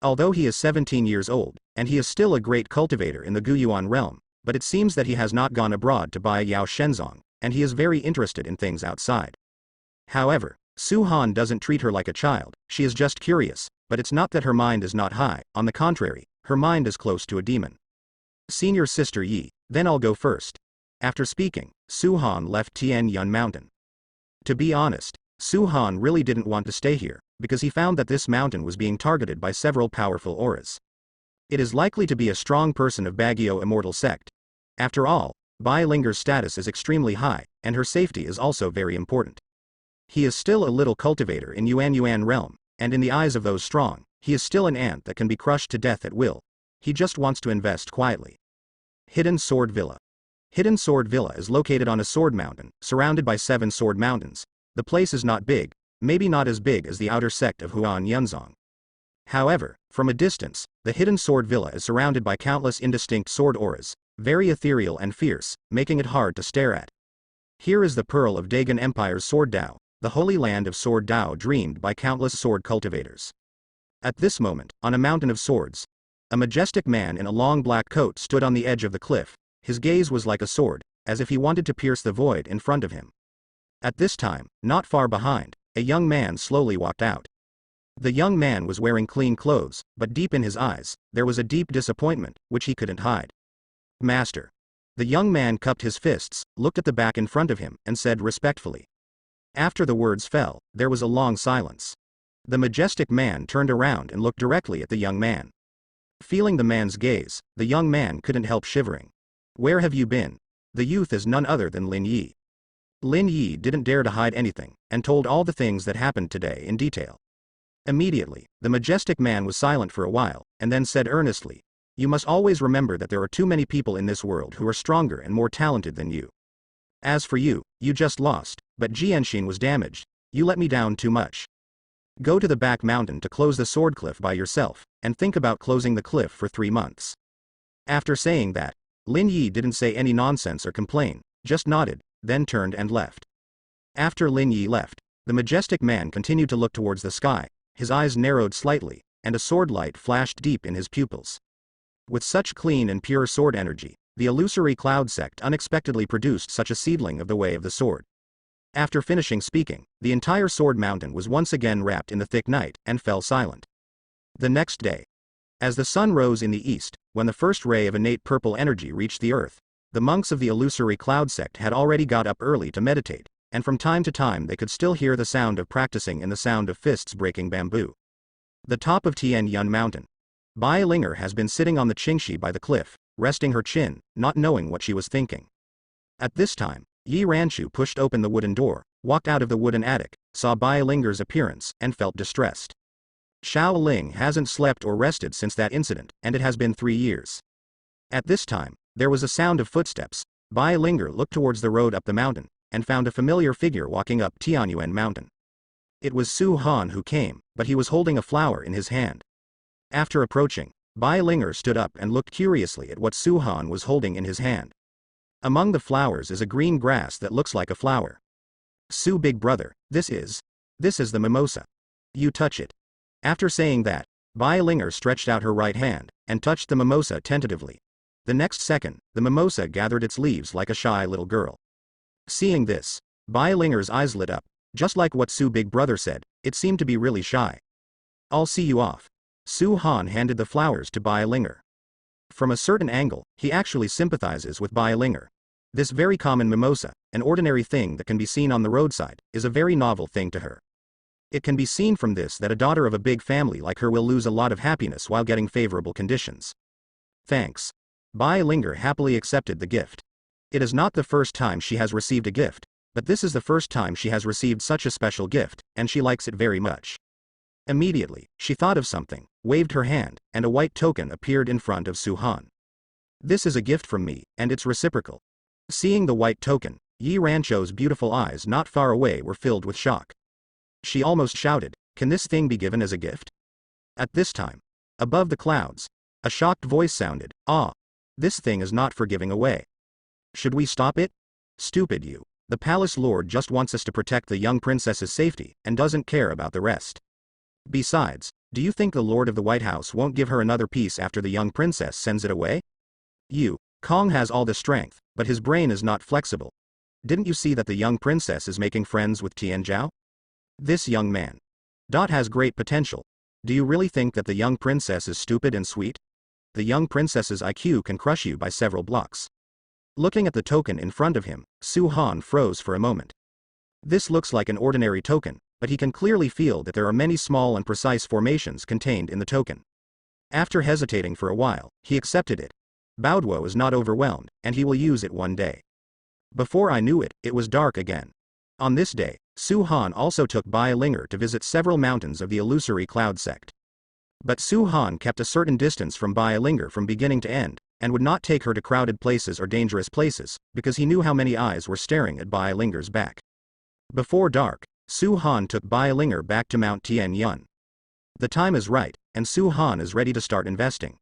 Although he is 17 years old, and he is still a great cultivator in the Guyuan realm, but it seems that he has not gone abroad to Bai Yao Shenzong, and he is very interested in things outside. However, Su Han doesn't treat her like a child, she is just curious, but it's not that her mind is not high, on the contrary, her mind is close to a demon. Senior sister Yi, then I'll go first. After speaking, Su Han left Tian Yun Mountain. To be honest, Su Han really didn't want to stay here, because he found that this mountain was being targeted by several powerful auras. It is likely to be a strong person of Baguio immortal sect. After all, Bai Linger's status is extremely high, and her safety is also very important. He is still a little cultivator in Yuan realm, and in the eyes of those strong, he is still an ant that can be crushed to death at will. He just wants to invest quietly. Hidden Sword Villa. Hidden Sword Villa is located on a sword mountain, surrounded by 7 sword mountains. The place is not big, maybe not as big as the outer sect of Huan Yunzong. However, from a distance, the Hidden Sword Villa is surrounded by countless indistinct sword auras. very ethereal and fierce, making it hard to stare at. Here is the pearl of Dagon Empire's sword Dao, the holy land of sword Dao dreamed by countless sword cultivators. At this moment, on a mountain of swords, a majestic man in a long black coat stood on the edge of the cliff. His gaze was like a sword, as if he wanted to pierce the void in front of him. At this time, not far behind, a young man slowly walked out. The young man was wearing clean clothes, but deep in his eyes, there was a deep disappointment, which he couldn't hide. Master. The young man cupped his fists, looked at the back in front of him, and said respectfully. After the words fell, there was a long silence. The majestic man turned around and looked directly at the young man. Feeling the man's gaze, the young man couldn't help shivering. Where have you been? The youth is none other than Lin Yi. Lin Yi didn't dare to hide anything, and told all the things that happened today in detail. Immediately, the majestic man was silent for a while, and then said earnestly, "You must always remember that there are too many people in this world who are stronger and more talented than you. As for you, you just lost, but Jianshin was damaged. You let me down too much. Go to the back mountain to close the sword cliff by yourself, and think about closing the cliff for 3 months." After saying that, Lin Yi didn't say any nonsense or complain, just nodded, then turned and left. After Lin Yi left, the majestic man continued to look towards the sky, his eyes narrowed slightly, and a sword light flashed deep in his pupils. With such clean and pure sword energy, the illusory cloud sect unexpectedly produced such a seedling of the way of the sword. After finishing speaking, the entire sword mountain was once again wrapped in the thick night, and fell silent. The next day, as the sun rose in the east, when the first ray of innate purple energy reached the earth, the monks of the illusory cloud sect had already got up early to meditate, and from time to time they could still hear the sound of practicing and the sound of fists breaking bamboo. The top of Tian Yun Mountain. Bai Linger has been sitting on the Qingxi by the cliff, resting her chin, not knowing what she was thinking. At this time, Yi Ranchu pushed open the wooden door, walked out of the wooden attic, saw Bai Linger's appearance, and felt distressed. Xiao Ling hasn't slept or rested since that incident, and it has been 3 years. At this time, there was a sound of footsteps. Bai Linger looked towards the road up the mountain, and found a familiar figure walking up Tianyuan Mountain. It was Su Han who came, but he was holding a flower in his hand. After approaching, Bai Linger stood up and looked curiously at what Su Han was holding in his hand. Among the flowers is a green grass that looks like a flower. Su big brother, this is the mimosa. You touch it. After saying that, Bai Linger stretched out her right hand, and touched the mimosa tentatively. The next second, the mimosa gathered its leaves like a shy little girl. Seeing this, Bai Linger's eyes lit up, just like what Su big brother said, it seemed to be really shy. I'll see you off. Su Han handed the flowers to Bai Linger. From a certain angle, he actually sympathizes with Bai Linger. This very common mimosa, an ordinary thing that can be seen on the roadside, is a very novel thing to her. It can be seen from this that a daughter of a big family like her will lose a lot of happiness while getting favorable conditions. Thanks. Bai Linger happily accepted the gift. It is not the first time she has received a gift, but this is the first time she has received such a special gift, and she likes it very much. Immediately, she thought of something, waved her hand, and a white token appeared in front of Su Han. This is a gift from me, and it's reciprocal. Seeing the white token, Yi Rancho's beautiful eyes not far away were filled with shock. She almost shouted, "Can this thing be given as a gift?" At this time, above the clouds, a shocked voice sounded, "Ah, this thing is not for giving away. Should we stop it? Stupid you. The palace lord just wants us to protect the young princess's safety, and doesn't care about the rest. Besides, do you think the lord of the White House won't give her another piece after the young princess sends it away? Kong has all the strength, but his brain is not flexible. Didn't you see that the young princess is making friends with Tianzhao? This young man has great potential. Do you really think that the young princess is stupid and sweet? The young princess's IQ can crush you by several blocks." Looking at the token in front of him, Su Han froze for a moment. This looks like an ordinary token, but he can clearly feel that there are many small and precise formations contained in the token. After hesitating for a while, he accepted it. Baoduo is not overwhelmed, and he will use it one day. Before I knew it, it was dark again. On this day, Su Han also took Bai Linger to visit several mountains of the illusory cloud sect. But Su Han kept a certain distance from Bai Linger from beginning to end, and would not take her to crowded places or dangerous places, because he knew how many eyes were staring at Bai Linger's back. Before dark, Su Han took Bai Linger back to Mount Tian Yun. The time is right, and Su Han is ready to start investing.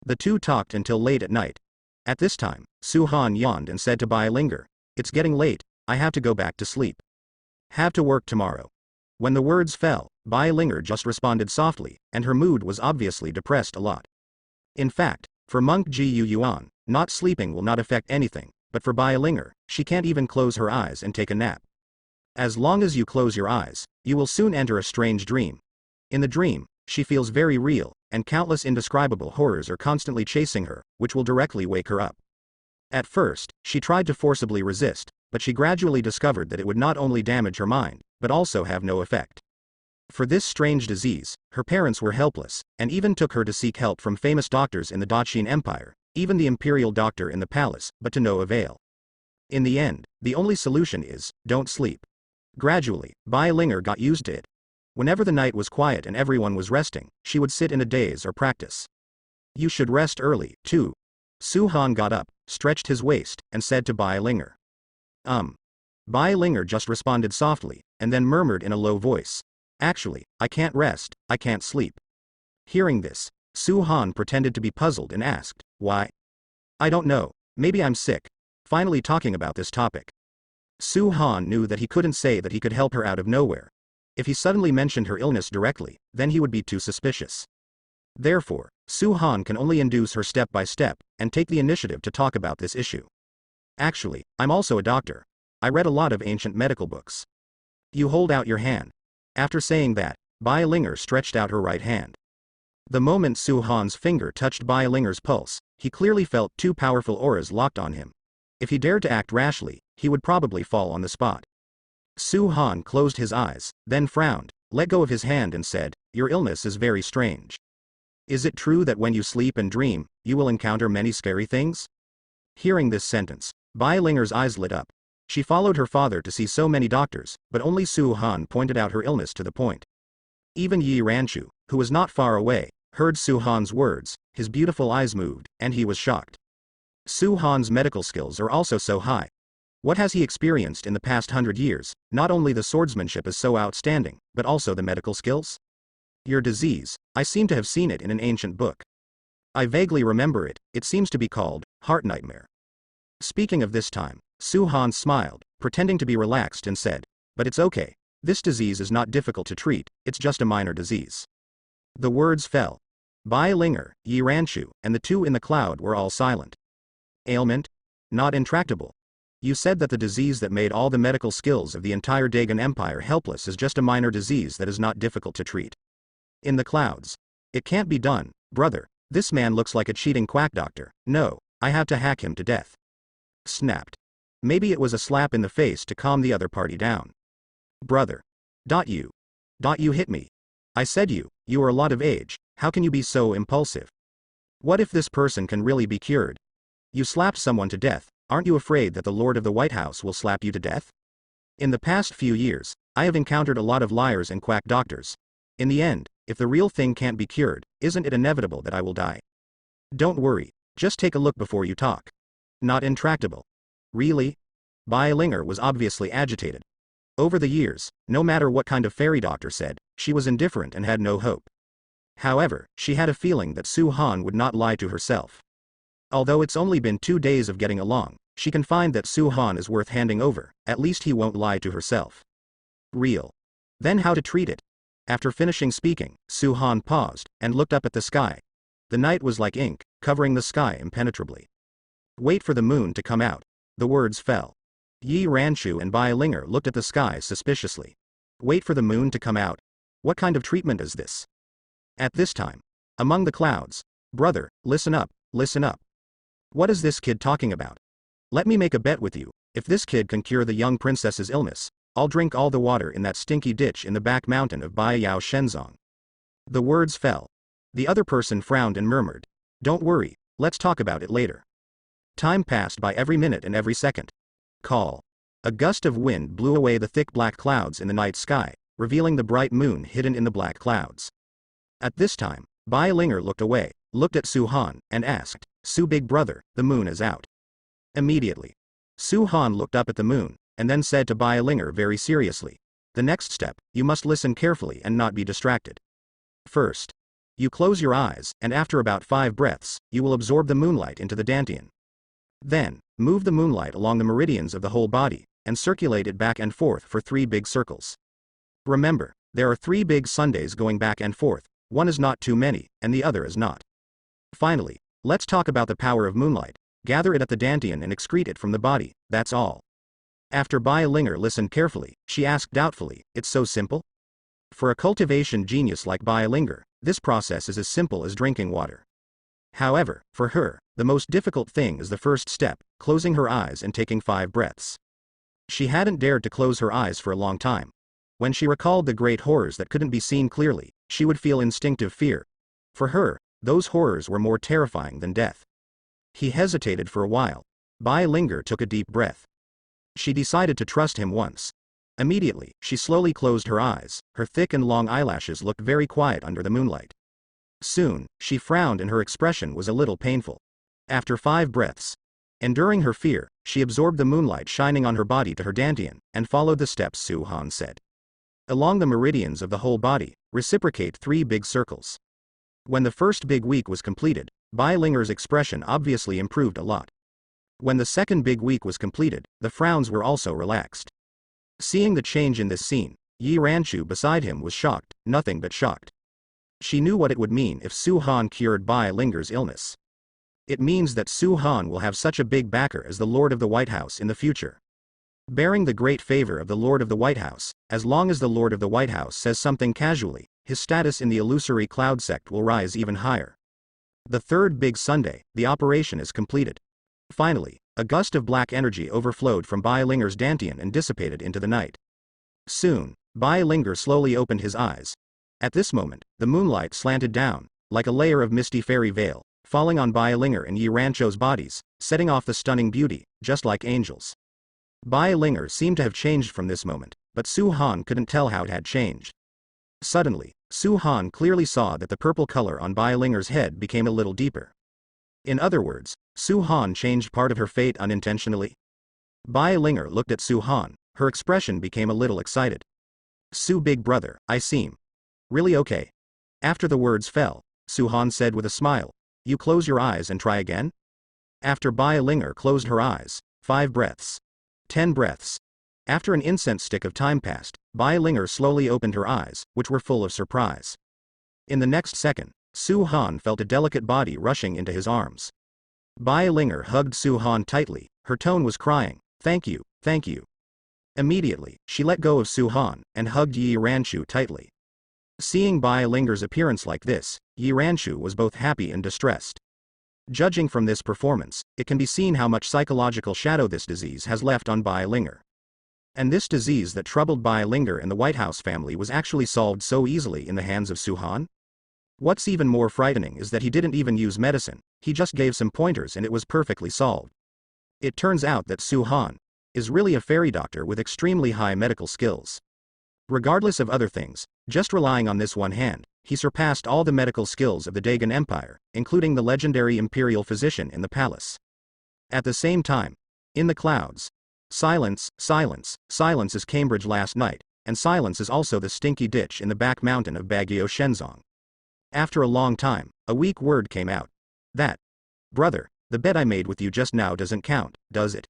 The two talked until late at night. At this time, Su-han yawned and said to Bai Linger, "It's getting late, I have to go back to sleep. Have to work tomorrow." When the words fell, Bai Linger just responded softly, and her mood was obviously depressed a lot. In fact, for monk Ji Yuan, not sleeping will not affect anything, but for Bai Linger, she can't even close her eyes and take a nap. As long as you close your eyes, you will soon enter a strange dream. In the dream, she feels very real, and countless indescribable horrors are constantly chasing her, which will directly wake her up. At first, she tried to forcibly resist, but she gradually discovered that it would not only damage her mind, but also have no effect. For this strange disease, her parents were helpless, and even took her to seek help from famous doctors in the Dacian Empire, even the imperial doctor in the palace, but to no avail. In the end, the only solution is, don't sleep. Gradually, Bai Linger got used to it. Whenever the night was quiet and everyone was resting, she would sit in a daze or practice. "You should rest early, too." Su-han got up, stretched his waist, and said to Bai Linger. Bai Linger just responded softly, and then murmured in a low voice, "Actually, I can't rest, I can't sleep." Hearing this, Su-han pretended to be puzzled and asked, "Why?" "I don't know, maybe I'm sick." Finally talking about this topic. Su-han knew that he couldn't say that he could help her out of nowhere. If he suddenly mentioned her illness directly, then he would be too suspicious. Therefore, Su-han can only induce her step by step, and take the initiative to talk about this issue. "Actually, I'm also a doctor. I read a lot of ancient medical books." "You hold out your hand." After saying that, Bai Linger stretched out her right hand. The moment Su-han's finger touched Bai Linger's pulse, he clearly felt two powerful auras locked on him. If he dared to act rashly, he would probably fall on the spot. Su-han closed his eyes, then frowned, let go of his hand and said, "Your illness is very strange. Is it true that when you sleep and dream, you will encounter many scary things?" Hearing this sentence, Bai Linger's eyes lit up. She followed her father to see so many doctors, but only Su-han pointed out her illness to the point. Even Yi Ranchu, who was not far away, heard Su-han's words, his beautiful eyes moved, and he was shocked. Su-han's medical skills are also so high. What has he experienced in the past 100 years? Not only the swordsmanship is so outstanding, but also the medical skills? "Your disease, I seem to have seen it in an ancient book. I vaguely remember it, it seems to be called, heart nightmare." Speaking of this time, Su-han smiled, pretending to be relaxed and said, "But it's okay. This disease is not difficult to treat, it's just a minor disease." The words fell. Bai Linger, Yi Ranchu, and the two in the cloud were all silent. "Ailment? Not intractable. You said that the disease that made all the medical skills of the entire Dagon Empire helpless is just a minor disease that is not difficult to treat." In the clouds. "It can't be done, brother. This man looks like a cheating quack doctor. No, I have to hack him to death." Snapped. Maybe it was a slap in the face to calm the other party down. "Brother. You hit me. I said you are a lot of age, how can you be so impulsive? What if this person can really be cured? You slapped someone to death, aren't you afraid that the Lord of the White House will slap you to death? In the past few years, I have encountered a lot of liars and quack doctors. In the end, if the real thing can't be cured, isn't it inevitable that I will die? Don't worry, just take a look before you talk. Not intractable. Really?" Bai Linger was obviously agitated. Over the years, no matter what kind of fairy doctor said, she was indifferent and had no hope. However, she had a feeling that Su-han would not lie to herself. Although it's only been 2 days of getting along, she can find that Su-han is worth handing over, at least he won't lie to herself. Real. Then how to treat it? After finishing speaking, Su-han paused, and looked up at the sky. The night was like ink, covering the sky impenetrably. "Wait for the moon to come out." The words fell. Yi Ranchu and Bai Linger looked at the sky suspiciously. "Wait for the moon to come out? What kind of treatment is this?" At this time, among the clouds, "Brother, listen up, listen up. What is this kid talking about? Let me make a bet with you, if this kid can cure the young princess's illness, I'll drink all the water in that stinky ditch in the back mountain of Baiyao Shenzong." The words fell. The other person frowned and murmured, "Don't worry, let's talk about it later." Time passed by every minute and every second. Call. A gust of wind blew away the thick black clouds in the night sky, revealing the bright moon hidden in the black clouds. At this time, Bai Linger looked away, looked at Su-han, and asked, "Su big brother, the moon is out." Immediately, Su-han looked up at the moon, and then said to Bai Linger very seriously, "The next step, you must listen carefully and not be distracted. First, you close your eyes, and after about 5 breaths, you will absorb the moonlight into the dantian. Then, move the moonlight along the meridians of the whole body, and circulate it back and forth for 3 big circles. Remember, there are 3 big Sundays going back and forth, one is not too many, and the other is not. Finally, let's talk about the power of moonlight. Gather it at the dantian and excrete it from the body, that's all. After Bai Linger listened carefully, she asked doubtfully, it's so simple? For a cultivation genius like Bai Linger, this process is as simple as drinking water. However, for her, the most difficult thing is the first step, closing her eyes and taking 5 breaths. She hadn't dared to close her eyes for a long time. When she recalled the great horrors that couldn't be seen clearly, she would feel instinctive fear. For her, those horrors were more terrifying than death. He hesitated for a while. Bai Linger took a deep breath. She decided to trust him once. Immediately, she slowly closed her eyes, her thick and long eyelashes looked very quiet under the moonlight. Soon, she frowned and her expression was a little painful. After 5 breaths, enduring her fear, she absorbed the moonlight shining on her body to her dantian, and followed the steps Su Han said. Along the meridians of the whole body, reciprocate 3 big circles. When the first big week was completed, Bai Linger's expression obviously improved a lot. When the second big week was completed, the frowns were also relaxed. Seeing the change in this scene, Yi Ranchu beside him was shocked, nothing but shocked. She knew what it would mean if Su Han cured Bai Linger's illness. It means that Su Han will have such a big backer as the Lord of the White House in the future. Bearing the great favor of the Lord of the White House, as long as the Lord of the White House says something casually, his status in the illusory cloud sect will rise even higher. The third big Sunday, the operation is completed. Finally, a gust of black energy overflowed from Bai Linger's dantian and dissipated into the night. Soon, Bai Linger slowly opened his eyes. At this moment, the moonlight slanted down, like a layer of misty fairy veil, falling on Bai Linger and Yi Rancho's bodies, setting off the stunning beauty, just like angels. Bai Linger seemed to have changed from this moment, but Su Han couldn't tell how it had changed. Suddenly, Su Han clearly saw that the purple color on Bai Linger's head became a little deeper. In other words, Su Han changed part of her fate unintentionally. Bai Linger looked at Su Han, her expression became a little excited. Su big brother, I seem. Really okay. After the words fell, Su Han said with a smile, you close your eyes and try again? After Bai Linger closed her eyes, 5 breaths. 10 breaths. After an incense stick of time passed, Bai Linger slowly opened her eyes, which were full of surprise. In the next second, Su Han felt a delicate body rushing into his arms. Bai Linger hugged Su Han tightly, her tone was crying, thank you, thank you. Immediately, she let go of Su Han, and hugged Yi Ranchu tightly. Seeing Bai Linger's appearance like this, Yi Ranchu was both happy and distressed. Judging from this performance, it can be seen how much psychological shadow this disease has left on Bai Linger. And this disease that troubled Bai Linger and the White House family was actually solved so easily in the hands of Su Han? What's even more frightening is that he didn't even use medicine, he just gave some pointers and it was perfectly solved. It turns out that Su Han is really a fairy doctor with extremely high medical skills. Regardless of other things, just relying on this one hand, he surpassed all the medical skills of the Dagon Empire, including the legendary imperial physician in the palace. At the same time, in the clouds, silence, silence, silence is Cambridge last night, and silence is also the stinky ditch in the back mountain of Baguio Shenzong. After a long time, a weak word came out. That. Brother, the bet I made with you just now doesn't count, does it?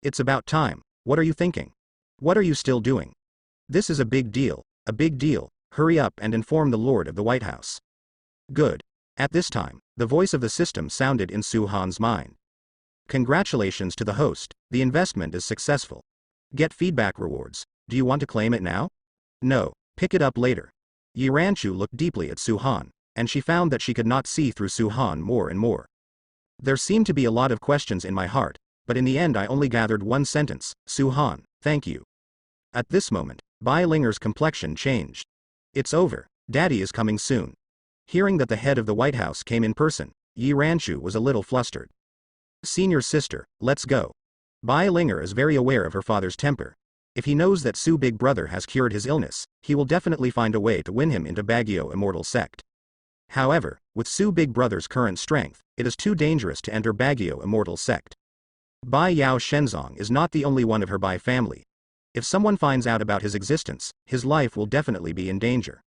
It's about time, what are you thinking? What are you still doing? This is a big deal, hurry up and inform the Lord of the White House. Good. At this time, the voice of the system sounded in Su Han's mind. Congratulations to the host, the investment is successful. Get feedback rewards, do you want to claim it now? No, pick it up later. Yi Ranchu looked deeply at Su Han, and she found that she could not see through Su Han more and more. There seemed to be a lot of questions in my heart, but in the end I only gathered one sentence, Su Han, thank you. At this moment, Bai Linger's complexion changed. It's over, Daddy is coming soon. Hearing that the head of the White House came in person, Yi Ranchu was a little flustered. Senior sister, let's go. Bai Linger is very aware of her father's temper. If he knows that Su big brother has cured his illness, he will definitely find a way to win him into Baguio Immortal Sect. However, with Su big brother's current strength, it is too dangerous to enter Baguio Immortal Sect. Bai Yao Shenzong is not the only one of her Bai family. If someone finds out about his existence, his life will definitely be in danger.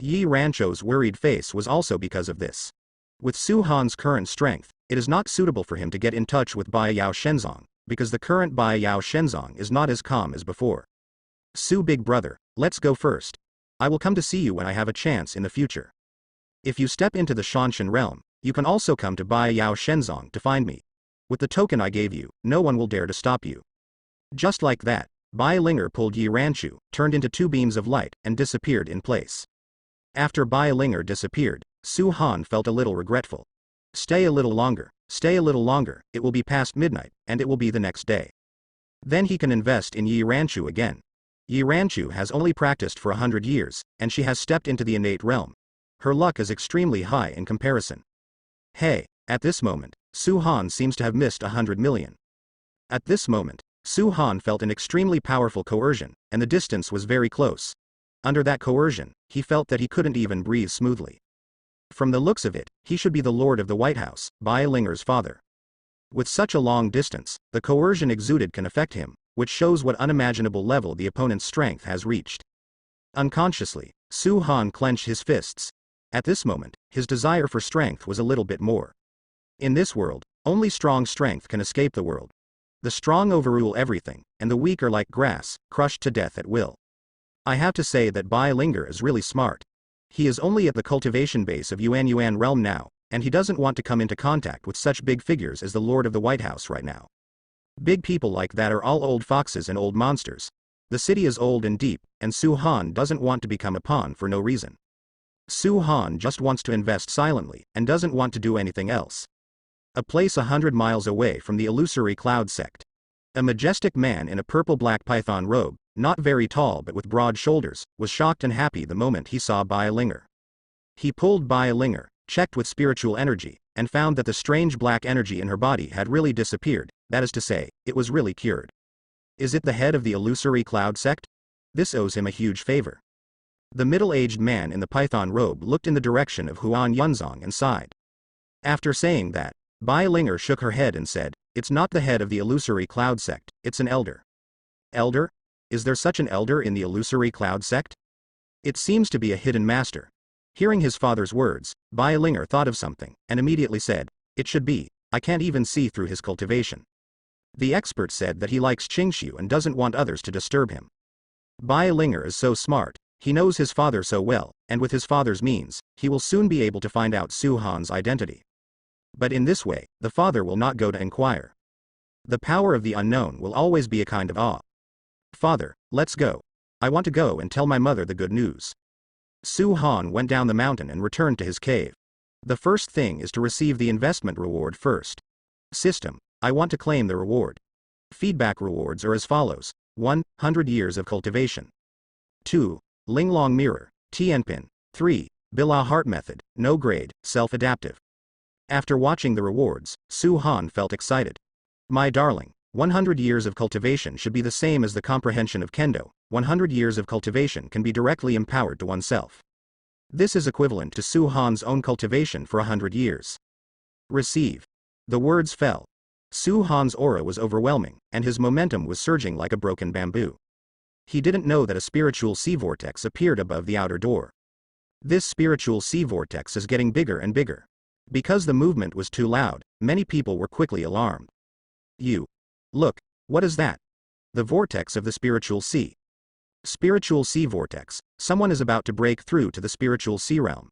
Yi Rancho's worried face was also because of this. With Su Han's current strength, It is not suitable for him to get in touch with Bai Yao Shenzong, because the current Bai Yao Shenzong is not as calm as before. Su big brother, let's go first. I will come to see you when I have a chance in the future. If you step into the Shanshan realm, you can also come to Bai Yao Shenzong to find me. With the token I gave you, no one will dare to stop you. Just like that, Bai Linger pulled Yi Ranchu, turned into two beams of light, and disappeared in place. After Bai Linger disappeared, Su Han felt a little regretful. Stay a little longer, it will be past midnight, and it will be the next day. Then he can invest in Yi Ranchu again. Yi Ranchu has only practiced for 100 years, and she has stepped into the innate realm. Her luck is extremely high in comparison. Hey, at this moment, Su Han seems to have missed 100 million. At this moment, Su Han felt an extremely powerful coercion, and the distance was very close. Under that coercion, he felt that he couldn't even breathe smoothly. From the looks of it, he should be the Lord of the White House, Bai Linger's father. With such a long distance, the coercion exuded can affect him, which shows what unimaginable level the opponent's strength has reached. Unconsciously, Su Han clenched his fists. At this moment, his desire for strength was a little bit more. In this world, only strong strength can escape the world. The strong overrule everything, and the weak are like grass, crushed to death at will. I have to say that Bai Linger is really smart. He is only at the cultivation base of Yuan realm now, and he doesn't want to come into contact with such big figures as the Lord of the White House right now. Big people like that are all old foxes and old monsters. The city is old and deep, and Su Han doesn't want to become a pawn for no reason. Su Han just wants to invest silently, and doesn't want to do anything else. A place 100 miles away from the illusory cloud sect. A majestic man in a purple-black python robe, not very tall but with broad shoulders, was shocked and happy the moment he saw Bai Linger. He pulled Bai Linger, checked with spiritual energy, and found that the strange black energy in her body had really disappeared, that is to say, it was really cured. Is it the head of the illusory cloud sect? This owes him a huge favor. The middle-aged man in the python robe looked in the direction of Huan Yunzong and sighed. After saying that, Bai Linger shook her head and said, "It's not the head of the illusory cloud sect, it's an elder." Elder? Is there such an elder in the illusory cloud sect? It seems to be a hidden master. Hearing his father's words, Bai Linger thought of something, and immediately said, "It should be. I can't even see through his cultivation." The expert said that he likes Qingxiu and doesn't want others to disturb him. Bai Linger is so smart, he knows his father so well, and with his father's means, he will soon be able to find out Su Han's identity. But in this way, the father will not go to inquire. The power of the unknown will always be a kind of awe. "Father, let's go. I want to go and tell my mother the good news." Su Han went down the mountain and returned to his cave. The first thing is to receive the investment reward first. System: I want to claim the reward. Feedback rewards are as follows: 1. 100 years of cultivation. 2. Linglong Mirror, Tianpin. 3. Bila Heart Method, no grade, self-adaptive. After watching the rewards, Su Han felt excited. My darling, 100 years of cultivation should be the same as the comprehension of Kendo. 100 years of cultivation can be directly empowered to oneself. This is equivalent to Su Han's own cultivation for 100 years. Receive. The words fell. Su Han's aura was overwhelming, and his momentum was surging like a broken bamboo. He didn't know that a spiritual sea vortex appeared above the outer door. This spiritual sea vortex is getting bigger and bigger. Because the movement was too loud, many people were quickly alarmed. Look, what is that? The vortex of the spiritual sea. Spiritual sea vortex, someone is about to break through to the spiritual sea realm.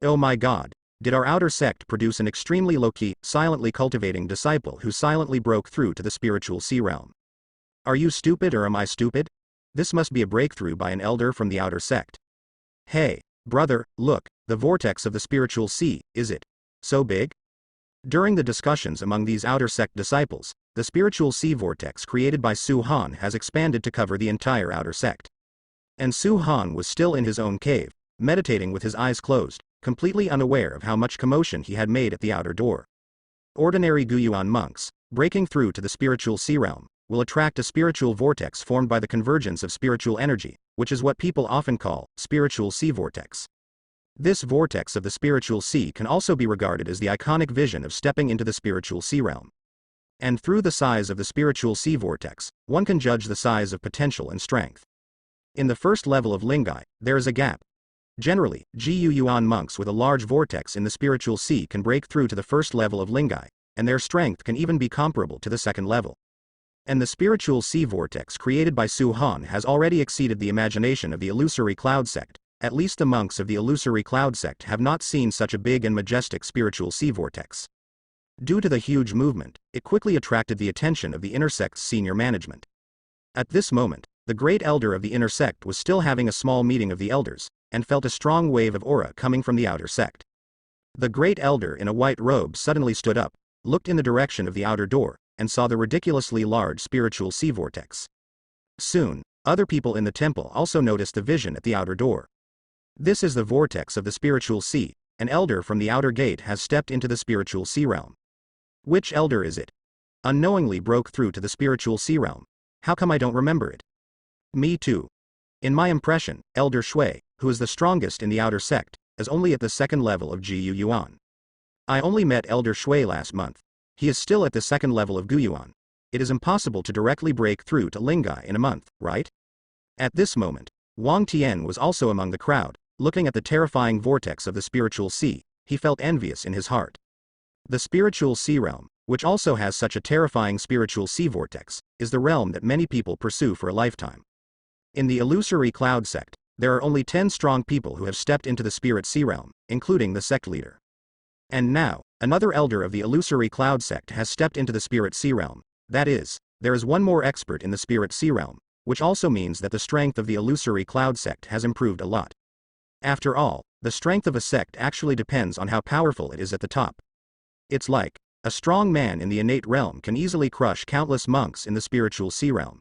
Oh my God, did our outer sect produce an extremely low-key, silently cultivating disciple who silently broke through to the spiritual sea realm? Are you stupid or am I stupid? This must be a breakthrough by an elder from the outer sect. Hey, brother, look, the vortex of the spiritual sea, is it so big? During the discussions among these outer sect disciples, the spiritual sea vortex created by Su Han has expanded to cover the entire outer sect. And Su Han was still in his own cave, meditating with his eyes closed, completely unaware of how much commotion he had made at the outer door. Ordinary Guyuan monks, breaking through to the spiritual sea realm, will attract a spiritual vortex formed by the convergence of spiritual energy, which is what people often call spiritual sea vortex. This vortex of the spiritual sea can also be regarded as the iconic vision of stepping into the spiritual sea realm. And through the size of the spiritual sea vortex, one can judge the size of potential and strength. In the first level of Lingai, there is a gap. Generally, Gu Yuan monks with a large vortex in the spiritual sea can break through to the first level of Lingai, and their strength can even be comparable to the second level. And the spiritual sea vortex created by Su Han has already exceeded the imagination of the illusory cloud sect. At least the monks of the illusory cloud sect have not seen such a big and majestic spiritual sea vortex. Due to the huge movement, it quickly attracted the attention of the inner sect's senior management. At this moment, the great elder of the inner sect was still having a small meeting of the elders, and felt a strong wave of aura coming from the outer sect. The great elder in a white robe suddenly stood up, looked in the direction of the outer door, and saw the ridiculously large spiritual sea vortex. Soon, other people in the temple also noticed the vision at the outer door. This is the vortex of the spiritual sea. An elder from the outer gate has stepped into the spiritual sea realm. Which elder is it? Unknowingly broke through to the spiritual sea realm. How come I don't remember it? Me too. In my impression, Elder Shui, who is the strongest in the outer sect, is only at the second level of Gu Yuan. I only met Elder Shui last month. He is still at the second level of Gu Yuan. It is impossible to directly break through to Lingai in a month, right? At this moment, Wang Tian was also among the crowd, looking at the terrifying vortex of the spiritual sea. He felt envious in his heart. The spiritual sea realm, which also has such a terrifying spiritual sea vortex, is the realm that many people pursue for a lifetime. In the illusory cloud sect, there are only 10 strong people who have stepped into the spirit sea realm, including the sect leader. And now, another elder of the illusory cloud sect has stepped into the spirit sea realm. That is, there is one more expert in the spirit sea realm, which also means that the strength of the illusory cloud sect has improved a lot. After all, the strength of a sect actually depends on how powerful it is at the top. It's like, a strong man in the innate realm can easily crush countless monks in the spiritual sea realm.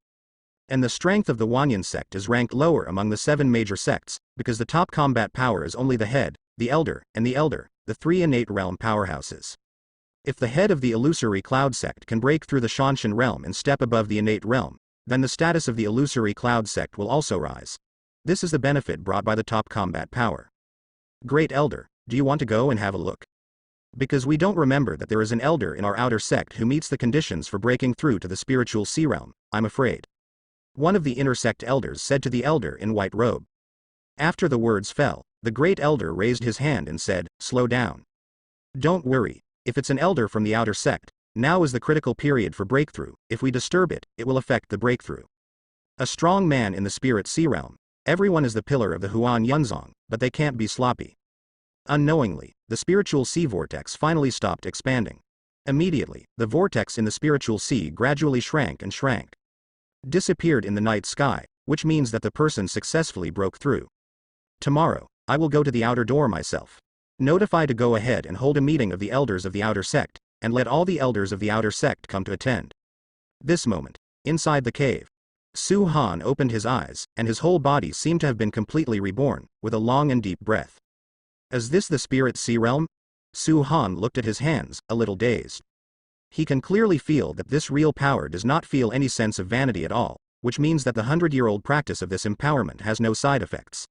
And the strength of the Wanyan sect is ranked lower among the 7 major sects, because the top combat power is only the head, the elder, the 3 innate realm powerhouses. If the head of the illusory cloud sect can break through the Shanshan realm and step above the innate realm, then the status of the illusory cloud sect will also rise. This is the benefit brought by the top combat power. Great elder, do you want to go and have a look? Because we don't remember that there is an elder in our outer sect who meets the conditions for breaking through to the spiritual sea realm, I'm afraid. One of the inner sect elders said to the elder in white robe. After the words fell, the great elder raised his hand and said, "Slow down. Don't worry, if it's an elder from the outer sect, now is the critical period for breakthrough. If we disturb it, it will affect the breakthrough. A strong man in the spirit sea realm, everyone is the pillar of the Huan Yunzong, but they can't be sloppy." Unknowingly, the spiritual sea vortex finally stopped expanding. Immediately, the vortex in the spiritual sea gradually shrank and shrank. Disappeared in the night sky, which means that the person successfully broke through. Tomorrow, I will go to the outer door myself. Notify to go ahead and hold a meeting of the elders of the outer sect, and let all the elders of the outer sect come to attend. This moment, inside the cave, Su Han opened his eyes, and his whole body seemed to have been completely reborn, with a long and deep breath. Is this the spirit sea realm? Su Han looked at his hands, a little dazed. He can clearly feel that this real power does not feel any sense of vanity at all, which means that the 100-year-old practice of this empowerment has no side effects.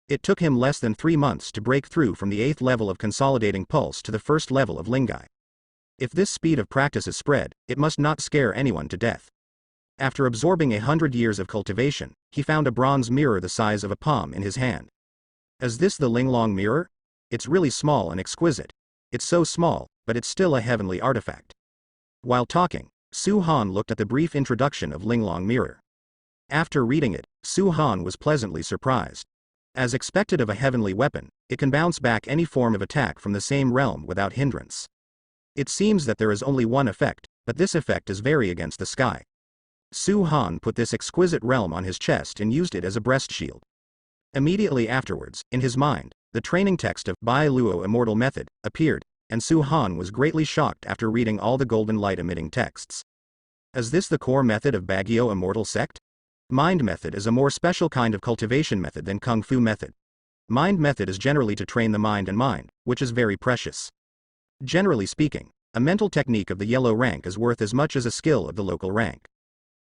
It took him less than 3 months to break through from the 8th level of consolidating pulse to the 1st level of Lingai. If this speed of practice is spread, it must not scare anyone to death. After absorbing 100 years of cultivation, he found a bronze mirror the size of a palm in his hand. Is this the Linglong mirror? It's really small and exquisite. It's so small, but it's still a heavenly artifact. While talking, Su Han looked at the brief introduction of Linglong mirror. After reading it, Su Han was pleasantly surprised. As expected of a heavenly weapon, it can bounce back any form of attack from the same realm without hindrance. It seems that there is only one effect, but this effect is very against the sky. Su Han put this exquisite realm on his chest and used it as a breast shield. Immediately afterwards, in his mind, the training text of Bai Luo Immortal Method appeared, and Su Han was greatly shocked after reading all the golden light-emitting texts. Is this the core method of Baguio Immortal Sect? Mind method is a more special kind of cultivation method than Kung Fu method. Mind method is generally to train the mind, which is very precious. Generally speaking, a mental technique of the yellow rank is worth as much as a skill of the local rank.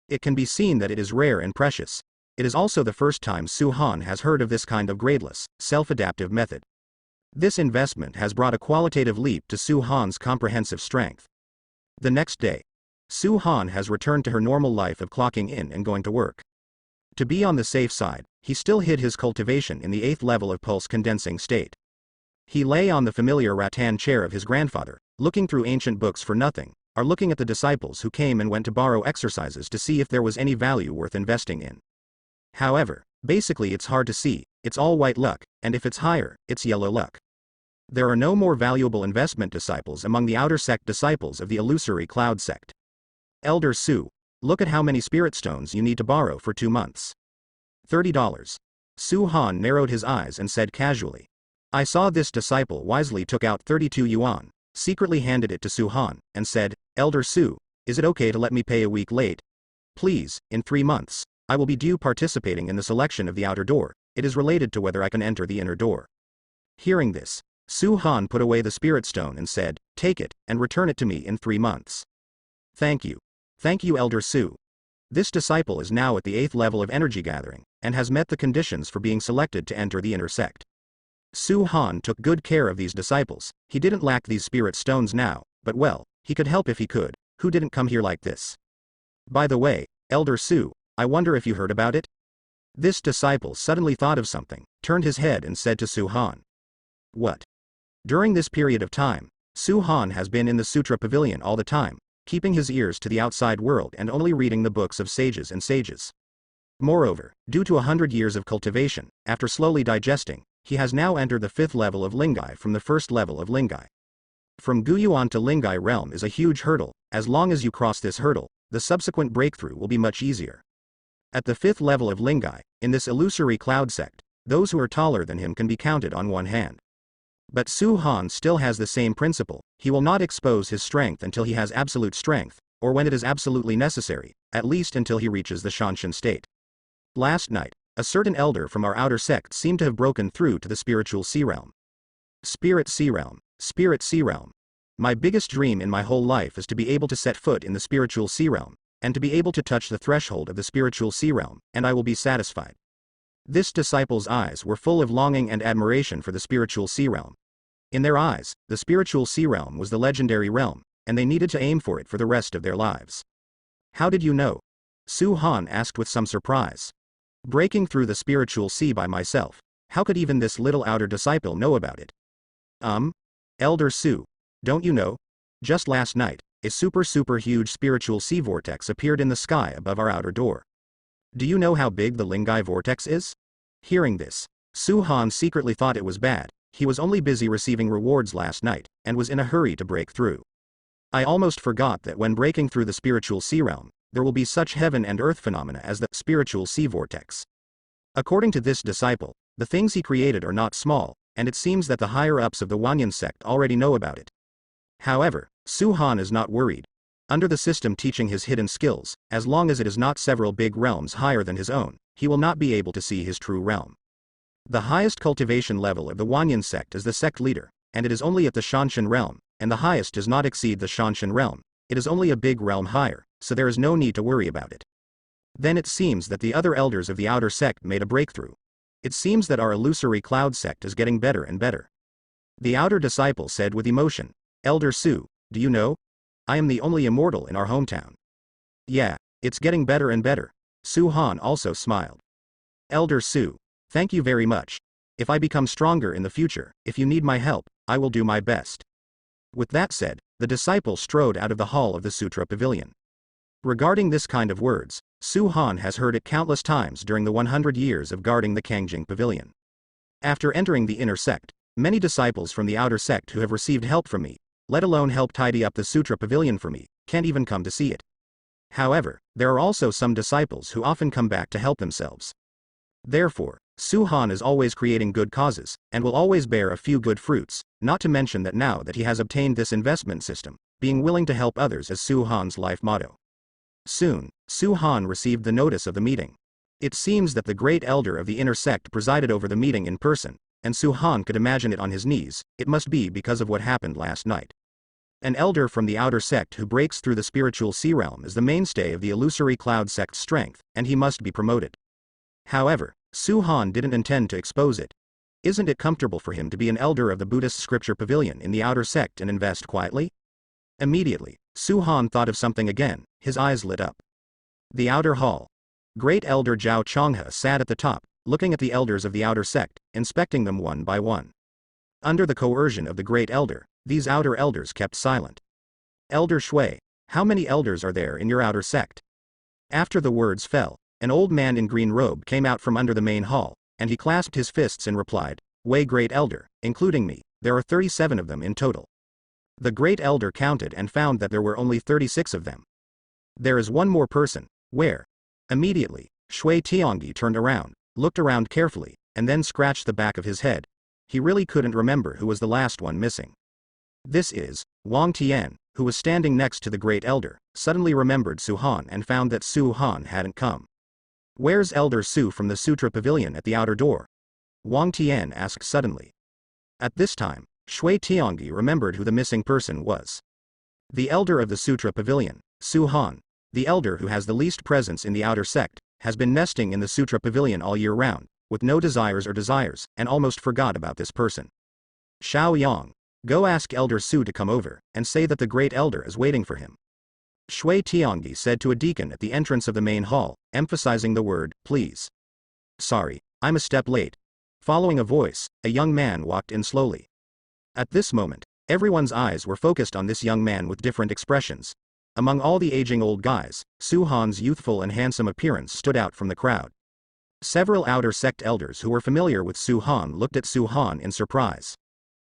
It can be seen that it is rare and precious. It is also the first time Su Han has heard of this kind of gradeless, self-adaptive method. This investment has brought a qualitative leap to Su Han's comprehensive strength. The next day, Su Han has returned to her normal life of clocking in and going to work. To be on the safe side, he still hid his cultivation in the 8th level of pulse condensing state. He lay on the familiar rattan chair of his grandfather, looking through ancient books for nothing, or looking at the disciples who came and went to borrow exercises to see if there was any value worth investing in. However, basically it's hard to see, it's all white luck, and if it's higher, it's yellow luck. There are no more valuable investment disciples among the outer sect disciples of the illusory cloud sect. Elder Su, look at how many spirit stones you need to borrow for 2 months. $30. Su Han narrowed his eyes and said casually. I saw this disciple wisely took out 32 yuan, secretly handed it to Su Han, and said, Elder Su, is it okay to let me pay a week late? Please, in 3 months, I will be due participating in the selection of the outer door, it is related to whether I can enter the inner door. Hearing this, Su Han put away the spirit stone and said, take it, and return it to me in 3 months. Thank you. Thank you, Elder Su. This disciple is now at the 8th level of energy gathering, and has met the conditions for being selected to enter the inner sect. Su Han took good care of these disciples, he didn't lack these spirit stones now, but well, he could help if he could, who didn't come here like this? By the way, Elder Su, I wonder if you heard about it? This disciple suddenly thought of something, turned his head and said to Su Han. What? During this period of time, Su Han has been in the Sutra Pavilion all the time, keeping his ears to the outside world and only reading the books of sages and sages. Moreover, due to 100 years of cultivation, after slowly digesting, he has now entered the 5th level of Lingai from the 1st level of Lingai. From Guyuan to Lingai realm is a huge hurdle, as long as you cross this hurdle, the subsequent breakthrough will be much easier. At the 5th level of Lingai, in this illusory cloud sect, those who are taller than him can be counted on one hand. But Su Han still has the same principle, he will not expose his strength until he has absolute strength, or when it is absolutely necessary, at least until he reaches the Shanshan state. Last night, a certain elder from our outer sect seemed to have broken through to the spiritual sea realm. Spirit sea realm, spirit sea realm. My biggest dream in my whole life is to be able to set foot in the spiritual sea realm, and to be able to touch the threshold of the spiritual sea realm, and I will be satisfied. This disciple's eyes were full of longing and admiration for the spiritual sea realm. In their eyes, the spiritual sea realm was the legendary realm, and they needed to aim for it for the rest of their lives. How did you know? Su Han asked with some surprise. Breaking through the spiritual sea by myself, how could even this little outer disciple know about it? Elder Su, don't you know? Just last night, a super huge spiritual sea vortex appeared in the sky above our outer door. Do you know how big the Lingai vortex is? Hearing this, Su Han secretly thought it was bad, he was only busy receiving rewards last night, and was in a hurry to break through. I almost forgot that when breaking through the spiritual sea realm, there will be such heaven and earth phenomena as the spiritual sea vortex. According to this disciple, the things he created are not small, and it seems that the higher-ups of the Wanyan sect already know about it. However, Su Han is not worried. Under the system teaching his hidden skills, as long as it is not several big realms higher than his own, he will not be able to see his true realm. The highest cultivation level of the Wanyan sect is the sect leader, and it is only at the Shanshan realm, and the highest does not exceed the Shanshan realm, it is only a big realm higher, so there is no need to worry about it. Then it seems that the other elders of the outer sect made a breakthrough. It seems that our illusory cloud sect is getting better and better. The outer disciple said with emotion, Elder Su, do you know? I am the only immortal in our hometown. Yeah, it's getting better and better. Su Han also smiled. Elder Su, thank you very much. If I become stronger in the future, if you need my help, I will do my best. With that said, the disciple strode out of the hall of the Sutra Pavilion. Regarding this kind of words, Su Han has heard it countless times during the 100 years of guarding the Kangjing Pavilion. After entering the inner sect, many disciples from the outer sect who have received help from me, let alone help tidy up the Sutra Pavilion for me, can't even come to see it. However, there are also some disciples who often come back to help themselves. Therefore, Su Han is always creating good causes, and will always bear a few good fruits, not to mention that now that he has obtained this investment system, being willing to help others is Su Han's life motto. Soon, Su Han received the notice of the meeting. It seems that the great elder of the inner sect presided over the meeting in person, and Su Han could imagine it on his knees, it must be because of what happened last night. An elder from the outer sect who breaks through the spiritual sea realm is the mainstay of the illusory cloud sect's strength, and he must be promoted. However, Su Han didn't intend to expose it. Isn't it comfortable for him to be an elder of the Buddhist scripture pavilion in the outer sect and invest quietly? Immediately, Su Han thought of something again, his eyes lit up. The outer hall. Great Elder Zhao Chonghe sat at the top, looking at the elders of the outer sect, inspecting them one by one. Under the coercion of the great elder, these outer elders kept silent. Elder Shui, how many elders are there in your outer sect? After the words fell, an old man in green robe came out from under the main hall, and he clasped his fists and replied, "Way great elder, including me, there are 37 of them in total." The great elder counted and found that there were only 36 of them. There is one more person. Where? Immediately, Shui Tiangyi turned around, looked around carefully, and then scratched the back of his head. He really couldn't remember who was the last one missing. This is, Wang Tian, who was standing next to the great elder, suddenly remembered Su Han and found that Su Han hadn't come. "Where's Elder Su from the Sutra Pavilion at the outer door?" Wang Tian asked suddenly. At this time, Shui Tiangyi remembered who the missing person was. The elder of the Sutra Pavilion, Su Han, the elder who has the least presence in the outer sect, has been nesting in the Sutra Pavilion all year round, with no desires, and almost forgot about this person. "Xiao Yang, go ask Elder Su to come over, and say that the great elder is waiting for him," Shui Tiangyi said to a deacon at the entrance of the main hall, emphasizing the word, "please." "Sorry, I'm a step late." Following a voice, a young man walked in slowly. At this moment, everyone's eyes were focused on this young man with different expressions. Among all the aging old guys, Su Han's youthful and handsome appearance stood out from the crowd. Several outer sect elders who were familiar with Su Han looked at Su Han in surprise.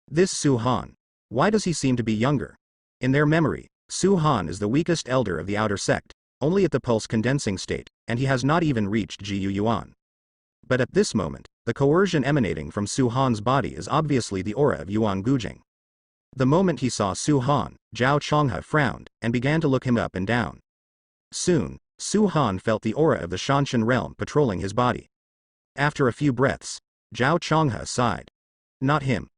This Su Han. Why does he seem to be younger? In their memory, Su Han is the weakest elder of the outer sect, only at the pulse condensing state, and he has not even reached Ji Yuan. But at this moment, the coercion emanating from Su Han's body is obviously the aura of Yuan Gujing. The moment he saw Su Han, Zhao Chonghe frowned, and began to look him up and down. Soon, Su Han felt the aura of the Shanshan realm patrolling his body. After a few breaths, Zhao Chonghe sighed. Not him.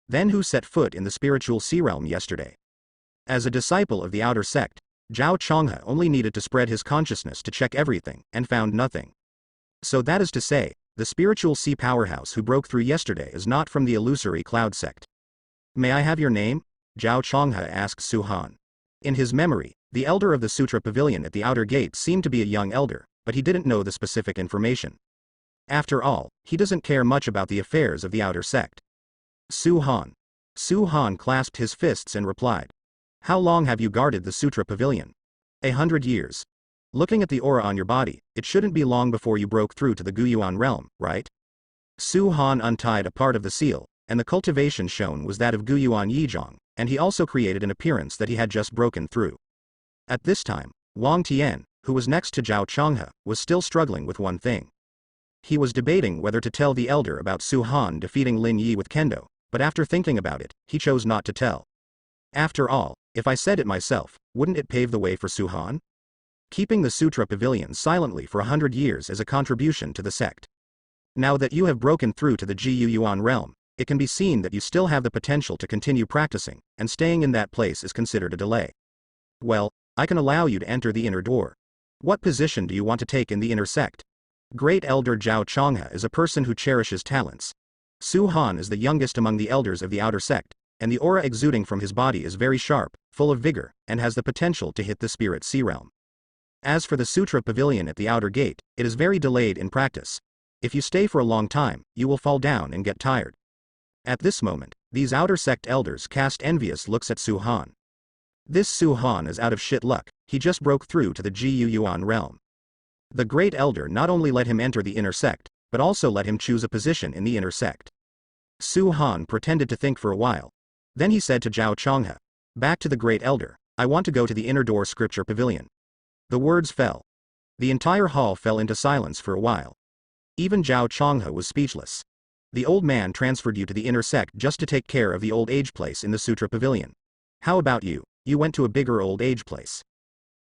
Then who set foot in the spiritual sea realm yesterday? As a disciple of the outer sect, Zhao Chonghe only needed to spread his consciousness to check everything, and found nothing. So that is to say, the spiritual sea powerhouse who broke through yesterday is not from the illusory cloud sect. "May I have your name?" Zhao Chonghe asked Su Han. In his memory, the elder of the Sutra Pavilion at the outer gate seemed to be a young elder, but he didn't know the specific information. After all, he doesn't care much about the affairs of the outer sect. Su Han. Su Han clasped his fists and replied. "How long have you guarded the Sutra Pavilion?" 100 years. Looking at the aura on your body, it shouldn't be long before you broke through to the Guyuan realm, right? Su Han untied a part of the seal, and the cultivation shown was that of Guyuan Yizhong, and he also created an appearance that he had just broken through. At this time, Wang Tian, who was next to Zhao Chonghe, was still struggling with one thing. He was debating whether to tell the elder about Su Han defeating Lin Yi with kendo, but after thinking about it, he chose not to tell. After all, if I said it myself, wouldn't it pave the way for Su Han? Keeping the Sutra Pavilion silently for 100 years as a contribution to the sect. Now that you have broken through to the Ji Yuan realm, it can be seen that you still have the potential to continue practicing, and staying in that place is considered a delay. Well, I can allow you to enter the inner door. What position do you want to take in the inner sect? Great Elder Zhao Chonghe is a person who cherishes talents. Su Han is the youngest among the elders of the outer sect, and the aura exuding from his body is very sharp, full of vigor, and has the potential to hit the spirit sea realm. As for the Sutra Pavilion at the outer gate, it is very delayed in practice. If you stay for a long time, you will fall down and get tired. At this moment, these outer sect elders cast envious looks at Su Han. This Su Han is out of shit luck, he just broke through to the Ji Yuan realm. The great elder not only let him enter the inner sect, but also let him choose a position in the inner sect. Su Han pretended to think for a while. Then he said to Zhao Chonghe, "Back to the great elder, I want to go to the inner door scripture pavilion." The words fell. The entire hall fell into silence for a while. Even Zhao Chonghe was speechless. The old man transferred you to the inner sect just to take care of the old age place in the Sutra Pavilion. How about you? You went to a bigger old age place.